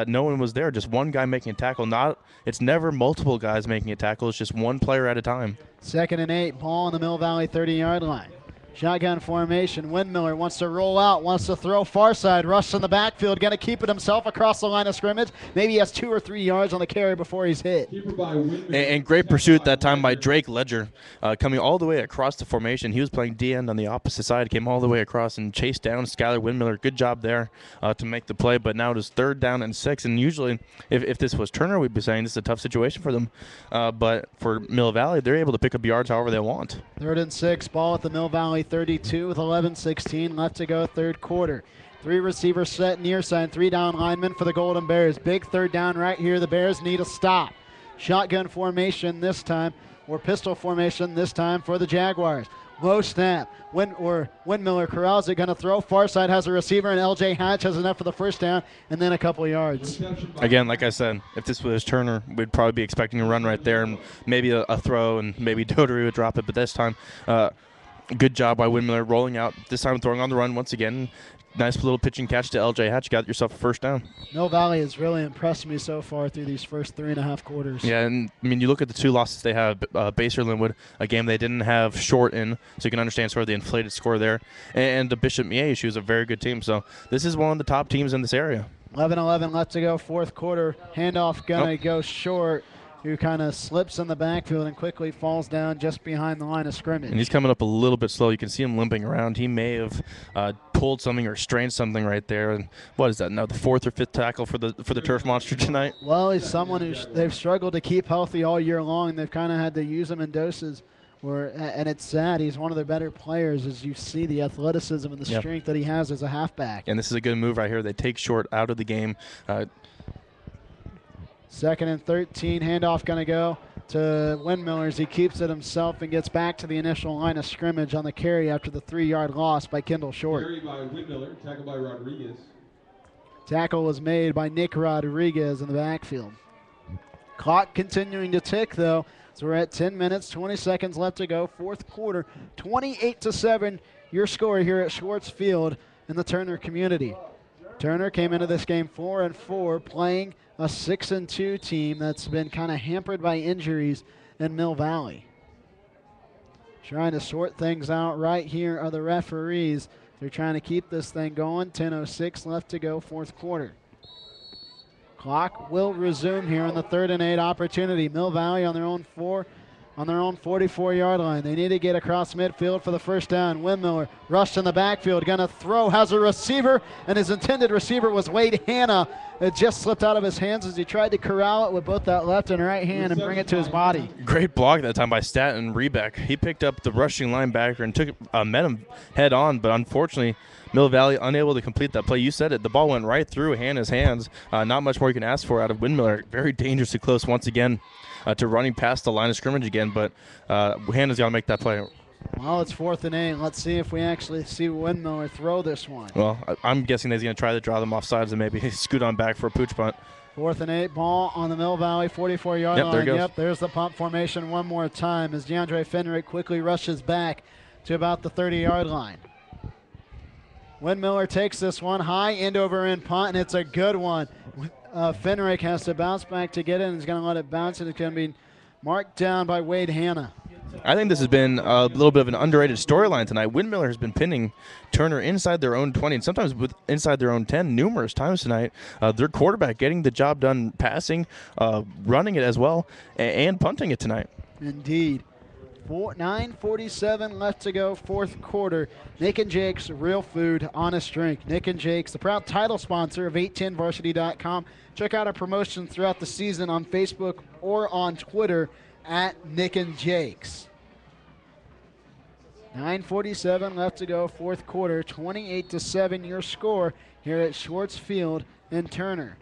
no one was there. Just one guy making a tackle. It's never multiple guys making a tackle. It's just one player at a time. 2nd and 8, ball on the Mill Valley 30-yard line. Shotgun formation. Windmiller wants to roll out, wants to throw far side. Rush in the backfield, going to keep it himself across the line of scrimmage. Maybe he has 2 or 3 yards on the carry before he's hit. And great pursuit that time by Drake Ledger, coming all the way across the formation. He was playing D-end on the opposite side, came all the way across and chased down Skylar Windmiller. Good job there to make the play, but now it is 3rd down and 6. And usually, if this was Turner, we'd be saying this is a tough situation for them. But for Mill Valley, they're able to pick up yards however they want. 3rd and 6, ball at the Mill Valley 32 with 11:16 left to go, third quarter. 3 receivers set near side, 3 down linemen for the Golden Bears. Big third down right here. The Bears need a stop. Shotgun formation this time, or pistol formation this time for the Jaguars. Low snap. Windmiller corrals it, going to throw. Far side has a receiver, and L.J. Hatch has enough for the first down, and then a couple yards. Again, like I said, if this was Turner, we'd probably be expecting a run right there, and maybe a throw, and maybe Doherty would drop it. But this time, good job by Windmiller rolling out. This time throwing on the run once again. Nice little pitching catch to L.J. Hatch. Got yourself a first down. Mill Valley has really impressed me so far through these first 3.5 quarters. Yeah, and I mean, you look at the 2 losses they have. Baser Linwood, a game they didn't have Short in, so you can understand sort of the inflated score there. And the Bishop Miege, who's a very good team. So this is one of the top teams in this area. 11:11 left to go, fourth quarter. Handoff gonna go short. who kind of slips in the backfield and quickly falls down just behind the line of scrimmage. And he's coming up a little bit slow. You can see him limping around. He may have pulled something or strained something right there. And what is that now, the 4th or 5th tackle for the Turf Monster tonight? Well, he's someone who they've struggled to keep healthy all year long. They've kind of had to use him in doses. And it's sad. He's one of their better players, as you see the athleticism and the strength that he has as a halfback. And this is a good move right here. They take Short out of the game. 2nd and 13. Handoff going to go to Windmiller as he keeps it himself and gets back to the initial line of scrimmage on the carry after the 3-yard loss by Kendall Short. Carry by Windmiller, tackle by Rodriguez. Tackle was made by Nick Rodriguez in the backfield. Clock continuing to tick, though. So we're at 10 minutes, 20 seconds left to go. 4th quarter, 28-7. Your score here at Schwartz Field in the Turner community. Turner came into this game 4-4, playing a 6-2 team that's been kind of hampered by injuries in Mill Valley. Trying to sort things out right here are the referees. They're trying to keep this thing going. 10:06 left to go, 4th quarter. Clock will resume here in the 3rd and 8 opportunity. Mill Valley on their own 44-yard line. They need to get across midfield for the first down. Windmiller rushed in the backfield, going to throw, has a receiver, and his intended receiver was Wade Hanna. It just slipped out of his hands as he tried to corral it with both that left and right hand and bring it to his body. Great block that time by Staten Rebeck. He picked up the rushing linebacker and met him head on, but unfortunately Mill Valley unable to complete that play. You said it. The ball went right through Hanna's hands. Not much more you can ask for out of Windmiller. Very dangerously close once again to running past the line of scrimmage again, but Hanna's got to make that play. Well, it's 4th and 8. Let's see if we actually see Windmiller throw this one. Well, I'm guessing that he's going to try to draw them off sides and maybe scoot on back for a pooch punt. 4th and 8, ball on the Mill Valley 44-yard line. There it goes. Yep, there's the punt formation one more time as DeAndre Fenrick quickly rushes back to about the 30-yard line. Windmiller takes this one high, end over end punt, and it's a good one. Fenrick has to bounce back to get it, and he's going to let it bounce, and it's going to be marked down by Wade Hanna. I think this has been a little bit of an underrated storyline tonight. Windmiller has been pinning Turner inside their own 20 and sometimes inside their own 10 numerous times tonight. Their quarterback getting the job done passing, running it as well, and punting it tonight. Indeed. 9:47 left to go, 4th quarter. Nick and Jake's Real Food, Honest Drink. Nick and Jake's, the proud title sponsor of 810varsity.com. Check out our promotions throughout the season on Facebook or on Twitter at Nick and Jake's. 9:47 left to go, 4th quarter, 28-7 your score here at Schwartz Field in Turner.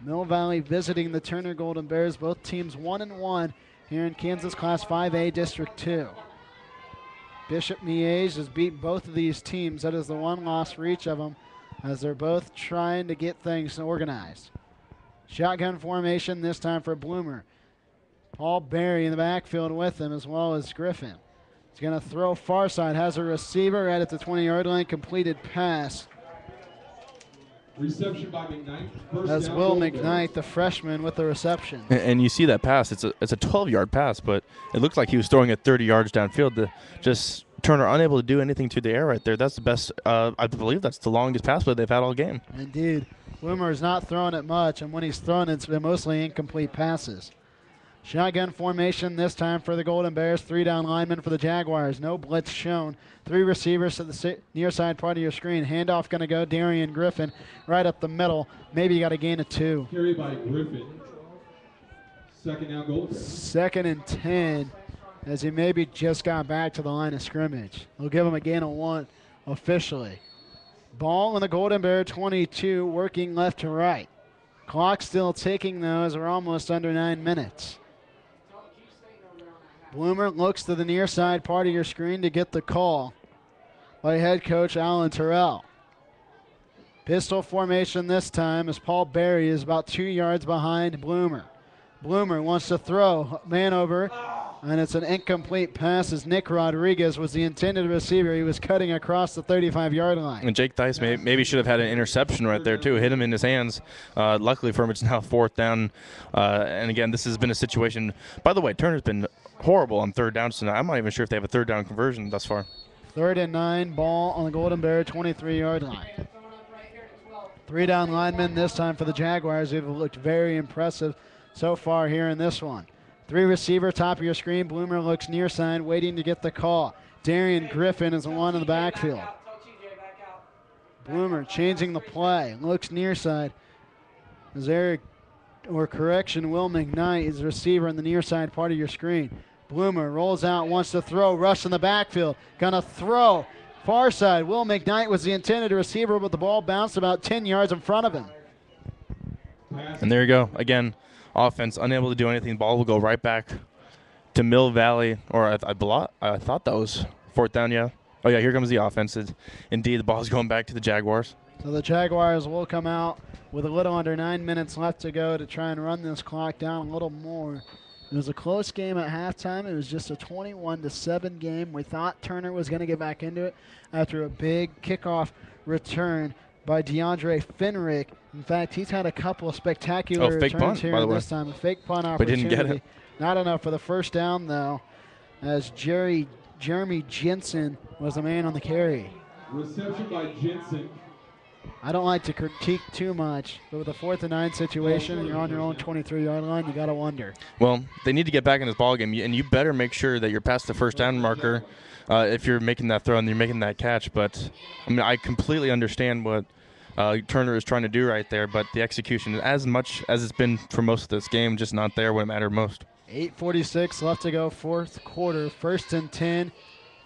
Mill Valley visiting the Turner Golden Bears, both teams 1-1 here in Kansas Class 5A District 2. Bishop Miege has beat both of these teams. That is the one loss for each of them as they're both trying to get things organized. Shotgun formation this time for Bloomer. Paul Berry in the backfield with him as well as Griffin. He's going to throw far side, has a receiver right at the 20-yard line, completed pass. Reception by McKnight. That's Will McKnight, the freshman, with the reception. And you see that pass. It's a 12-yard pass, but it looked like he was throwing it 30 yards downfield. Just Turner unable to do anything to the air right there. That's the best. I believe that's the longest pass play they've had all game. Indeed. Bloomer is not throwing it much, and when he's thrown it, it's been mostly incomplete passes. Shotgun formation this time for the Golden Bears. 3 down linemen for the Jaguars. No blitz shown. 3 receivers to the near side part of your screen. Handoff going to go Darian Griffin right up the middle. Maybe you got a gain of 2. Carry by Griffin. 2nd down Golden Bears. 2nd and 10 as he maybe just got back to the line of scrimmage. They'll give him a gain of 1 officially. Ball in the Golden Bear 22, working left to right. Clock still ticking though as we're almost under 9 minutes. Bloomer looks to the near side part of your screen to get the call by head coach Alan Terrell. Pistol formation this time as Paul Berry is about 2 yards behind Bloomer. Bloomer wants to throw, man over, and it's an incomplete pass as Nick Rodriguez was the intended receiver. He was cutting across the 35-yard line. And Jake Dice maybe should have had an interception right there too. Hit him in his hands. Luckily for him, it's now 4th down. And again, this has been a situation. By the way, Turner's been horrible on 3rd downs tonight. I'm not even sure if they have a 3rd down conversion thus far. 3rd and 9, ball on the Golden Bear 23-yard line. 3 down linemen this time for the Jaguars who have looked very impressive so far here in this one. 3 receiver, top of your screen. Bloomer looks near side, waiting to get the call. Darian Griffin is the one in the backfield. Bloomer changing the play, looks near side. Is Eric, or correction, Will McKnight is the receiver in the near side part of your screen. Bloomer rolls out, wants to throw, rush in the backfield. Gonna throw, far side. Will McKnight was the intended receiver, but the ball bounced about 10 yards in front of him. And there you go. Again, offense unable to do anything. Ball will go right back to Mill Valley, or I thought that was 4th down, yeah. Oh, yeah, here comes the offense. Indeed, the ball's going back to the Jaguars. So the Jaguars will come out with a little under 9 minutes left to go to try and run this clock down a little more. It was a close game at halftime. It was just a 21-7 game. We thought Turner was going to get back into it after a big kickoff return by DeAndre Finrick. In fact, he's had a couple of spectacular fake returns punt, here by the way. this time. A fake punt But opportunity. didn't get it. Not enough for the first down, though, as Jeremy Jensen was the man on the carry. Reception by Jensen. I don't like to critique too much, but with a 4th and 9 situation and you're on your own 23-yard line, you got to wonder. Well, they need to get back in this ballgame, and you better make sure that you're past the first down marker if you're making that throw and you're making that catch. But, I mean, I completely understand what Turner is trying to do right there, but the execution, as much as it's been for most of this game, just not there when it mattered most. 8:46 left to go, 4th quarter. 1st and 10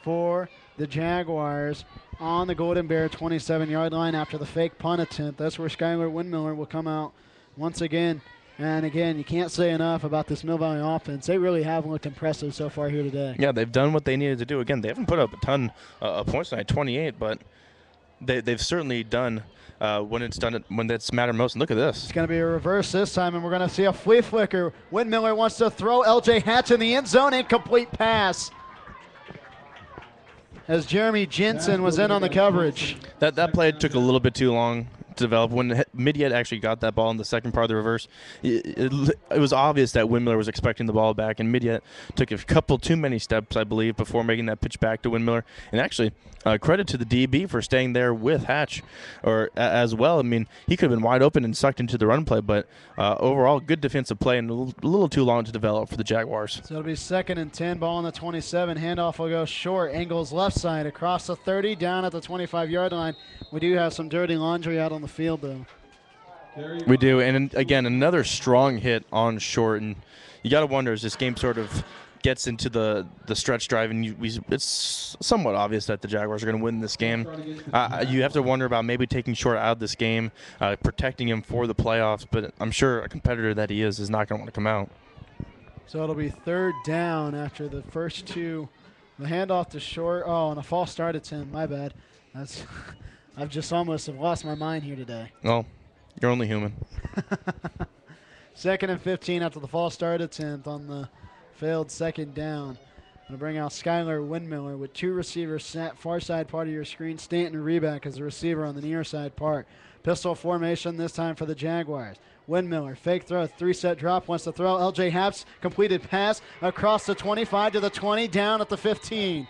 for the Jaguars on the Golden Bear 27-yard line after the fake punt attempt. That's where Skylar Windmiller will come out once again. And again, you can't say enough about this Mill Valley offense. They really have looked impressive so far here today. Yeah, they've done what they needed to do. Again, they haven't put up a ton of points tonight, 28, but they've certainly done when it's mattered most. And look at this. It's going to be a reverse this time, and we're going to see a flea flicker. Windmiller wants to throw. L.J. Hatch in the end zone. Incomplete pass, as Jeremy Jensen was in on the coverage. That play took a little bit too long to develop. When Midyat actually got that ball in the second part of the reverse, it was obvious that Windmiller was expecting the ball back, and Midyat took a couple too many steps, I believe, before making that pitch back to Windmiller. And actually, credit to the DB for staying there with Hatch as well. I mean, he could have been wide open and sucked into the run play, but overall, good defensive play and a little too long to develop for the Jaguars. So it'll be 2nd and 10, ball on the 27. Handoff will go short. Angles left side across the 30, down at the 25-yard line. We do have some dirty laundry out on the field, though. We do, and again, another strong hit on short, and you got to wonder as this game sort of gets into the stretch drive, and it's somewhat obvious that the Jaguars are going to win this game. You have to wonder about maybe taking short out of this game, protecting him for the playoffs, but I'm sure a competitor that he is not going to want to come out. So it'll be 3rd down after the first two. The handoff to short. Oh, and a false start attempt. My bad. I've just almost have lost my mind here today. Well, you're only human. 2nd and 15 after the false start attempt on the failed 2nd down. Going to bring out Skylar Windmiller with 2 receivers set far side part of your screen. Stanton Reback as the receiver on the near side part. Pistol formation this time for the Jaguars. Windmiller, fake throw, 3-set drop, wants to throw. L.J. Haps, completed pass across the 25 to the 20, down at the 15.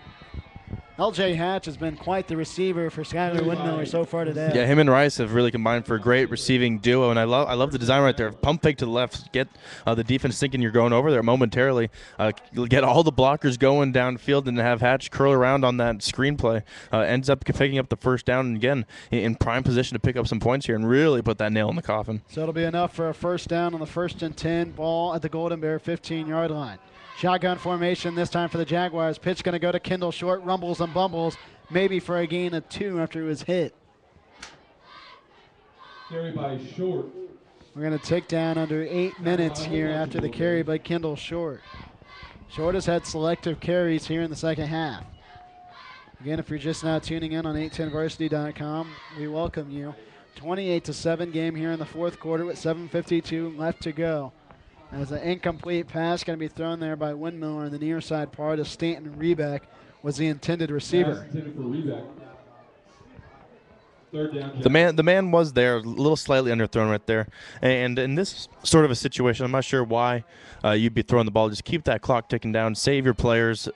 L.J. Hatch has been quite the receiver for Skylar Windmiller so far today. Yeah, him and Rice have really combined for a great receiving duo, and I love the design right there. Pump fake to the left, get the defense thinking you're going over there momentarily, get all the blockers going downfield, and have Hatch curl around on that screenplay. Ends up picking up the first down, and again, in prime position to pick up some points here and really put that nail in the coffin. So it'll be enough for a first down on the 1st and 10, ball at the Golden Bear 15-yard line. Shotgun formation this time for the Jaguars. Pitch going to go to Kendall Short. Rumbles and bumbles, maybe for a gain of 2 after he was hit. Carry by Short. We're going to take down under 8 minutes here after the carry by Kendall Short. Short has had selective carries here in the second half. Again, if you're just now tuning in on 810varsity.com, we welcome you. 28-7 game here in the 4th quarter with 7:52 left to go. As an incomplete pass going to be thrown there by Windmiller in the near side part of Stanton Reback was the intended receiver. The man was there, a little slightly underthrown right there. And in this sort of a situation, I'm not sure why you'd be throwing the ball. Just keep that clock ticking down, save your players,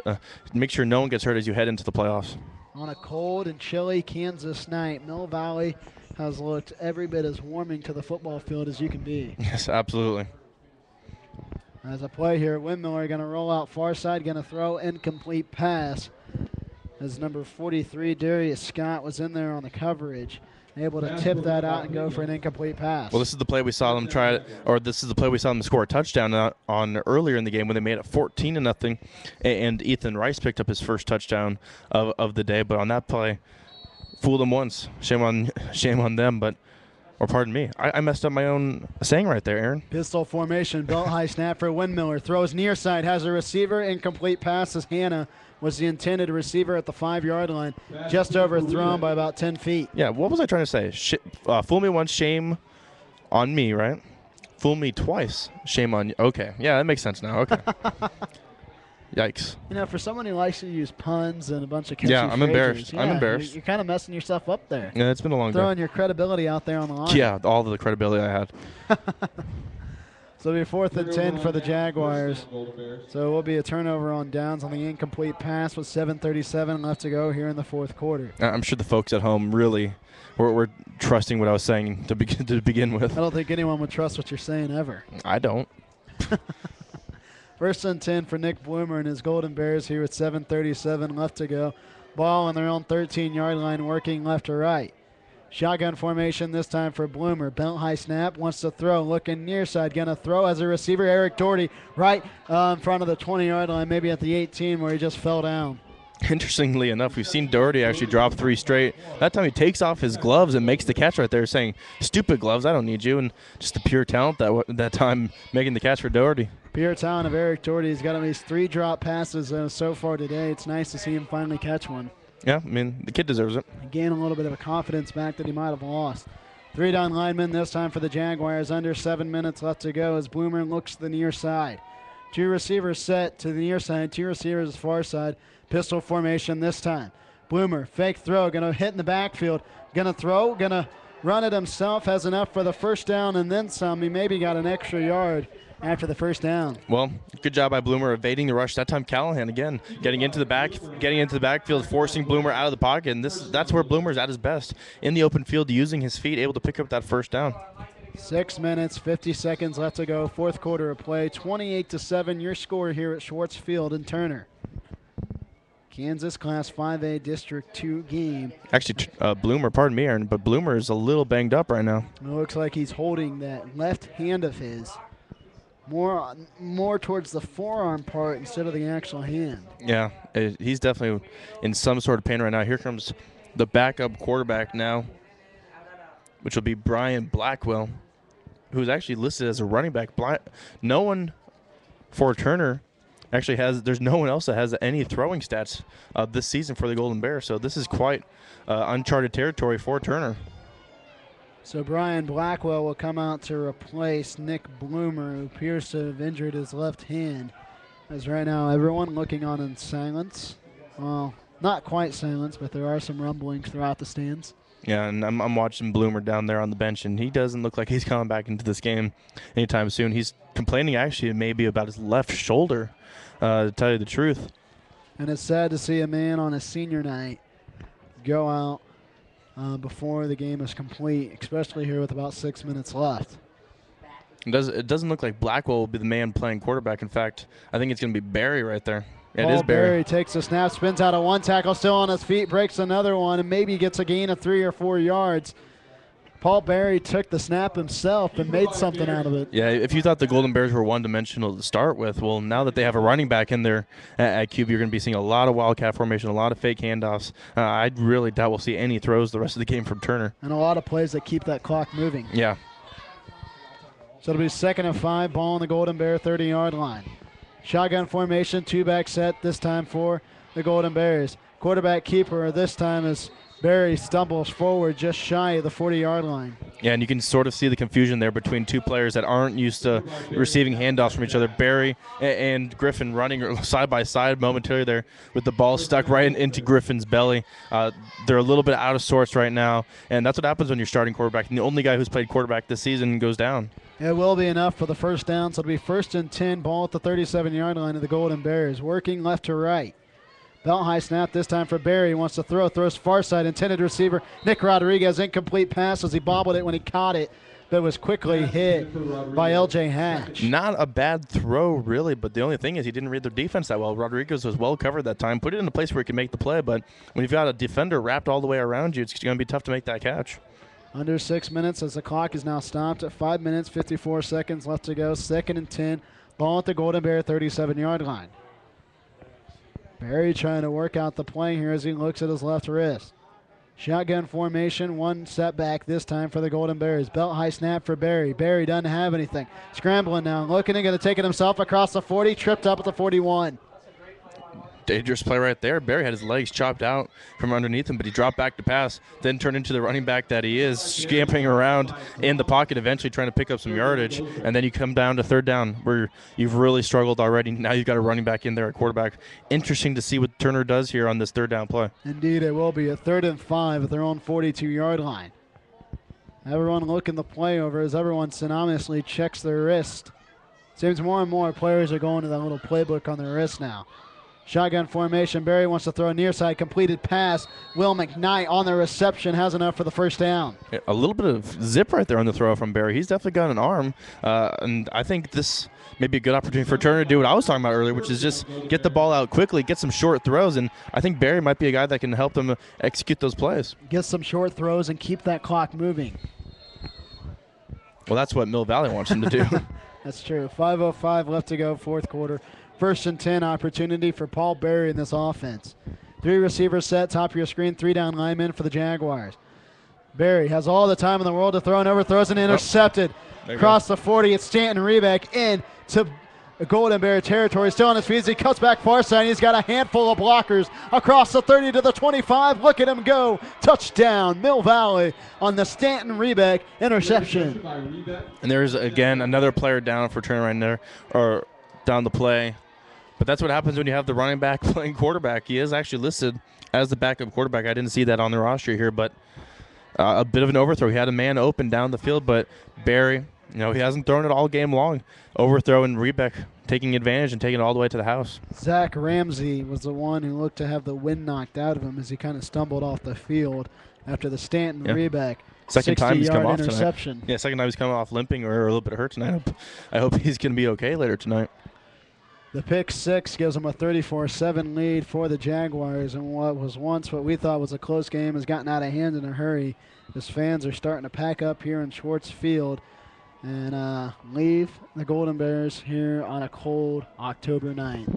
make sure no one gets hurt as you head into the playoffs. On a cold and chilly Kansas night, Mill Valley has looked every bit as warming to the football field as you can be. Yes, absolutely. As a play here, Windmiller going to roll out far side, going to throw incomplete pass. As number 43, Darius Scott, was in there on the coverage, able to tip that out and go for an incomplete pass. Well, this is the play we saw them try, or this is the play we saw them score a touchdown on earlier in the game when they made it 14-0, and Ethan Rice picked up his first touchdown of the day. But on that play, fooled them once. Shame on them, but. Or pardon me, I messed up my own saying right there, Aaron. Pistol formation, belt high snap for Windmiller. Throws near side, has a receiver, incomplete pass as Hannah was the intended receiver at the 5-yard line, just overthrown by about 10 feet. Yeah, what was I trying to say? Fool me once, shame on me, right? Fool me twice, shame on you. Okay, yeah, that makes sense now. Okay. Yikes. You know, for someone who likes to use puns and a bunch of catchy I'm phrases, embarrassed. I'm embarrassed. You're kind of messing yourself up there. Yeah, it's been a long day. Throwing your credibility out there on the line. Yeah, all of the credibility I had. So it'll be 4th and 10 for the Jaguars. So it will be a turnover on downs on the incomplete pass with 7:37 left to go here in the 4th quarter. I'm sure the folks at home really were trusting what I was saying to begin with. I don't think anyone would trust what you're saying ever. I don't. 1st and 10 for Nick Bloomer and his Golden Bears here with 7:37 left to go. Ball on their own 13-yard line, working left to right. Shotgun formation this time for Bloomer. Belt high snap, wants to throw, looking near side, going to throw as a receiver. Eric Doherty right in front of the 20-yard line, maybe at the 18 where he just fell down. Interestingly enough, we've seen Doherty actually drop 3 straight. That time he takes off his gloves and makes the catch right there, saying, "Stupid gloves, I don't need you." And just the pure talent that time making the catch for Doherty. Pure talent of Eric Doherty. He's got at least 3 drop passes so far today. It's nice to see him finally catch one. Yeah, I mean, the kid deserves it. Gain a little bit of a confidence back that he might have lost. 3 down linemen this time for the Jaguars. Under 7 minutes left to go as Bloomer looks to the near side. 2 receivers set to the near side, 2 receivers far side. Pistol formation this time. Bloomer, fake throw, going to hit in the backfield. Going to throw, going to run it himself. Has enough for the first down and then some. He maybe got an extra yard after the first down. Well, good job by Bloomer evading the rush. That time Callahan again getting into the backfield, forcing Bloomer out of the pocket. And that's where Bloomer's at his best, in the open field, using his feet, able to pick up that first down. 6 minutes, 50 seconds left to go. 4th quarter of play. 28-7. Your score here at Schwartz Field in Turner. Kansas Class 5A District 2 game. Actually, Bloomer, pardon me, Aaron, but Bloomer is a little banged up right now. It looks like he's holding that left hand of his more towards the forearm part instead of the actual hand. Yeah, he's definitely in some sort of pain right now. Here comes the backup quarterback now, which will be Brian Blackwell, who's actually listed as a running back. No one for Turner actually there's no one else that has any throwing stats this season for the Golden Bears, so this is quite uncharted territory for Turner. So Brian Blackwell will come out to replace Nick Bloomer, who appears to have injured his left hand. As right now, everyone looking on in silence. Well, not quite silence, but there are some rumblings throughout the stands. Yeah, and I'm watching Bloomer down there on the bench, and he doesn't look like he's coming back into this game anytime soon. He's complaining actually maybe about his left shoulder, to tell you the truth. And it's sad to see a man on his senior night go out before the game is complete, especially here with about 6 minutes left. It doesn't look like Blackwell will be the man playing quarterback. In fact, I think it's going to be Barry right there. It is Barry. Takes a snap, spins out of one tackle, still on his feet, breaks another one, and maybe gets a gain of 3 or 4 yards. Paul Barry took the snap himself and made something out of it. Yeah, if you thought the Golden Bears were one-dimensional to start with, well, now that they have a running back in there at QB, you're going to be seeing a lot of wildcat formation, a lot of fake handoffs. I really doubt we'll see any throws the rest of the game from Turner. And a lot of plays that keep that clock moving. Yeah. So it'll be 2nd and 5, ball on the Golden Bear 30-yard line. Shotgun formation, 2-back set this time for the Golden Bears. Quarterback keeper this time is Barry, stumbles forward just shy of the 40-yard line. Yeah, and you can sort of see the confusion there between two players that aren't used to receiving handoffs from each other. Barry and Griffin running side by side momentarily there with the ball stuck right into Griffin's belly. They're a little bit out of sorts right now, and that's what happens when you're starting quarterback. And the only guy who's played quarterback this season goes down. It will be enough for the first down, so it'll be 1st and 10, ball at the 37-yard line of the Golden Bears, working left to right. Belt high snap this time for Barry. He wants to throw. Throws far side. Intended receiver Nick Rodriguez. Incomplete pass as he bobbled it when he caught it, but was quickly hit by L.J. Hatch. Not a bad throw, really, but the only thing is he didn't read their defense that well. Rodriguez was well covered that time. Put it in a place where he could make the play, but when you've got a defender wrapped all the way around you, it's going to be tough to make that catch. Under 6 minutes as the clock is now stopped at 5 minutes, 54 seconds left to go. 2nd and 10. Ball at the Golden Bear 37-yard line. Barry trying to work out the play here as he looks at his left wrist. Shotgun formation, one setback this time for the Golden Bears. Belt high snap for Barry. Barry doesn't have anything. Scrambling now, looking and going to take it himself across the 40, tripped up at the 41. Dangerous play right there. Barry had his legs chopped out from underneath him, but he dropped back to pass, then turned into the running back that he is, scampering around in the pocket, eventually trying to pick up some yardage, and then you come down to 3rd down where you've really struggled already. Now you've got a running back in there at quarterback. Interesting to see what Turner does here on this 3rd down play. Indeed, it will be a 3rd and 5 at their own 42-yard line. Everyone looking the play over as everyone synonymously checks their wrist. Seems more and more players are going to that little playbook on their wrist now. Shotgun formation. Barry wants to throw a near side completed pass. Will McKnight on the reception has enough for the 1st down. Yeah, a little bit of zip right there on the throw from Barry. He's definitely got an arm, and I think this may be a good opportunity for Turner to do what I was talking about earlier, which is just get the ball out quickly, get some short throws, and I think Barry might be a guy that can help them execute those plays. Get some short throws and keep that clock moving. Well, that's what Mill Valley wants him to do. That's true. 5:05 left to go, 4th quarter. 1st and 10 opportunity for Paul Barry in this offense. 3 receivers set, top of your screen, 3 down linemen for the Jaguars. Barry has all the time in the world to throw and overthrows and intercepted. Across the 40, it's Stanton Rebeck into Golden Bear territory. Still on his feet as he cuts back far side. He's got a handful of blockers across the 30 to the 25. Look at him go. Touchdown, Mill Valley on the Stanton Rebeck interception. And there's, again, another player down for Turner right there, or down the play. But that's what happens when you have the running back playing quarterback. He is actually listed as the backup quarterback. I didn't see that on the roster here, but a bit of an overthrow. He had a man open down the field, but Barry, he hasn't thrown it all game long. Overthrow and Rebeck taking advantage and taking it all the way to the house. Zach Ramsey was the one who looked to have the wind knocked out of him as he kind of stumbled off the field after the Stanton Rebeck. Second time he's come off interception. Tonight. Yeah, second time he's come off limping or a little bit hurt tonight. I hope he's going to be okay later tonight. The pick 6 gives them a 34-7 lead for the Jaguars, and what was once what we thought was a close game has gotten out of hand in a hurry as fans are starting to pack up here in Schwartz Field and leave the Golden Bears here on a cold October night.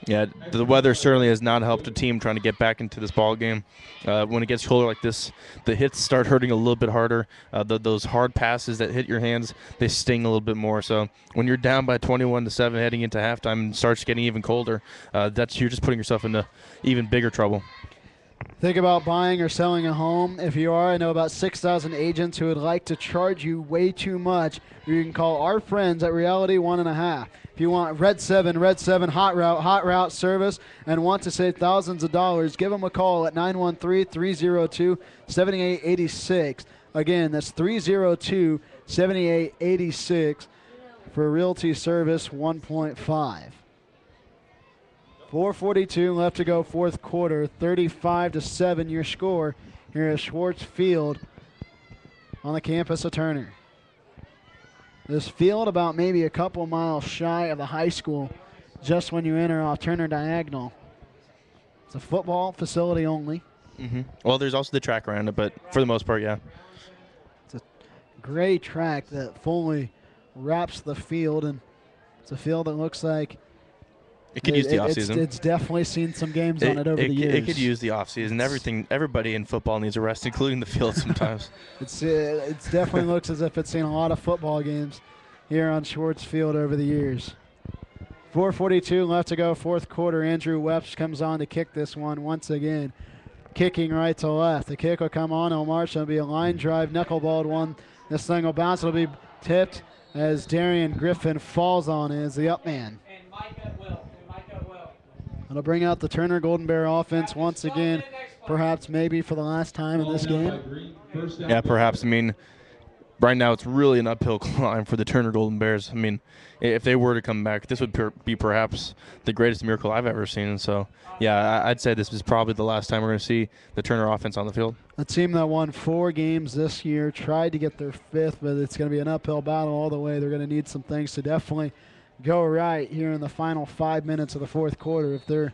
Yeah, the weather certainly has not helped a team trying to get back into this ball game. When it gets colder like this, the hits start hurting a little bit harder. Those hard passes that hit your hands, they sting a little bit more. So when you're down by 21-7 heading into halftime and starts getting even colder, you're just putting yourself into even bigger trouble. Think about buying or selling a home. If you are, I know about 6,000 agents who would like to charge you way too much. You can call our friends at Reality 1.5. If you want Red 7 hot route service and want to save thousands of dollars, give them a call at 913-302-7886. Again, that's 302-7886 for Realty Service 1.5. 4:42 left to go, 4th quarter. 35-7 your score here at Schwartz Field on the campus of Turner. This field about maybe a couple miles shy of the high school just when you enter off Turner Diagonal. It's a football facility only. Mm-hmm. Well, there's also the track around it, but for the most part, yeah. It's a great track that fully wraps the field, and it's a field that looks like it could use the offseason. It's definitely seen some games on it over the years. It could use the offseason. Everybody in football needs a rest, including the field sometimes. It definitely looks as if it's seen a lot of football games here on Schwartz Field over the years. 4:42 left to go, 4th quarter. Andrew Wepps comes on to kick this one once again. Kicking right to left. The kick will come on. It'll march. It'll be a line drive, knuckleballed one. This thing will bounce. It'll be tipped as Darian Griffin falls on it as the up man. It'll bring out the Turner Golden Bear offense once again, perhaps maybe for the last time in this game. Yeah, perhaps. I mean, right now it's really an uphill climb for the Turner Golden Bears. I mean, if they were to come back, this would be perhaps the greatest miracle I've ever seen. And so, yeah, I'd say this is probably the last time we're going to see the Turner offense on the field. A team that won 4 games this year, tried to get their 5th, but it's going to be an uphill battle all the way. They're going to need some things to definitely go right here in the final 5 minutes of the 4th quarter if they're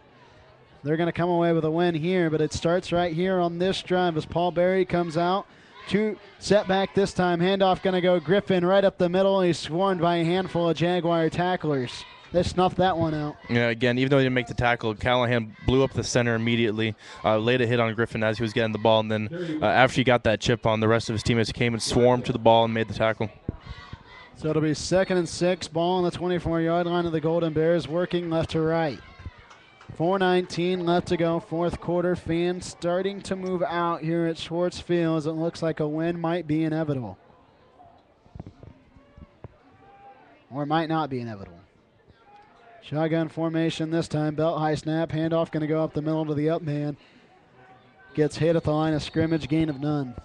going to come away with a win here. But it starts right here on this drive as Paul Berry comes out. 2 setback this time. Handoff going to go Griffin right up the middle. He's swarmed by a handful of Jaguar tacklers. They snuffed that one out. Yeah, again, even though he didn't make the tackle, Callahan blew up the center immediately, laid a hit on Griffin as he was getting the ball, and then after he got that chip on, the rest of his teammates came and swarmed to the ball and made the tackle. So it'll be 2nd and 6, ball on the 24-yard line of the Golden Bears, working left to right. 4:19 left to go, 4th quarter. Fans starting to move out here at Schwartz Field as it looks like a win might be inevitable. Or might not be inevitable. Shotgun formation this time. Belt high snap. Handoff going to go up the middle to the up man. Gets hit at the line of scrimmage. Gain of none.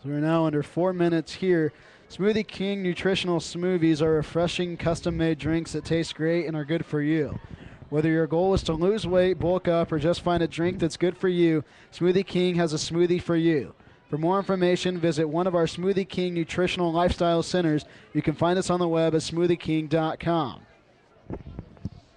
So we're now under 4 minutes here. Smoothie King nutritional smoothies are refreshing, custom-made drinks that taste great and are good for you. Whether your goal is to lose weight, bulk up, or just find a drink that's good for you, Smoothie King has a smoothie for you. For more information, visit one of our Smoothie King nutritional lifestyle centers. You can find us on the web at smoothieking.com.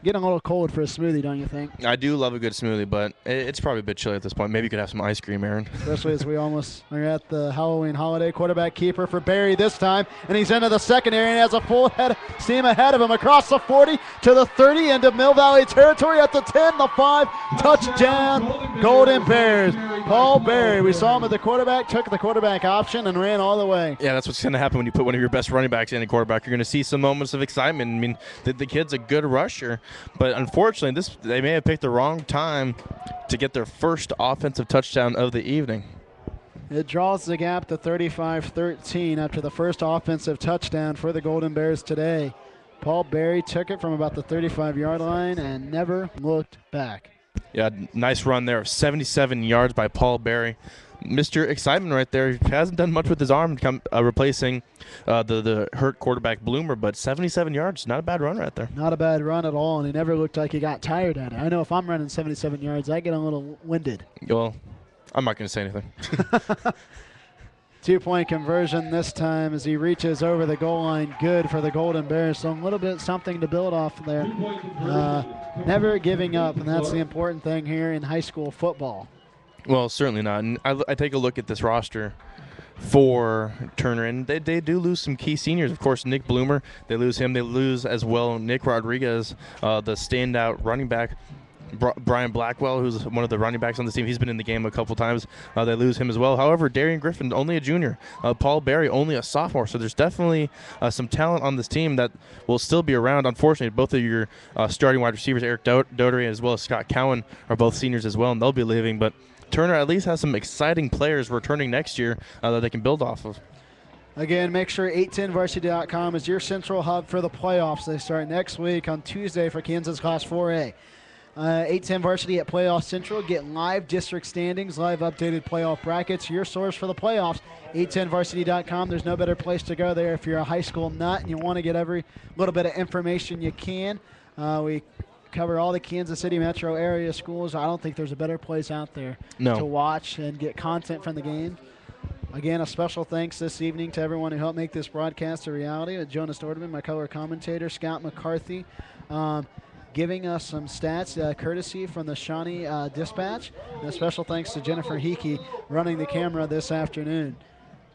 Getting a little cold for a smoothie, don't you think? I do love a good smoothie, but it's probably a bit chilly at this point. Maybe you could have some ice cream, Aaron. Especially as we almost are at the Halloween holiday. Quarterback keeper for Barry this time, and he's into the secondary and has a full head steam ahead of him across the 40 to the 30 into Mill Valley territory at the 10, the 5, touchdown, Golden Bears. Paul Berry, we saw him at the quarterback, took the quarterback option and ran all the way. Yeah, that's what's going to happen when you put one of your best running backs in a quarterback. You're going to see some moments of excitement. I mean, the kid's a good rusher, but unfortunately, they may have picked the wrong time to get their first offensive touchdown of the evening. It draws the gap to 35-13 after the first offensive touchdown for the Golden Bears today. Paul Berry took it from about the 35-yard line and never looked back. Yeah, nice run there of 77 yards by Paul Berry. Mr. Excitement right there. He hasn't done much with his arm replacing the hurt quarterback Bloomer, but 77 yards, not a bad run right there. Not a bad run at all, and he never looked like he got tired at it. I know if I'm running 77 yards, I get a little winded. Well, I'm not going to say anything. 2-point conversion this time as he reaches over the goal line. Good for the Golden Bears. So a little bit something to build off there. Never giving up, and that's the important thing here in high school football. Well, certainly not. And I take a look at this roster for Turner, and they do lose some key seniors. Of course, Nick Bloomer, they lose him. They lose as well Nick Rodriguez, the standout running back. Brian Blackwell, who's one of the running backs on the team, he's been in the game a couple times. They lose him as well. However, Darian Griffin, only a junior. Paul Berry, only a sophomore. So there's definitely some talent on this team that will still be around. Unfortunately, both of your starting wide receivers, Eric Dotery as well as Scott Cowan, are both seniors as well, and they'll be leaving. But Turner at least has some exciting players returning next year that they can build off of. Again, make sure 810varsity.com is your central hub for the playoffs. They start next week on Tuesday for Kansas Class 4A. 810 Varsity at Playoff Central. Get live district standings, live updated playoff brackets. Your source for the playoffs, 810varsity.com. There's no better place to go there if you're a high school nut and you want to get every little bit of information you can. We cover all the Kansas City metro area schools. I don't think there's a better place out there to watch and get content from the game. Again, a special thanks this evening to everyone who helped make this broadcast a reality. With Jonas Ordeman, my color commentator, Scott McCarthy, giving us some stats courtesy from the Shawnee Dispatch. And a special thanks to Jennifer Hickey running the camera this afternoon.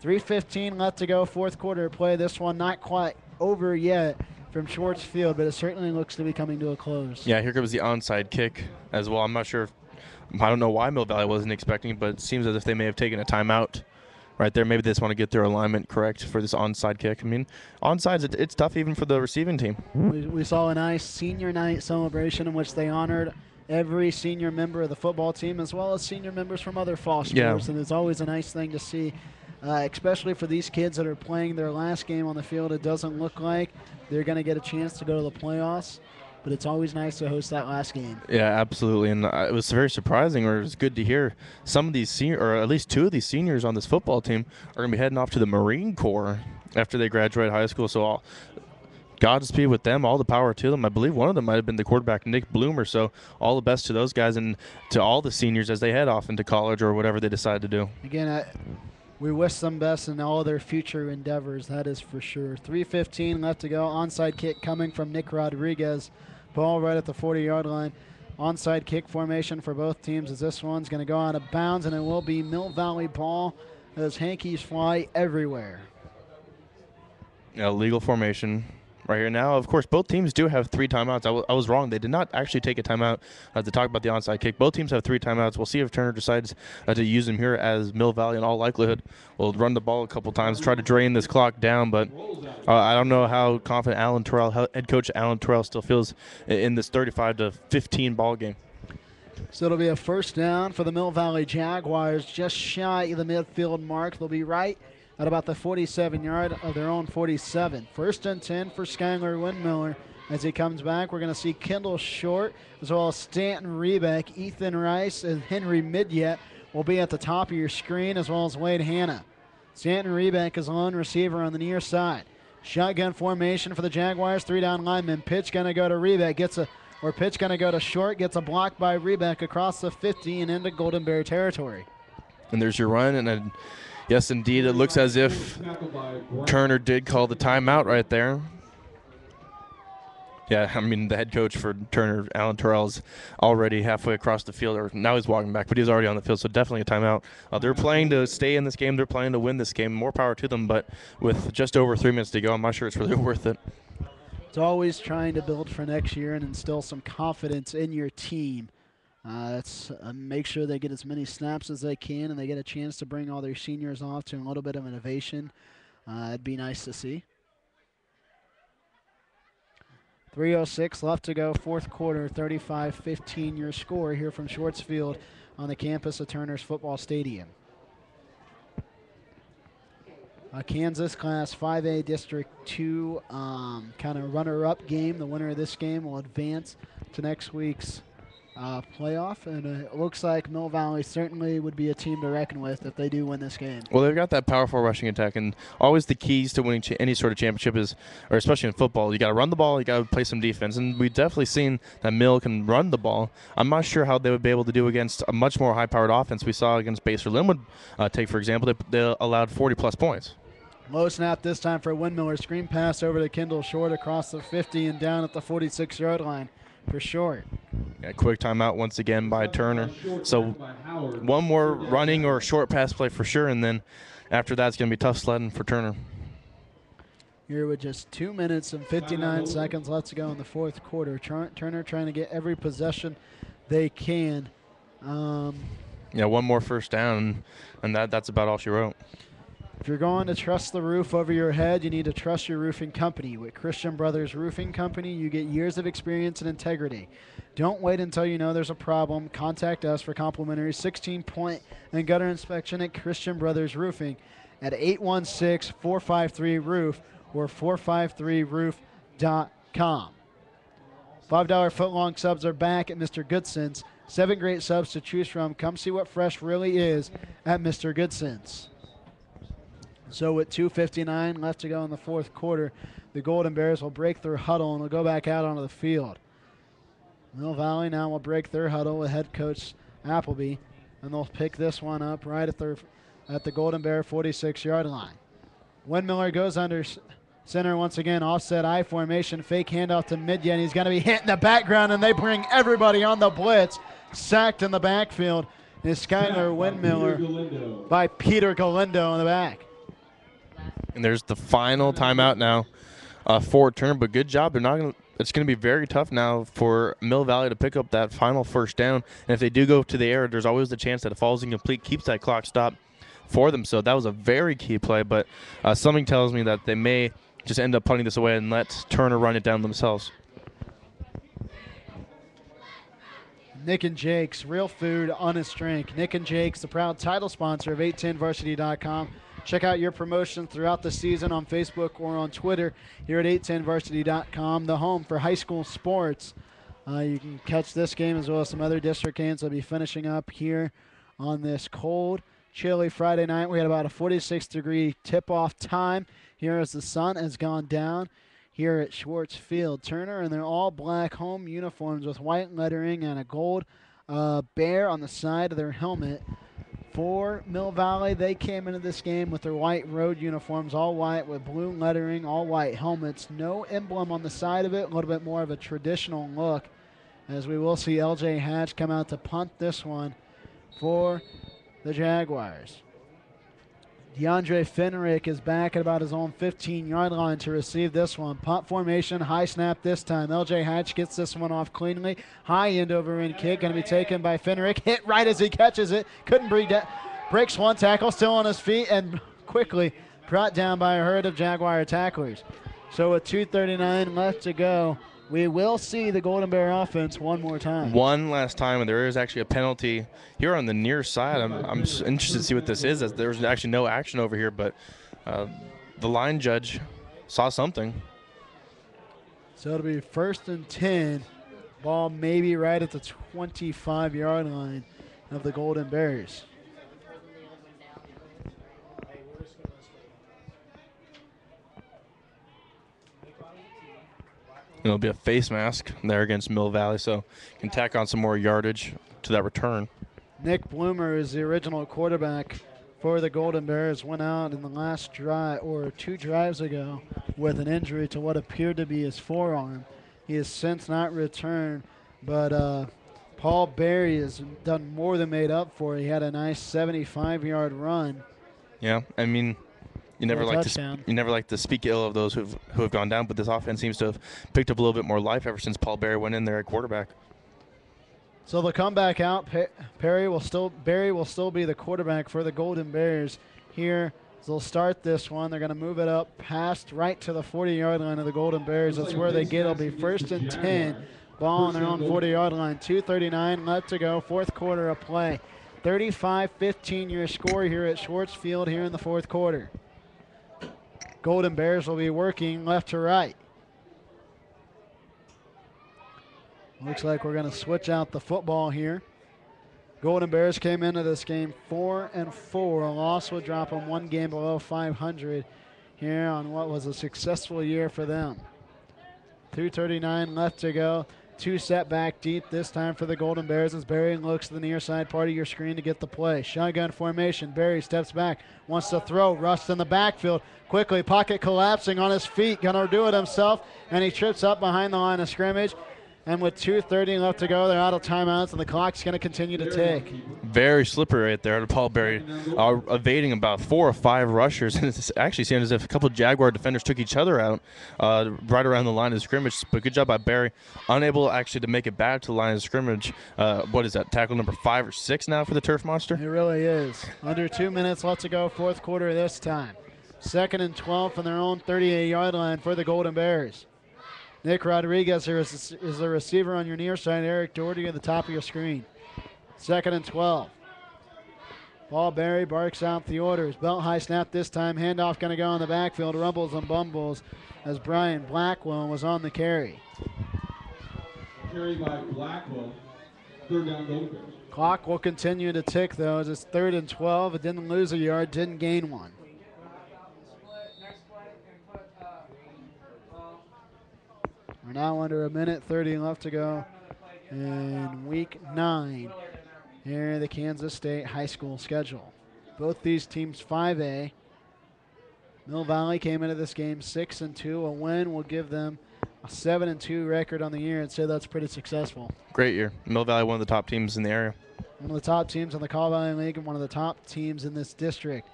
3:15 left to go, 4th quarter play. This one not quite over yet from Schwartz Field, but it certainly looks to be coming to a close. Yeah, here comes the onside kick as well. I'm not sure I don't know why Mill Valley wasn't expecting, but it seems as if they may have taken a timeout right there. Maybe they just want to get their alignment correct for this onside kick. I mean, onsides, it's tough even for the receiving team. We saw a nice senior night celebration in which they honored every senior member of the football team as well as senior members from other fall sports, and it's always a nice thing to see, especially for these kids that are playing their last game on the field. It doesn't look like they're going to get a chance to go to the playoffs. but it's always nice to host that last game. Yeah, absolutely, and it was very surprising, or it was good to hear some of these or at least 2 of these seniors on this football team are going to be heading off to the Marine Corps after they graduate high school. So Godspeed with them, all the power to them. I believe one of them might have been the quarterback, Nick Bloomer, so all the best to those guys and to all the seniors as they head off into college or whatever they decide to do. Again, we wish them best in all their future endeavors, that is for sure. 3:15 left to go. Onside kick coming from Nick Rodriguez. Ball right at the 40-yard line. Onside kick formation for both teams as this one's going to go out of bounds, and it will be Mill Valley ball as hankies fly everywhere. Yeah, legal formation right here. Now, of course, both teams do have 3 timeouts. I was wrong. They did not actually take a timeout to talk about the onside kick. Both teams have 3 timeouts. We'll see if Turner decides to use them here, as Mill Valley, in all likelihood, will run the ball a couple times, try to drain this clock down. But I don't know how confident head coach Alan Terrell still feels in this 35-15 ball game. So it'll be a first down for the Mill Valley Jaguars, just shy of the midfield mark. They'll be right at about the 47-yard of their own 47. 1st and 10 for Skylar Windmiller. As he comes back, we're going to see Kendall Short as well as Stanton Rebeck, Ethan Rice, and Henry Midyet will be at the top of your screen, as well as Wade Hanna. Stanton Rebeck is a lone receiver on the near side. Shotgun formation for the Jaguars. 3 down linemen. Pitch going to go to Rebeck. Pitch going to go to Short. Gets a block by Rebeck across the 50 and into Golden Bear territory. And there's your run, and then yes, indeed, it looks as if Turner did call the timeout right there. Yeah, I mean, the head coach for Turner, Alan Terrell, is already halfway across the field, or now he's walking back, but he's already on the field, so definitely a timeout. They're playing to stay in this game. They're playing to win this game. More power to them, but with just over 3 minutes to go, I'm not sure it's really worth it. It's always trying to build for next year and instill some confidence in your team. Make sure they get as many snaps as they can and they get a chance to bring all their seniors off to a little bit of innovation. It'd be nice to see. 3:06 left to go, 4th quarter, 35-15 your score here from Schwartzfield on the campus of Turner's Football Stadium. A Kansas Class 5A District 2 kind of runner-up game. The winner of this game will advance to next week's playoff, and it looks like Mill Valley certainly would be a team to reckon with if they do win this game. Well, they've got that powerful rushing attack, and always the keys to winning any sort of championship is, or especially in football, you got to run the ball, you got to play some defense, and we've definitely seen that Mill can run the ball. I'm not sure how they would be able to do against a much more high-powered offense we saw against Basler Linwood. Take, for example, they allowed 40-plus points. Low snap this time for Windmiller. Screen pass over to Kendall Short across the 50 and down at the 46-yard line for Short. Yeah, quick timeout once again by Turner. So one more running or short pass play for sure, and then after that it's going to be tough sledding for Turner. Here with just 2 minutes and 59 seconds left to go in the 4th quarter. Turner trying to get every possession they can. Yeah, one more first down, and that's about all she wrote. If you're going to trust the roof over your head, you need to trust your roofing company. With Christian Brothers Roofing Company, you get years of experience and integrity. Don't wait until you know there's a problem. Contact us for complimentary 16-point and gutter inspection at Christian Brothers Roofing at 816-453-ROOF or 453roof.com. $5 footlong subs are back at Mr. Goodson's. 7 great subs to choose from. Come see what fresh really is at Mr. Goodson's. So with 2:59 left to go in the 4th quarter, the Golden Bears will break their huddle and will go back out onto the field. Mill Valley now will break their huddle with head coach Appleby, and they'll pick this one up right at the Golden Bear 46-yard line. Windmiller goes under center once again, offset I formation, fake handoff to Midyet. He's going to be hit in the background, and they bring everybody on the blitz. Sacked in the backfield is Skylar Windmiller by Peter Galindo in the back. And there's the final timeout now for Turner, but good job. It's going to be very tough now for Mill Valley to pick up that final first down. And if they do go to the air, there's always the chance that it falls incomplete, keeps that clock stopped for them. So that was a very key play, but something tells me that they may just end up punting this away and let Turner run it down themselves. Nick and Jake's, real food, honest drink. Nick and Jake's, the proud title sponsor of 810varsity.com. Check out your promotions throughout the season on Facebook or on Twitter here at 810varsity.com, the home for high school sports. You can catch this game as well as some other district games that will be finishing up here on this cold, chilly Friday night. We had about a 46-degree tip-off time here as the sun has gone down here at Schwartz Field. Turner in their all-black home uniforms with white lettering and a gold bear on the side of their helmet. For Mill Valley, they came into this game with their white road uniforms, all white with blue lettering, all white helmets. No emblem on the side of it, a little bit more of a traditional look, as we will see LJ Hatch come out to punt this one for the Jaguars. DeAndre Fenrick is back at about his own 15-yard line to receive this one. Punt formation, high snap this time. LJ Hatch gets this one off cleanly. High end over end kick, going to be taken by Fenrick. Hit right as he catches it. Couldn't breaks one tackle, still on his feet, and quickly brought down by a herd of Jaguar tacklers. So with 2:39 left to go, we will see the Golden Bear offense one more time. One last time, and there is actually a penalty here on the near side. I'm interested to see what this is, as there's actually no action over here, but the line judge saw something. So it'll be 1st and 10. Ball maybe right at the 25-yard line of the Golden Bears. It'll be a face mask there against Mill Valley, so you can tack on some more yardage to that return. Nick Bloomer is the original quarterback for the Golden Bears. Went out in the last drive, or 2 drives ago, with an injury to what appeared to be his forearm. He has since not returned, but Paul Berry has done more than made up for it. He had a nice 75-yard run. Yeah, I mean, You never like to speak ill of those who have gone down, but this offense seems to have picked up a little bit more life ever since Paul Berry went in there at quarterback. So they'll come back out. Berry will still be the quarterback for the Golden Bears here. So they'll start this one. They're going to move it up past right to the 40-yard line of the Golden Bears. That's where they get. It'll be 1st and 10. Ball on their own 40-yard line. 2:39 left to go. Fourth quarter of play. 35-15 your score here at Schwartz Field here in the fourth quarter. Golden Bears will be working left to right. Looks like we're going to switch out the football here. Golden Bears came into this game 4-4. A loss would drop them 1 game below 500 here on what was a successful year for them. 2:39 left to go. 2 set back deep this time for the Golden Bears as Berry looks to the near side part of your screen to get the play. Shotgun formation. Berry steps back, wants to throw. Rust in the backfield. Quickly, pocket collapsing on his feet. Going to do it himself, and he trips up behind the line of scrimmage. And with 2:30 left to go, they're out of timeouts, and the clock's going to continue to tick. Very slippery right there to Paul Berry, evading about 4 or 5 rushers. And it actually seemed as if a couple of Jaguar defenders took each other out right around the line of scrimmage. But good job by Berry. Unable actually to make it back to the line of scrimmage. What is that, tackle number 5 or 6 now for the Turf Monster? It really is. Under 2 minutes left to go, fourth quarter this time. 2nd and 12 from their own 38-yard line for the Golden Bears. Nick Rodriguez is the receiver on your near side. Eric Doherty at the top of your screen. 2nd and 12. Paul Berry barks out the orders. Belt high snap this time. Handoff going to go in the backfield. Rumbles and bumbles as Brian Blackwell was on the carry. Carry by Blackwell. 3rd down, Golden Bears. Clock will continue to tick, though, as it's 3rd and 12. It didn't lose a yard, didn't gain one. We're now under 1:30 left to go in week 9 here in the Kansas State high school schedule. Both these teams 5A. Mill Valley came into this game 6-2. A win will give them a 7-2 record on the year, and so that's pretty successful. Great year. Mill Valley, one of the top teams in the area. One of the top teams in the Call Valley League and one of the top teams in this district.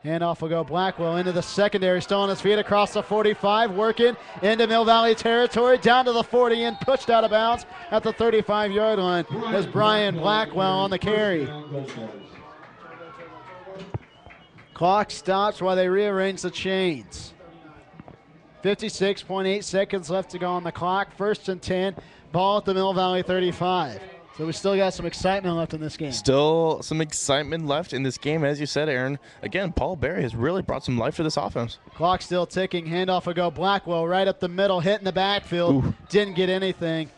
Handoff will go Blackwell into the secondary, still on his feet across the 45, working into Mill Valley territory, down to the 40 and pushed out of bounds at the 35-yard line as Brian Blackwell on the carry. Clock stops while they rearrange the chains. 56.8 seconds left to go on the clock. 1st and 10, ball at the Mill Valley 35. So we still got some excitement left in this game. Still some excitement left in this game, as you said, Aaron. Again, Paul Berry has really brought some life to this offense. Clock still ticking. Handoff will go Blackwell right up the middle, hitting the backfield. Ooh. Didn't get anything.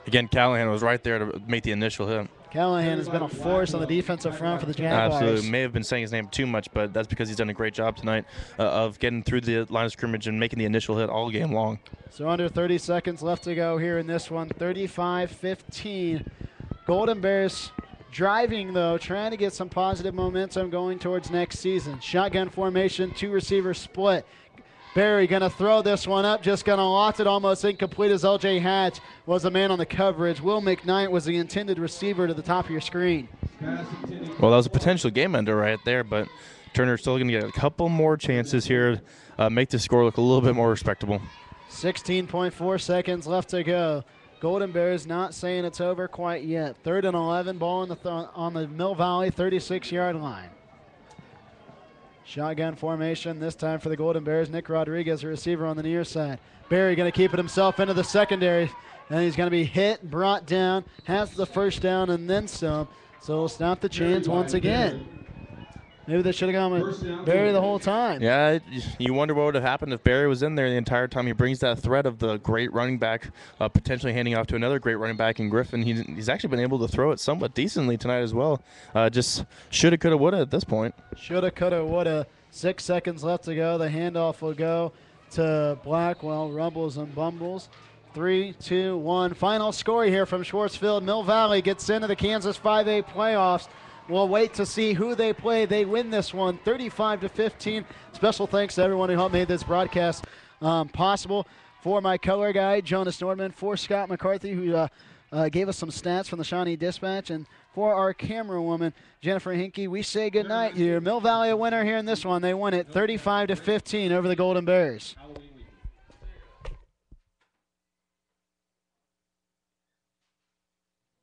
Again, Callahan was right there to make the initial hit. Callahan has been a force on the defensive front for the Jaguars. Absolutely. May have been saying his name too much, but that's because he's done a great job tonight of getting through the line of scrimmage and making the initial hit all game long. So under 30 seconds left to go here in this one. 35-15. Golden Bears driving, though, trying to get some positive momentum going towards next season. Shotgun formation, 2-receiver split. Berry going to throw this one up, just going to loft it almost incomplete as L.J. Hatch was the man on the coverage. Will McKnight was the intended receiver to the top of your screen. Well, that was a potential game ender right there, but Turner's still going to get a couple more chances here, make the score look a little bit more respectable. 16.4 seconds left to go. Golden Bears not saying it's over quite yet. 3rd and 11, ball on the Mill Valley 36-yard line. Shotgun formation this time for the Golden Bears. Nick Rodriguez, a receiver on the near side. Berry going to keep it himself into the secondary, and he's going to be hit, brought down, has the first down, and then some. So he'll stop the chance once again. Maybe they should have gone with Berry the whole time. Yeah, you wonder what would have happened if Berry was in there the entire time. He brings that threat of the great running back, potentially handing off to another great running back in Griffin. He's actually been able to throw it somewhat decently tonight as well. Just shoulda, coulda, woulda at this point. Shoulda, coulda, woulda. 6 seconds left to go. The handoff will go to Blackwell. Rumbles and bumbles. 3, 2, 1. Final score here from Schwartzfield. Mill Valley gets into the Kansas 5A playoffs. We'll wait to see who they play. They win this one 35-15. Special thanks to everyone who helped make this broadcast possible. For my color guy, Jonas Nordman. For Scott McCarthy, who gave us some stats from the Shawnee Dispatch. And for our camera woman, Jennifer Hinke, we say goodnight here. Mill Valley a winner here in this one. They win it 35-15 over the Golden Bears.